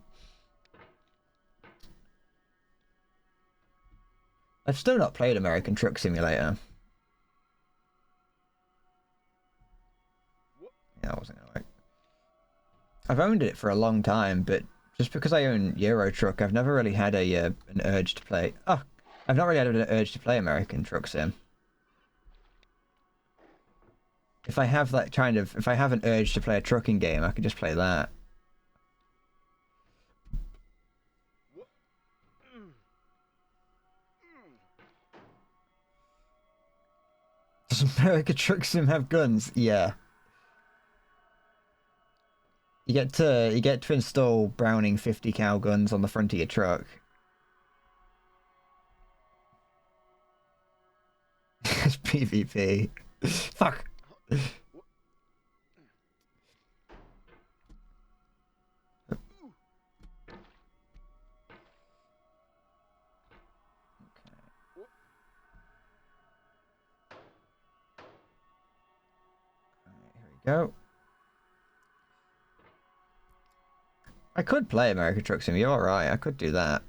I've still not played American Truck Simulator. Yeah, that wasn't gonna work. I've owned it for a long time, but just because I own Euro Truck, I've never really had an urge to play. Oh, I've not really had an urge to play American Truck Sim. If I have that kind of, if I have an urge to play a trucking game, I could just play that. Does American Truck Sim have guns? Yeah. You get to install Browning 50 cal guns on the front of your truck. It's PvP. Fuck. Go. I could play American Truck Sim. You're alright. I could do that.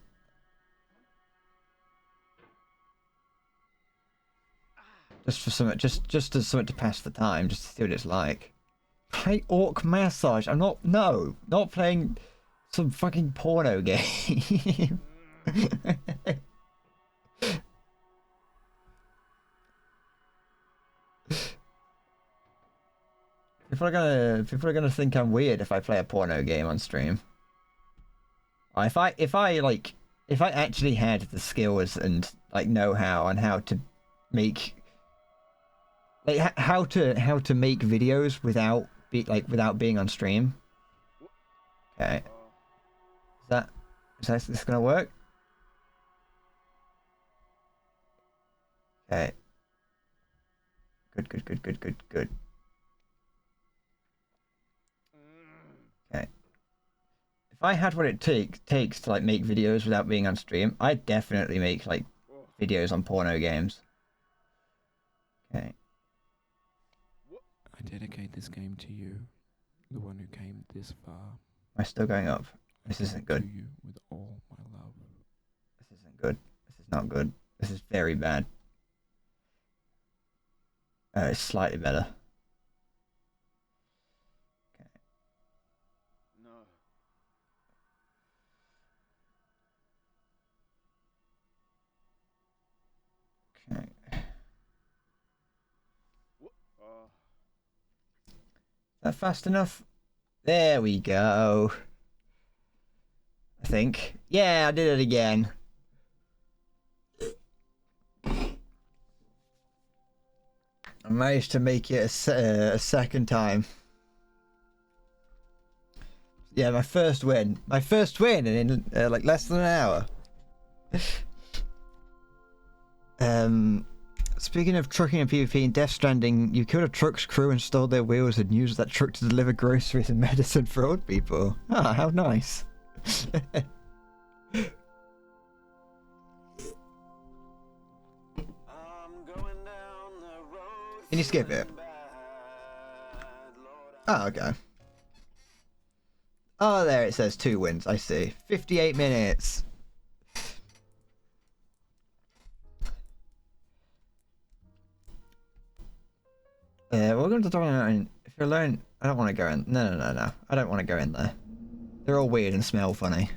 Just for something, just as something to pass the time, just to see what it's like. Play Orc Massage. I'm not. No, not playing some fucking porno game. People are gonna think I'm weird if I play a porno game on stream. If I actually had the skills and like know-how on how to make how to make videos without being on stream. Okay. Is this gonna work? Okay. Good. Okay. If I had what it takes to like make videos without being on stream, I'd definitely make like videos on porno games. Okay.
I dedicate this game to you, the one who came this far.
Am I still going up? This isn't good.
To you with all my love.
This isn't good. This is not good. This is very bad. It's slightly better. Okay.
No.
Okay. Is that fast enough? There we go. I think. Yeah, I did it again. I managed to make it a second time. Yeah, my first win. My first win in like less than an hour. Speaking of trucking and PvP in Death Stranding, you killed a truck's crew and stole their wheels and used that truck to deliver groceries and medicine for old people. Ah, how nice. Can you skip it? Oh, okay. Oh, there it says 2 wins. I see. 58 minutes. We're going to talk about if you're alone. I don't want to go in. No. I don't want to go in there. They're all weird and smell funny.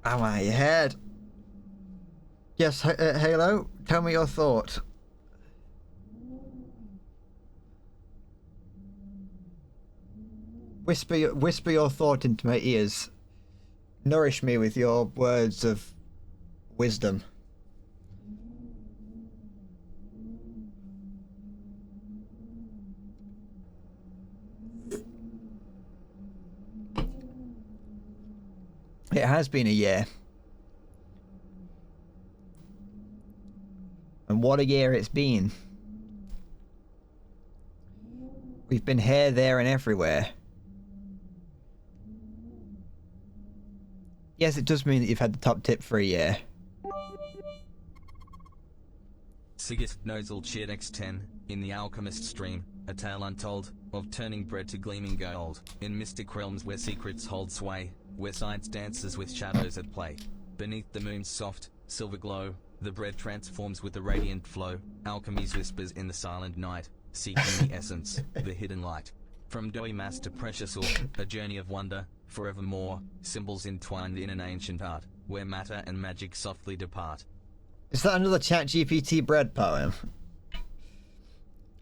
Ow, my head. Yes, Halo, tell me your thought. Whisper your thought into my ears. Nourish me with your words of wisdom. It has been a year. And what a year it's been. We've been here, there, and everywhere. Yes, it does mean that you've had the top tip for a year.
Sigurd Nozel shared X10 in the Alchemist stream, a tale untold of turning bread to gleaming gold in mystic realms where secrets hold sway, where science dances with shadows at play. Beneath the moon's soft, silver glow, the bread transforms with a radiant flow. Alchemy's whispers in the silent night, seeking the essence, the hidden light. From doughy mass to precious ore, a journey of wonder, forevermore, symbols entwined in an ancient art, where matter and magic softly depart.
Is that another ChatGPT bread poem?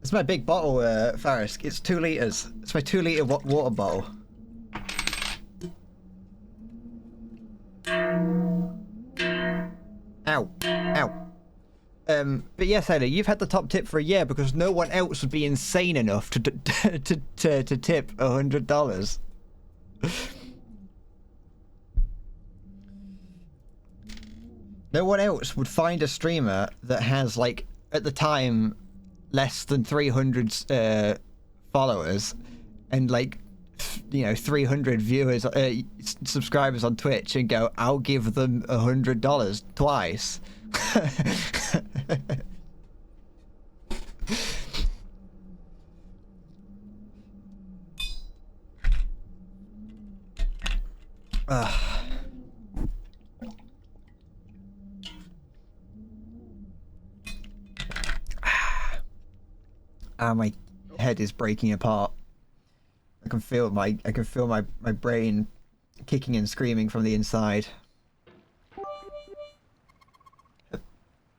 It's my big bottle, Faris. It's 2 litres. It's my 2 litre water bottle. Ow. Ow. But yes, Heather, you've had the top tip for a year because no one else would be insane enough to tip $100. No one else would find a streamer that has, like, at the time, less than 300 followers and, like, 300 viewers, subscribers on Twitch and go, I'll give them $100 twice. My head is breaking apart. I can feel my brain kicking and screaming from the inside.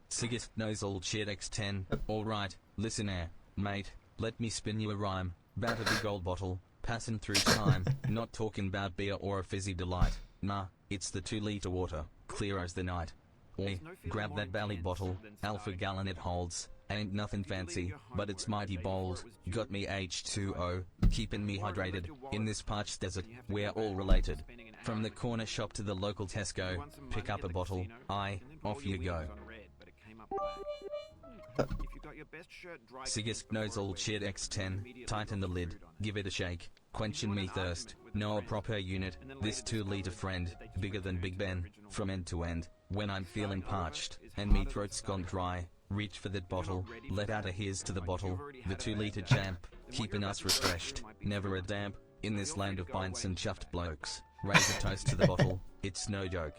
Sigurd Nozel shared X10. Alright, listen here, mate. Let me spin you a rhyme. About a big old bottle, passing through time. Not talking about beer or a fizzy delight. Nah, it's the 2 litre water, clear as the night. Oi, grab that Bally bottle, alpha gallon it holds. Ain't nothing fancy, but it's mighty bold. Got me H2O, keeping me hydrated. In this parched desert, we're all related. From the corner shop to the local Tesco, pick up a bottle, off you go. Sigurd Nozel shared X10, tighten the lid, give it a shake, quenching me thirst. No a proper unit, this 2 litre friend, bigger than Big Ben, from end to end. When I'm feeling parched, and me throat's gone dry, reach for that bottle, let out a here's to the bottle, the 2 litre champ, keeping us refreshed, never a damp, in this land of pints and chuffed blokes. Raise a toast to the bottle, it's no joke.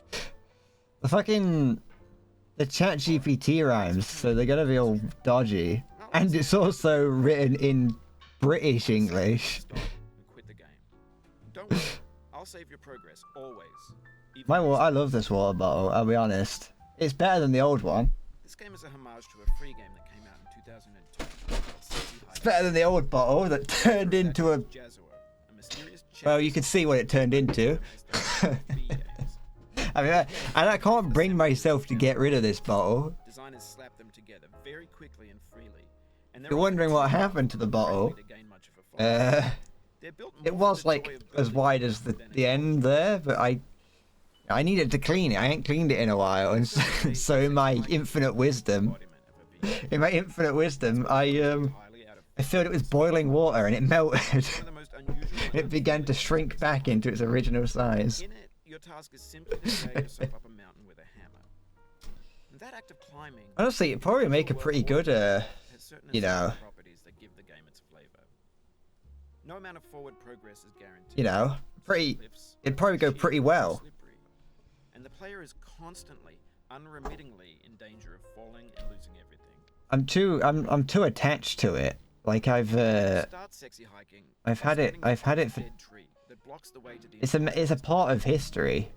The ChatGPT rhymes, so they're gonna be all dodgy. And it's also written in British English.
Quit the game. Don't worry, I'll save your progress, always.
I love this water bottle, I'll be honest. It's better than the old one.
This game is a homage to a free game that came out in 2002.
It's better than the old bottle that turned into a... Well, you can see what it turned into. I mean, I can't bring myself to get rid of this bottle.
Designers slapped them together very quickly and freely. And
you're wondering what happened to the bottle. It was like as wide as the end there, but I needed to clean it. I ain't cleaned it in a while, and so in my infinite wisdom, I filled it with boiling water and it melted. It began to shrink back into its original size.
In it, your task is simply to drag yourself up a mountain with a hammer. And that act of climbing,
honestly, it'd probably make a pretty good,
properties that give the game its flavor. No amount of forward progress is guaranteed.
It'd probably go pretty well.
And the player is constantly, unremittingly in danger of falling and losing everything.
I'm too attached to it. Like I've had it for... It's a part of history.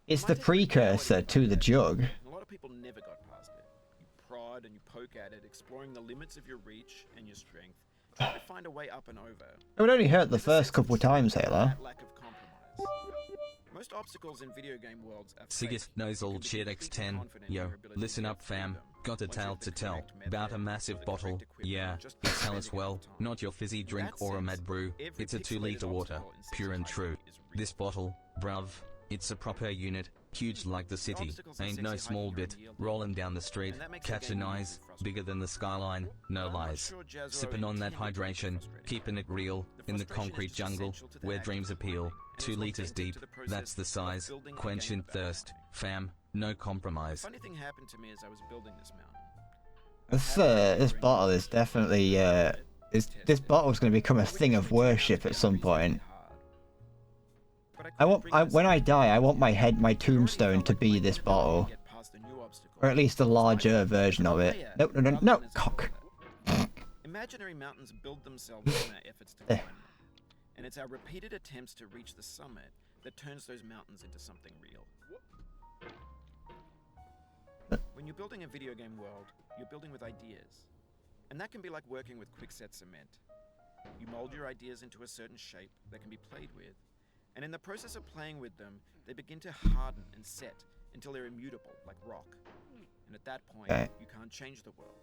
It's the precursor to the jug.
A lot of people never got past it. You prod and you poke at it, exploring the limits of your reach and your strength, trying to find a way up and over.
It would only hurt the first couple times, Halo.
Lack of compromise. Most obstacles in video game worlds are
Sigurd Nozel shared X10. Yo, listen up fam, got a tale to tell, about a massive bottle, yeah, it's hell as well, not your fizzy drink or a mad brew, it's a 2 litre water, pure and true. This bottle, bruv, It's a proper unit, huge like the city,
obstacles are
ain't no
sexy
small
hiking
bit,
around yield.
rolling down the street,
And that makes the
catching
game
eyes,
easily frustrating.
bigger than the skyline, no
I'm not
lies.
sure Jazro
Sipping on that
intended to be
hydration,
frustrating.
keeping it real,
The
in the
frustration is
concrete
just
jungle,
essential to the
where
act
dreams
of
appeal,
climbing, and
2
it's
liters
authentic
deep,
to the process
that's the
of
size,
building a
quenching
game about
thirst,
climbing.
fam, no compromise.
Funny thing happened to me as I was building this mountain.
This bottle is definitely this bottle's going to become a thing of worship at some point. When I die, I want my tombstone to be this bottle, or at least a larger version of it. No, cock.
Imaginary mountains build themselves in their efforts to climb them. And it's our repeated attempts to reach the summit that turns those mountains into something real. When you're building a video game world, you're building with ideas. And that can be like working with quickset cement. You mold your ideas into a certain shape that can be played with, and in the process of playing with them, they begin to harden and set until they're immutable, like rock. And at that point, you can't change the world.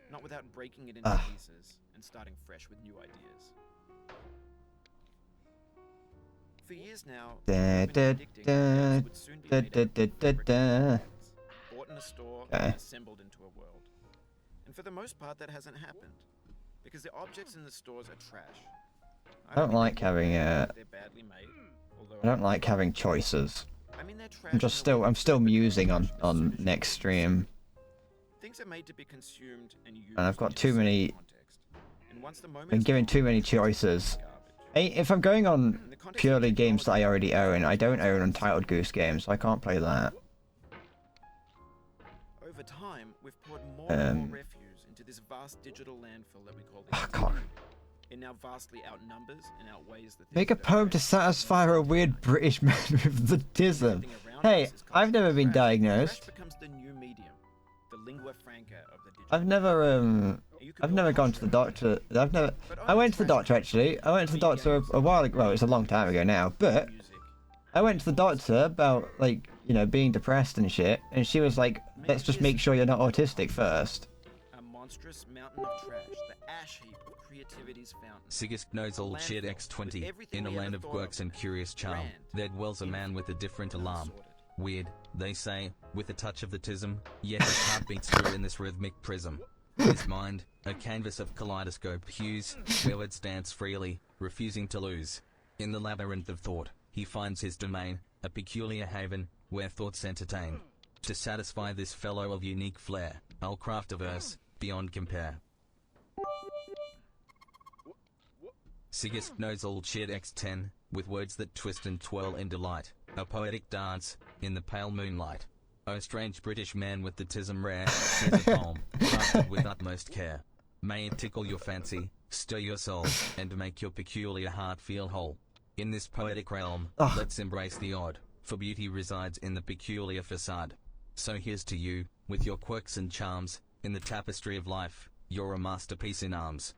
Not without breaking it into pieces and starting fresh with new ideas. For years now, I've been predicting that games would soon be made up of brick bought in a store and assembled into a world. And for the most part, that hasn't happened, because the objects in the stores are trash.
I don't like having
they're badly made, although
I don't like having choices.
I mean, they're trash
I'm still musing on next stream.
Things are made to be consumed and used.
And I've got
in a
too
certain
many.
context. And once the moment
I'm
is
given
gone,
too many choices. If I'm going on purely games that I already own, I don't own Untitled Goose Games, so I can't play that.
Over time, we've poured more and more refuse into this vast digital landfill that we call the internet. It now vastly outnumbers and outweighs the
Make a poem to satisfy a weird British man with the tism. Hey, I've never been diagnosed.
Trash becomes the new medium, the lingua franca of the digital.
I've never gone to the doctor. I went to the doctor actually. I went to the doctor a while ago. Well, it's a long time ago now, but I went to the doctor about being depressed and shit, and she was like, "Let's just make sure you're not autistic first."
A monstrous mountain of trash, the ash heap of creativity's fountain.
Siggest knows old shit X20. In a land of quirks and curious charm, there dwells a man with a different alarm. Weird, they say, with a touch of the tism, yet his heart beats through in this rhythmic prism. His mind, a canvas of kaleidoscope hues, where words dance freely, refusing to lose. In the labyrinth of thought, he finds his domain, a peculiar haven, where thoughts entertain. To satisfy this fellow of unique flair, I'll craft a verse, beyond compare. Siggest knows old shit X10, with words that twist and twirl in delight, a poetic dance, in the pale moonlight. O strange British man with the tism rare, here's a poem, crafted with utmost care. May it tickle your fancy, stir your soul, and make your peculiar heart feel whole. In this poetic realm, let's embrace the odd, for beauty resides in the peculiar facade. So here's to you, with your quirks and charms, in the tapestry of life, you're a masterpiece in arms.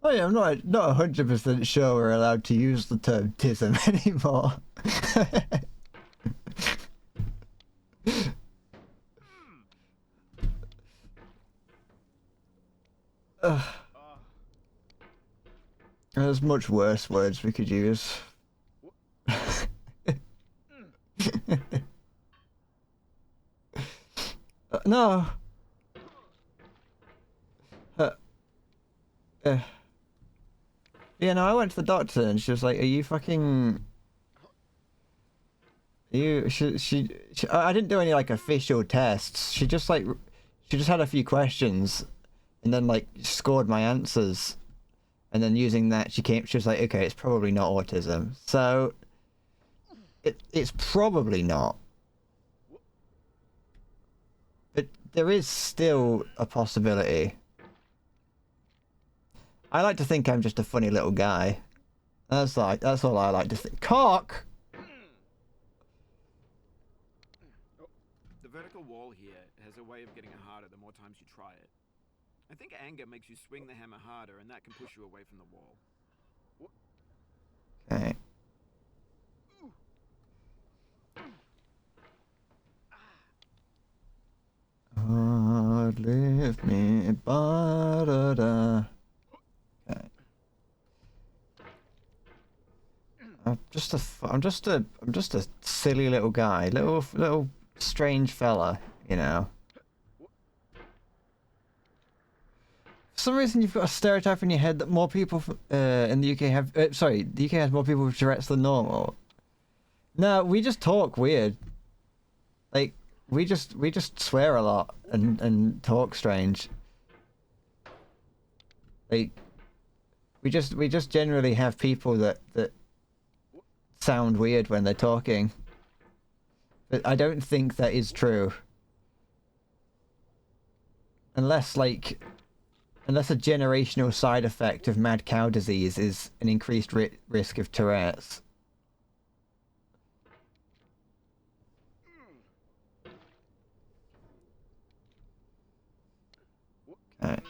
Oh yeah, I'm not 100% sure we're allowed to use the term tism anymore. There's much worse words we could use. No. Yeah, no, I went to the doctor and she was like, "Are you fucking? Are you?" I didn't do any official tests. She just had a few questions, and then scored my answers, and then using that she was like, "Okay, it's probably not autism." So it's probably not, but there is still a possibility. I like to think I'm just a funny little guy. That's all I like to think. Cock!
The vertical wall here has a way of getting harder the more times you try it. I think anger makes you swing the hammer harder, and that can push you away from the wall.
Okay. Leave me, ba-da-da. Okay. I'm just a silly little guy, little strange fella, you know. For some reason, you've got a stereotype in your head that more people in the UK have. The UK has more people with Tourette's than normal. No, we just talk weird. Like we just swear a lot and talk strange. Like we just generally have people that sound weird when they're talking. But I don't think that is true. Unless a generational side effect of mad cow disease is an increased risk of Tourette's. Okay.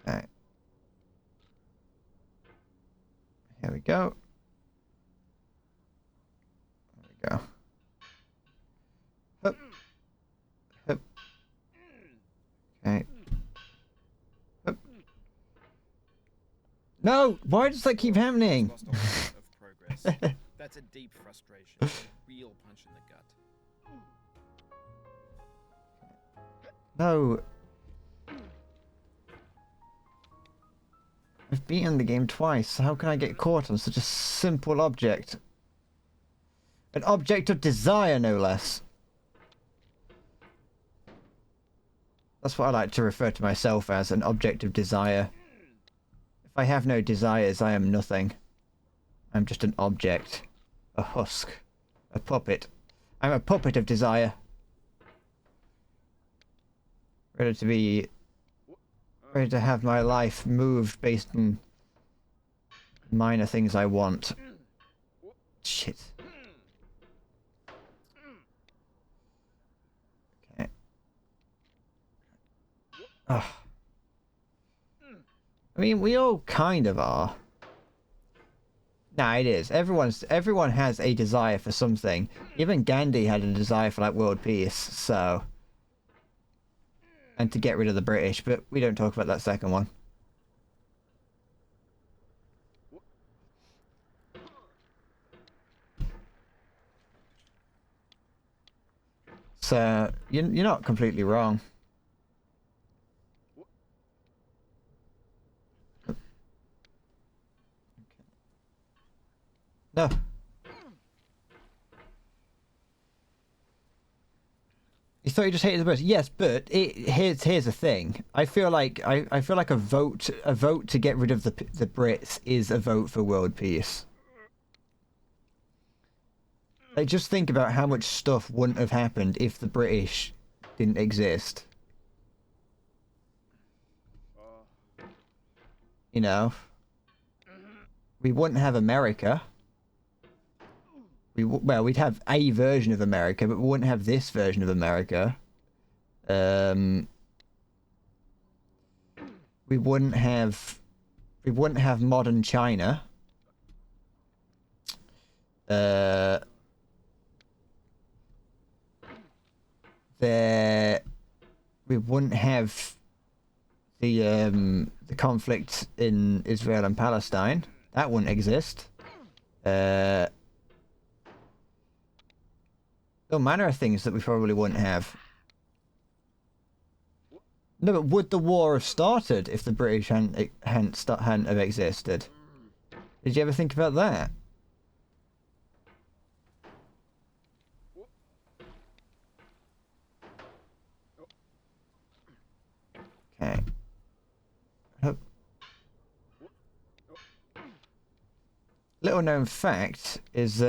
Okay. Here we go. There we go. Hup. Hup. Okay. Hup. No! Why does that keep happening?
Lost a lot of progress. That's a deep frustration. A real punch in the gut.
No. I've beaten the game twice, so how can I get caught on such a simple object? An object of desire, no less. That's what I like to refer to myself as, an object of desire. If I have no desires, I am nothing. I'm just an object. A husk. A puppet. I'm a puppet of desire. Ready to have my life moved based on minor things I want. Shit. Okay. Ugh. I mean, we all kind of are. Nah, it is. Everyone has a desire for something. Even Gandhi had a desire for, like, world peace, so... And to get rid of the British, but we don't talk about that second one. So, you're not completely wrong. No. You thought you just hated the Brits? Yes, but here's the thing. I feel like a vote to get rid of the Brits is a vote for world peace. Like, just think about how much stuff wouldn't have happened if the British didn't exist. You know, we wouldn't have America. We'd have a version of America, but we wouldn't have this version of America. We wouldn't have modern China. We wouldn't have the conflict in Israel and Palestine. That wouldn't exist. No manner of things that we probably wouldn't have. No, but would the war have started if the British hadn't have existed? Did you ever think about that? Okay. Little known fact is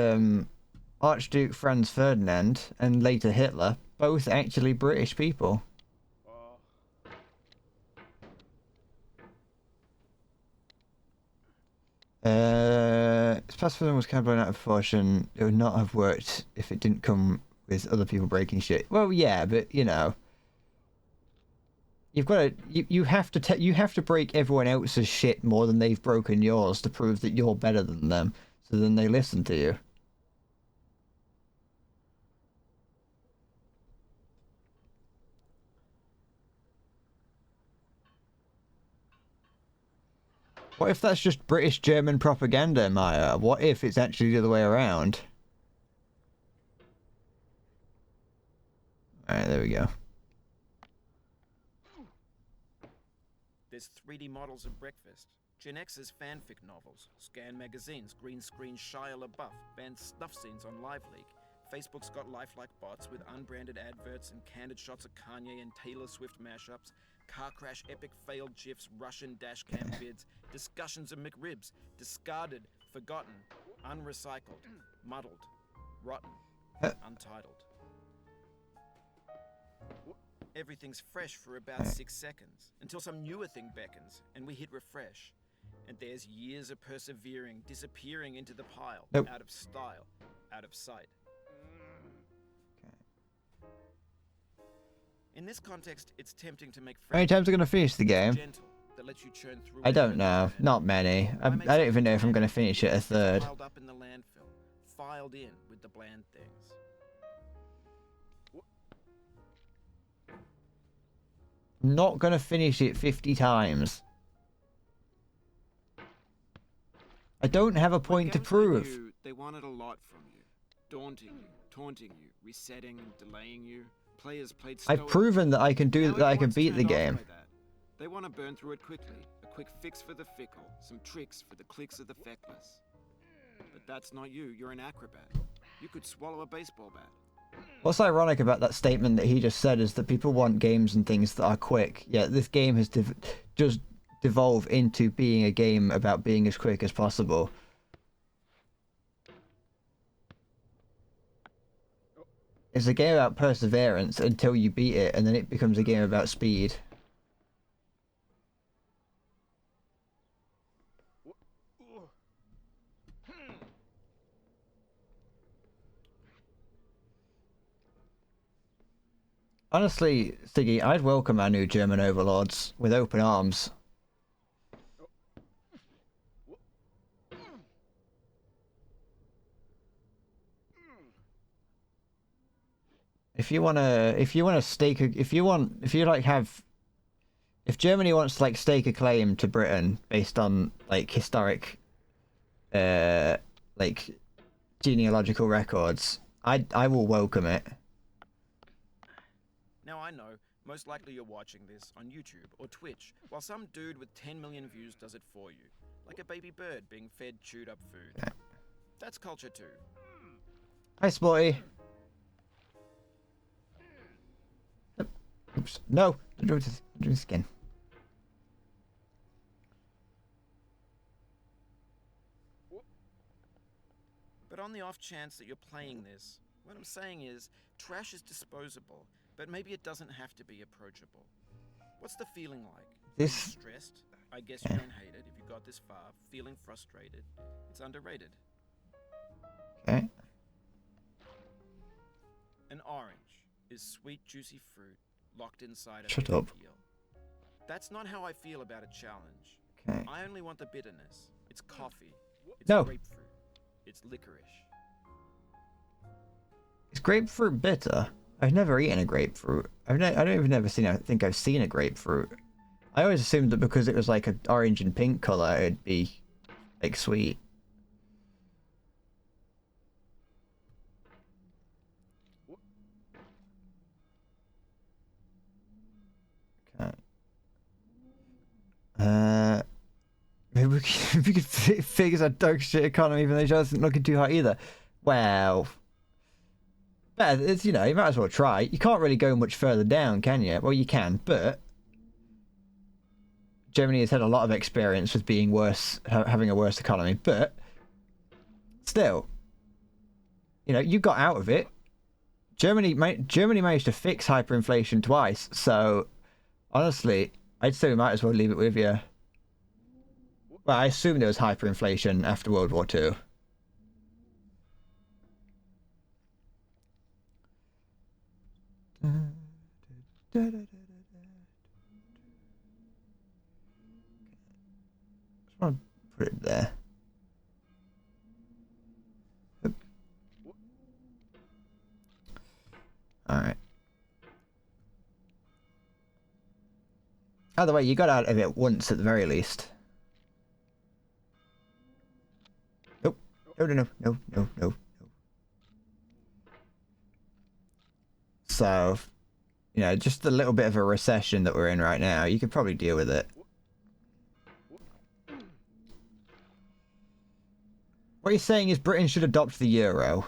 Archduke Franz Ferdinand and later Hitler, both actually British people. If pacifism was kind of blown out of proportion, it would not have worked if it didn't come with other people breaking shit. Well, yeah, but you know, you've got to you have to break everyone else's shit more than they've broken yours to prove that you're better than them. So then they listen to you. What if that's just British-German propaganda, Maya? What if it's actually the other way around? Alright, there we go.
There's 3D models of breakfast, Gen X's fanfic novels, scan magazines, green screen Shia LaBeouf, banned snuff scenes on LiveLeak. Facebook's got lifelike bots with unbranded adverts and candid shots of Kanye and Taylor Swift mashups, car crash epic failed GIFs, Russian dashcam vids, discussions of McRibs, discarded, forgotten, unrecycled, muddled, rotten, untitled. Everything's fresh for about 6 seconds, until some newer thing beckons, and we hit refresh. And there's years of persevering, disappearing into the pile,
Nope.
out of style, out of sight. In this context, it's tempting to make
How many times are we going to finish the game?
gentle that lets you churn through
I
it
don't
and
know.
over.
Not many. I don't even know if I'm going to finish it a third.
Piled up in the landfill, filed in with the bland things.
I'm not going to finish it 50 times. I don't have a point to
Games like
prove.
you, they wanted a lot from you. Daunting you, taunting you, resetting, delaying you. Players played
I've
stoic.
proven that I can do
Now
that. I can
everyone's
beat the
turned off
game.
by that. They want to burn through it quickly. A quick fix for the fickle. Some tricks for the clicks of the feckless. But that's not you. You're an acrobat. You could swallow a baseball bat.
What's ironic about that statement that he just said is that people want games and things that are quick. Yet this game has just devolved into being a game about being as quick as possible. It's a game about perseverance until you beat it, and then it becomes a game about speed. Honestly, Stiggy, I'd welcome our new German overlords with open arms. If you Germany wants to like stake a claim to Britain based on like historic, like genealogical records, I will welcome it.
Now I know, most likely you're watching this on YouTube or Twitch, while some dude with 10 million views does it for you. Like a baby bird being fed chewed up food. That's culture too.
Hi, Sporty. Oops. No, do this again.
But on the off chance that you're playing this, what I'm saying is, trash is disposable, but maybe it doesn't have to be approachable. What's the feeling like?
This-
Stressed? I guess you don't hate it if you got this far. Feeling frustrated? It's underrated.
Okay.
An orange is sweet, juicy fruit locked inside a
Shut
bitter
up.
peel. That's not how I feel about a challenge.
Okay.
I only want the bitterness. It's coffee. It's
No.
grapefruit. It's licorice.
Is grapefruit bitter? I've never eaten a grapefruit. I don't even ever think I've seen a grapefruit. I always assumed that because it was like an orange and pink color, it'd be like sweet. Okay. Maybe we could figure out dog shit economy, even though it isn't looking too hot either. Well, it's, you know, you might as well try. You can't really go much further down, can you? Well, you can, but Germany has had a lot of experience with being worse, having a worse economy. But still, you know, you got out of it. Germany managed to fix hyperinflation twice. So honestly, I'd say we might as well leave it with you. Well, I assume there was hyperinflation after World War II. Just want to put it there. Alright. Either way, you got out of it once at the very least. No. So, you know, just a little bit of a recession that we're in right now. You could probably deal with it. What you're saying is Britain should adopt the euro.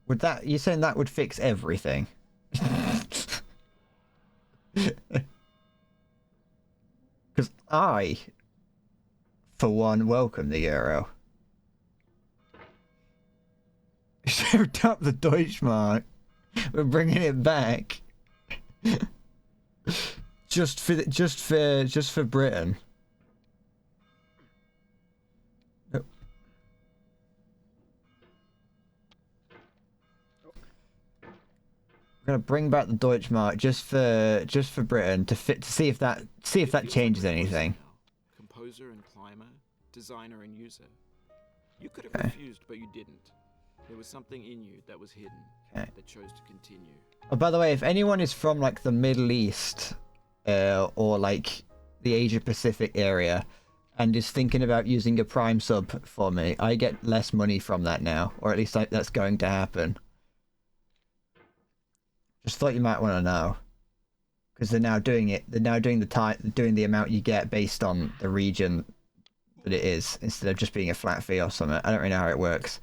Would that... You're saying that would fix everything? Because I, for one, welcome the euro. Showed up the Deutschmark. We're bringing it back. just for Britain. Nope. We're gonna bring back the Deutschmark just for Britain to see if that changes anything.
Composer and climber, designer and user. You could have refused, but you didn't. There was something in you that was hidden that chose to continue.
Oh, by the way, if anyone is from like the Middle East or like the Asia Pacific area and is thinking about using a Prime sub for me, I get less money from that now, or at least that's going to happen. Just thought you might want to know, because they're now doing it. They're now doing the amount you get based on the region that it is, instead of just being a flat fee or something. I don't really know how it works.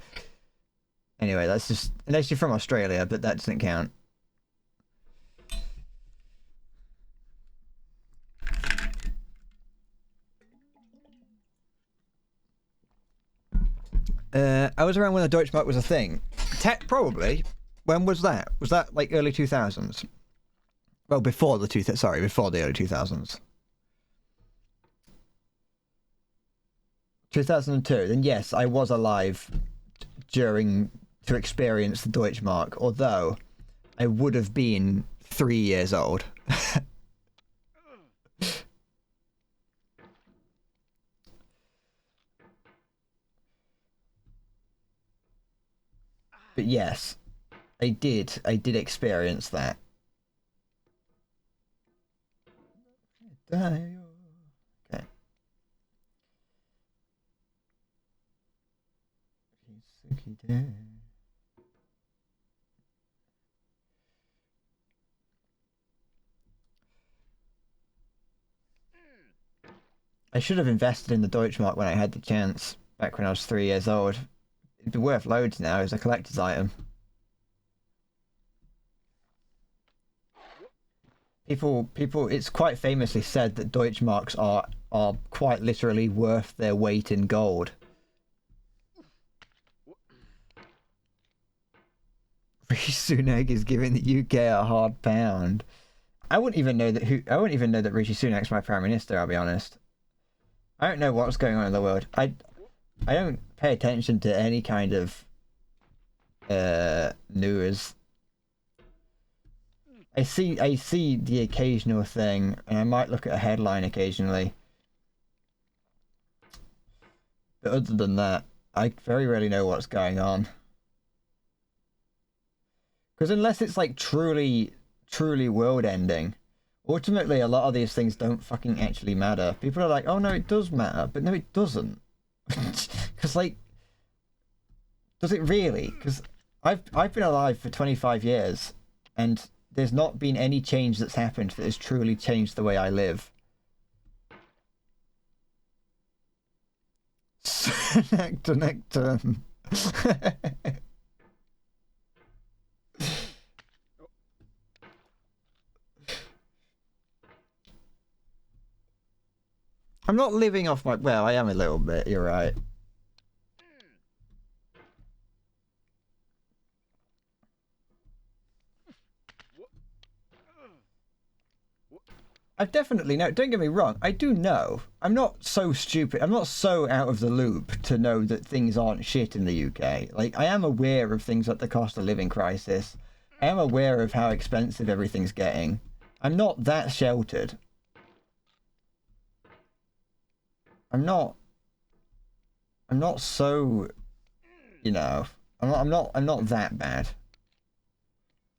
Anyway, that's just... Unless you're from Australia, but that doesn't count. I was around when the Deutschmark was a thing. Probably. When was that? Was that like early 2000s? Well, before the before the early 2000s. 2002. Then yes, I was alive to experience the Deutschmark, although I would have been 3 years old. But yes, I did experience that. Okay. I should have invested in the Deutschmark when I had the chance, back when I was 3 years old. It'd be worth loads now as a collector's item. People, it's quite famously said that Deutschmarks are quite literally worth their weight in gold. Rishi Sunak is giving the UK a hard pound. I wouldn't even know that Rishi Sunak's my Prime Minister, I'll be honest. I don't know what's going on in the world. I don't pay attention to any kind of news. I see the occasional thing, and I might look at a headline occasionally. But other than that, I very rarely know what's going on. Because unless it's like truly world ending, ultimately a lot of these things don't fucking actually matter. People are like, oh no, it does matter, but no, it doesn't. Because like, does it really? Because I've been alive for 25 years, and there's not been any change that's happened that has truly changed the way I live. Nectar. I'm not living off my... Well, I am a little bit, you're right. I definitely know. Don't get me wrong. I do know. I'm not so stupid. I'm not so out of the loop to know that things aren't shit in the UK. Like, I am aware of things like the cost of living crisis. I am aware of how expensive everything's getting. I'm not that sheltered. I'm not so, you know, I'm not that bad.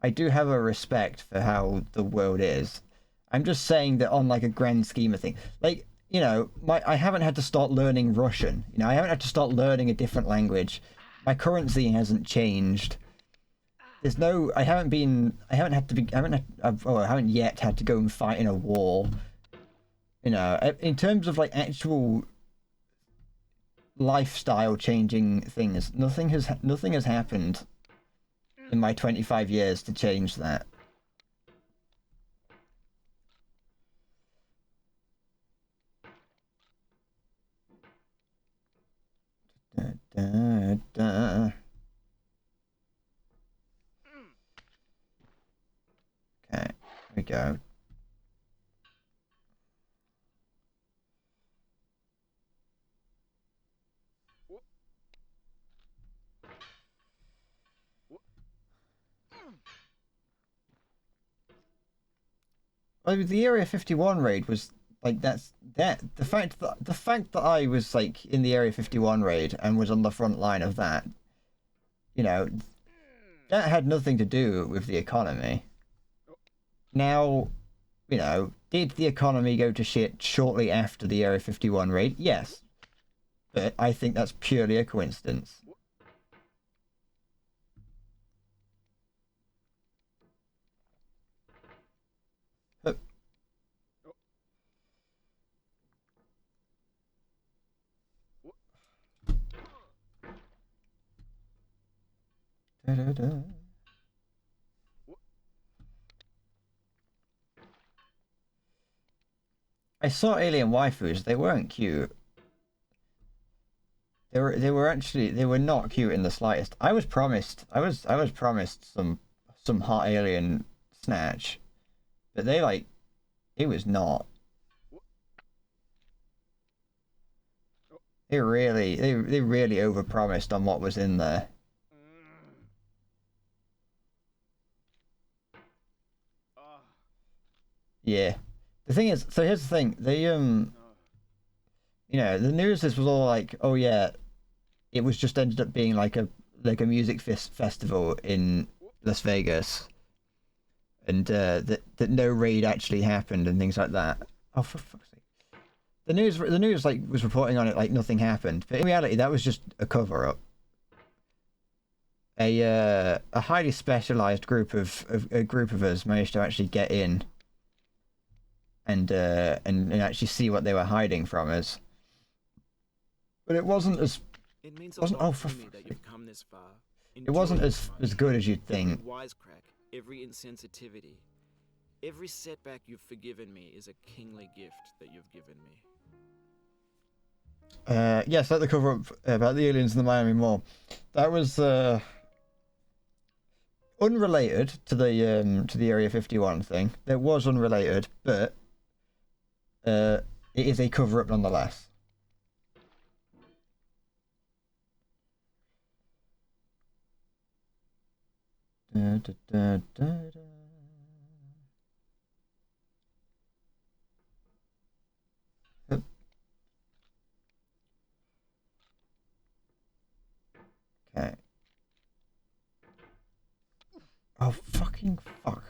I do have a respect for how the world is. I'm just saying that on like a grand scheme of things, like, you know, I haven't had to start learning Russian. You know, I haven't had to start learning a different language. My currency hasn't changed. There's no, I haven't yet had to go and fight in a war. You know, in terms of like actual lifestyle changing things, nothing has happened in my 25 years to change that. Okay, here we go. Well, the Area 51 raid was like the fact that I was like in the Area 51 raid and was on the front line of that, you know, that had nothing to do with the economy. Now, you know, did the economy go to shit shortly after the Area 51 raid? Yes, but I think that's purely a coincidence. I saw alien waifus. They weren't cute. They were not cute in the slightest. I was promised some hot alien snatch, but it was not. They really overpromised on what was in there. Yeah. The thing is, so here's the thing, they, you know, the news was all like, oh yeah, it was just ended up being like a music festival in Las Vegas, and that no raid actually happened and things like that. Oh, for fuck's sake. The news like was reporting on it like nothing happened, but in reality that was just a cover-up. A highly specialized group of us managed to actually get in and actually see what they were hiding from us. But it wasn't as
It means
wasn't
a lot to me that you've come this far.
it wasn't as good as you'd think.
Every wisecrack, every insensitivity, every setback you've forgiven me is a kingly gift that you've given me.
Yes, like the cover up about the aliens in the Miami Mall. That was unrelated to the Area 51 thing. It was unrelated, but it is a cover up nonetheless. Da, da, da, da, da. Hup. Okay. Oh, fucking fuck.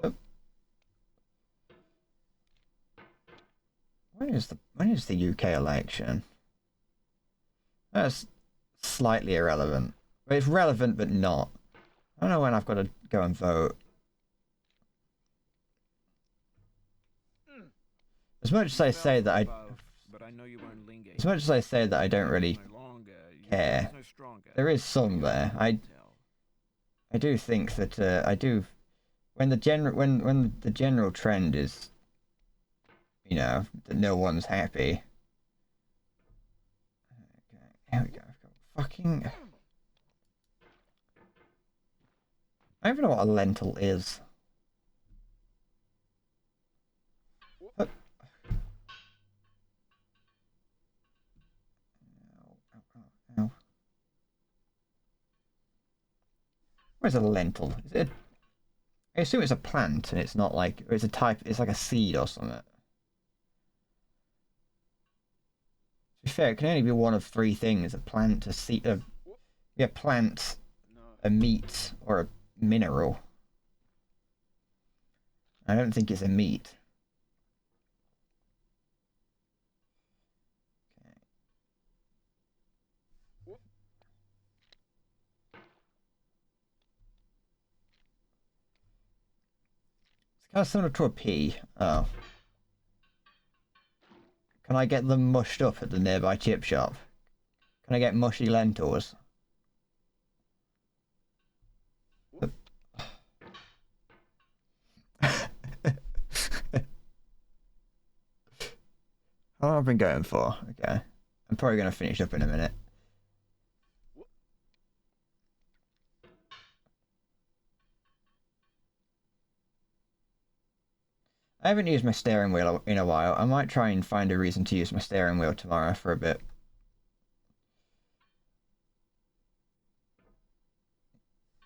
Hup. When is the UK election? That's slightly irrelevant. But it's relevant, but not. I don't know when I've got to go and vote. As much as I say that I don't really care, there is some there. I do think that when the general trend is, you know, that no one's happy. Okay, here we go. I've got fucking. I don't even know what a lentil is. What? Ow. Where's a lentil? Is it? I assume it's a plant, and it's not like, or it's a type. It's like a seed or something. To be fair, it can only be one of three things: a plant, a seed, you be a plant, a meat, or a mineral. I don't think it's a meat. It's kind of similar to a pea. Oh. Can I get them mushed up at the nearby chip shop? Can I get mushy lentils? How long have I been going for? Okay. I'm probably going to finish up in a minute. I haven't used my steering wheel in a while. I might try and find a reason to use my steering wheel tomorrow for a bit.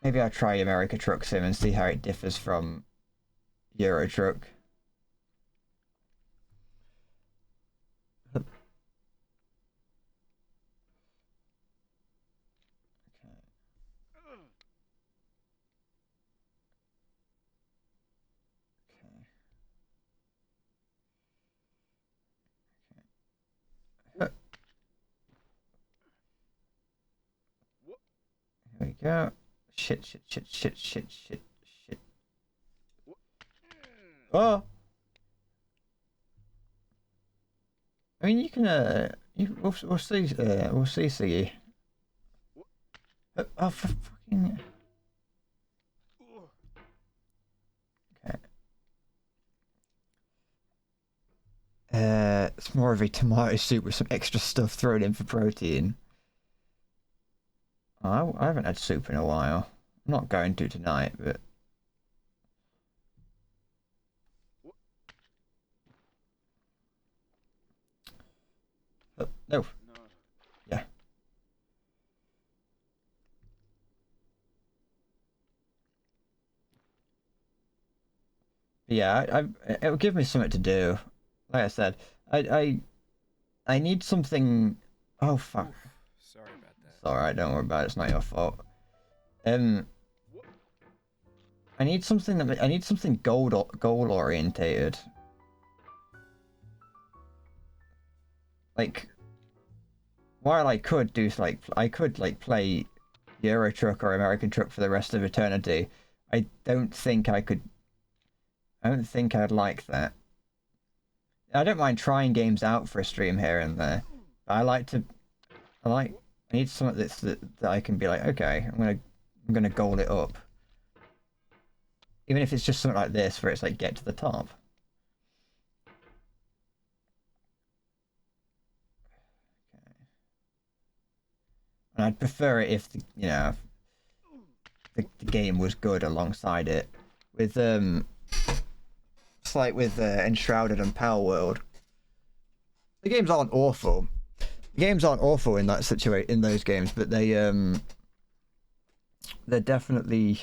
Maybe I'll try America Truck Sim and see how it differs from Euro Truck. Here we go. Shit. Oh! I mean, you can, we'll see, Siggy. Oh, for fucking... Okay. It's more of a tomato soup with some extra stuff thrown in for protein. Oh, I haven't had soup in a while. I'm not going to tonight, but... Oh, no. Yeah. Yeah, it'll give me something to do. Like I said, I need something... Oh, fuck.
Sorry about that.
It's alright, don't worry about it, it's not your fault. I need something goal orientated. Like, while I could do play Euro Truck or American Truck for the rest of eternity, I don't think I'd like that. I don't mind trying games out for a stream here and there. But I need something that I can be like, okay, I'm gonna goal it up. Even if it's just something like this, where it's like get to the top. Okay. And I'd prefer it if the game was good alongside it. With it's like with Enshrouded and Power World. The games aren't awful. The games aren't awful in that in those games, but they're definitely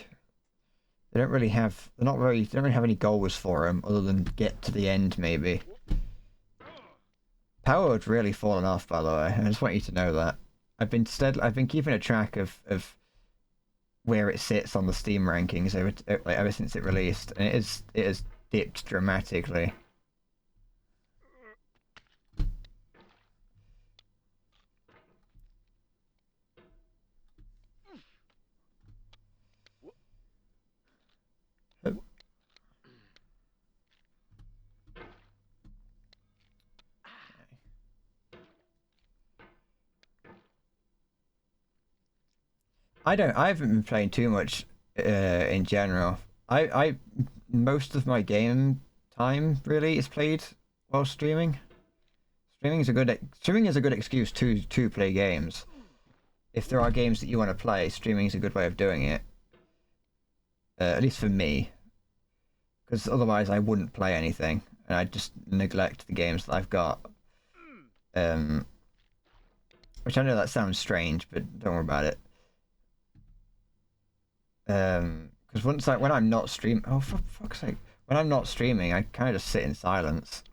they don't really have any goals for them other than get to the end maybe. Power World's really fallen off, by the way. I just want you to know that. I've been keeping a track of where it sits on the Steam rankings ever since it released, and it has dipped dramatically. I haven't been playing too much in general. Most of my game time really is played while streaming. Streaming is a good excuse to play games. If there are games that you want to play, streaming is a good way of doing it. At least for me. Because otherwise I wouldn't play anything, and I'd just neglect the games that I've got. Which I know that sounds strange, but don't worry about it. Because when I'm not streaming, oh for fuck's sake, when I'm not streaming, I kind of just sit in silence.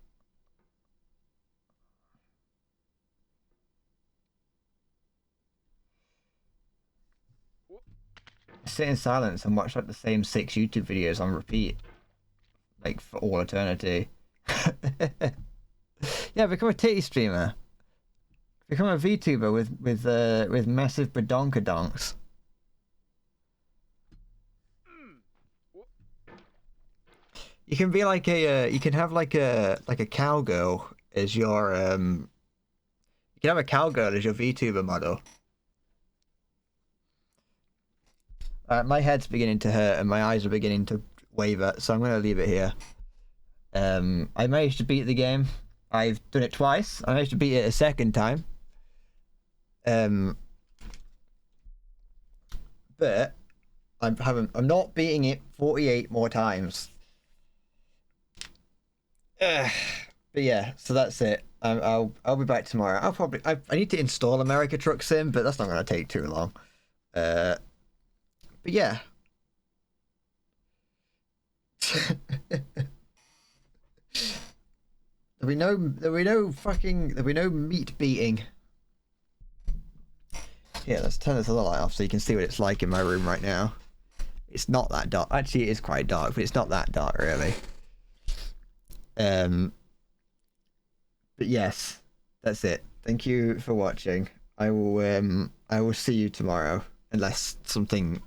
sit in silence and watch like the same 6 YouTube videos on repeat, like for all eternity. Yeah, become a titty streamer. Become a VTuber with massive badonkadonks. You can be like a you can have like a cowgirl as your you can have a cowgirl as your VTuber model. My head's beginning to hurt and my eyes are beginning to waver, so I'm gonna leave it here. I managed to beat the game. I've done it twice. I managed to beat it a second time. But I'm not beating it 48 more times. But yeah, so that's it. I'll be back tomorrow. I need to install America Truck Sim, but that's not gonna take too long. But yeah. There'll be no meat beating. Yeah, let's turn this other light off so you can see what it's like in my room right now. It's not that dark. Actually, it is quite dark, but it's not that dark really. But yes, that's it. Thank you for watching. I will see you tomorrow unless something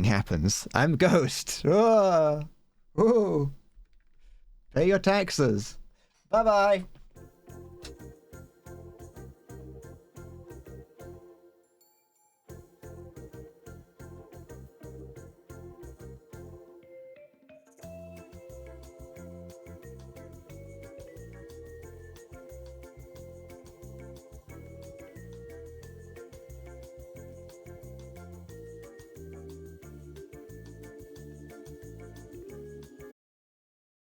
happens. I'm Ghost. Oh. Pay your taxes. Bye bye.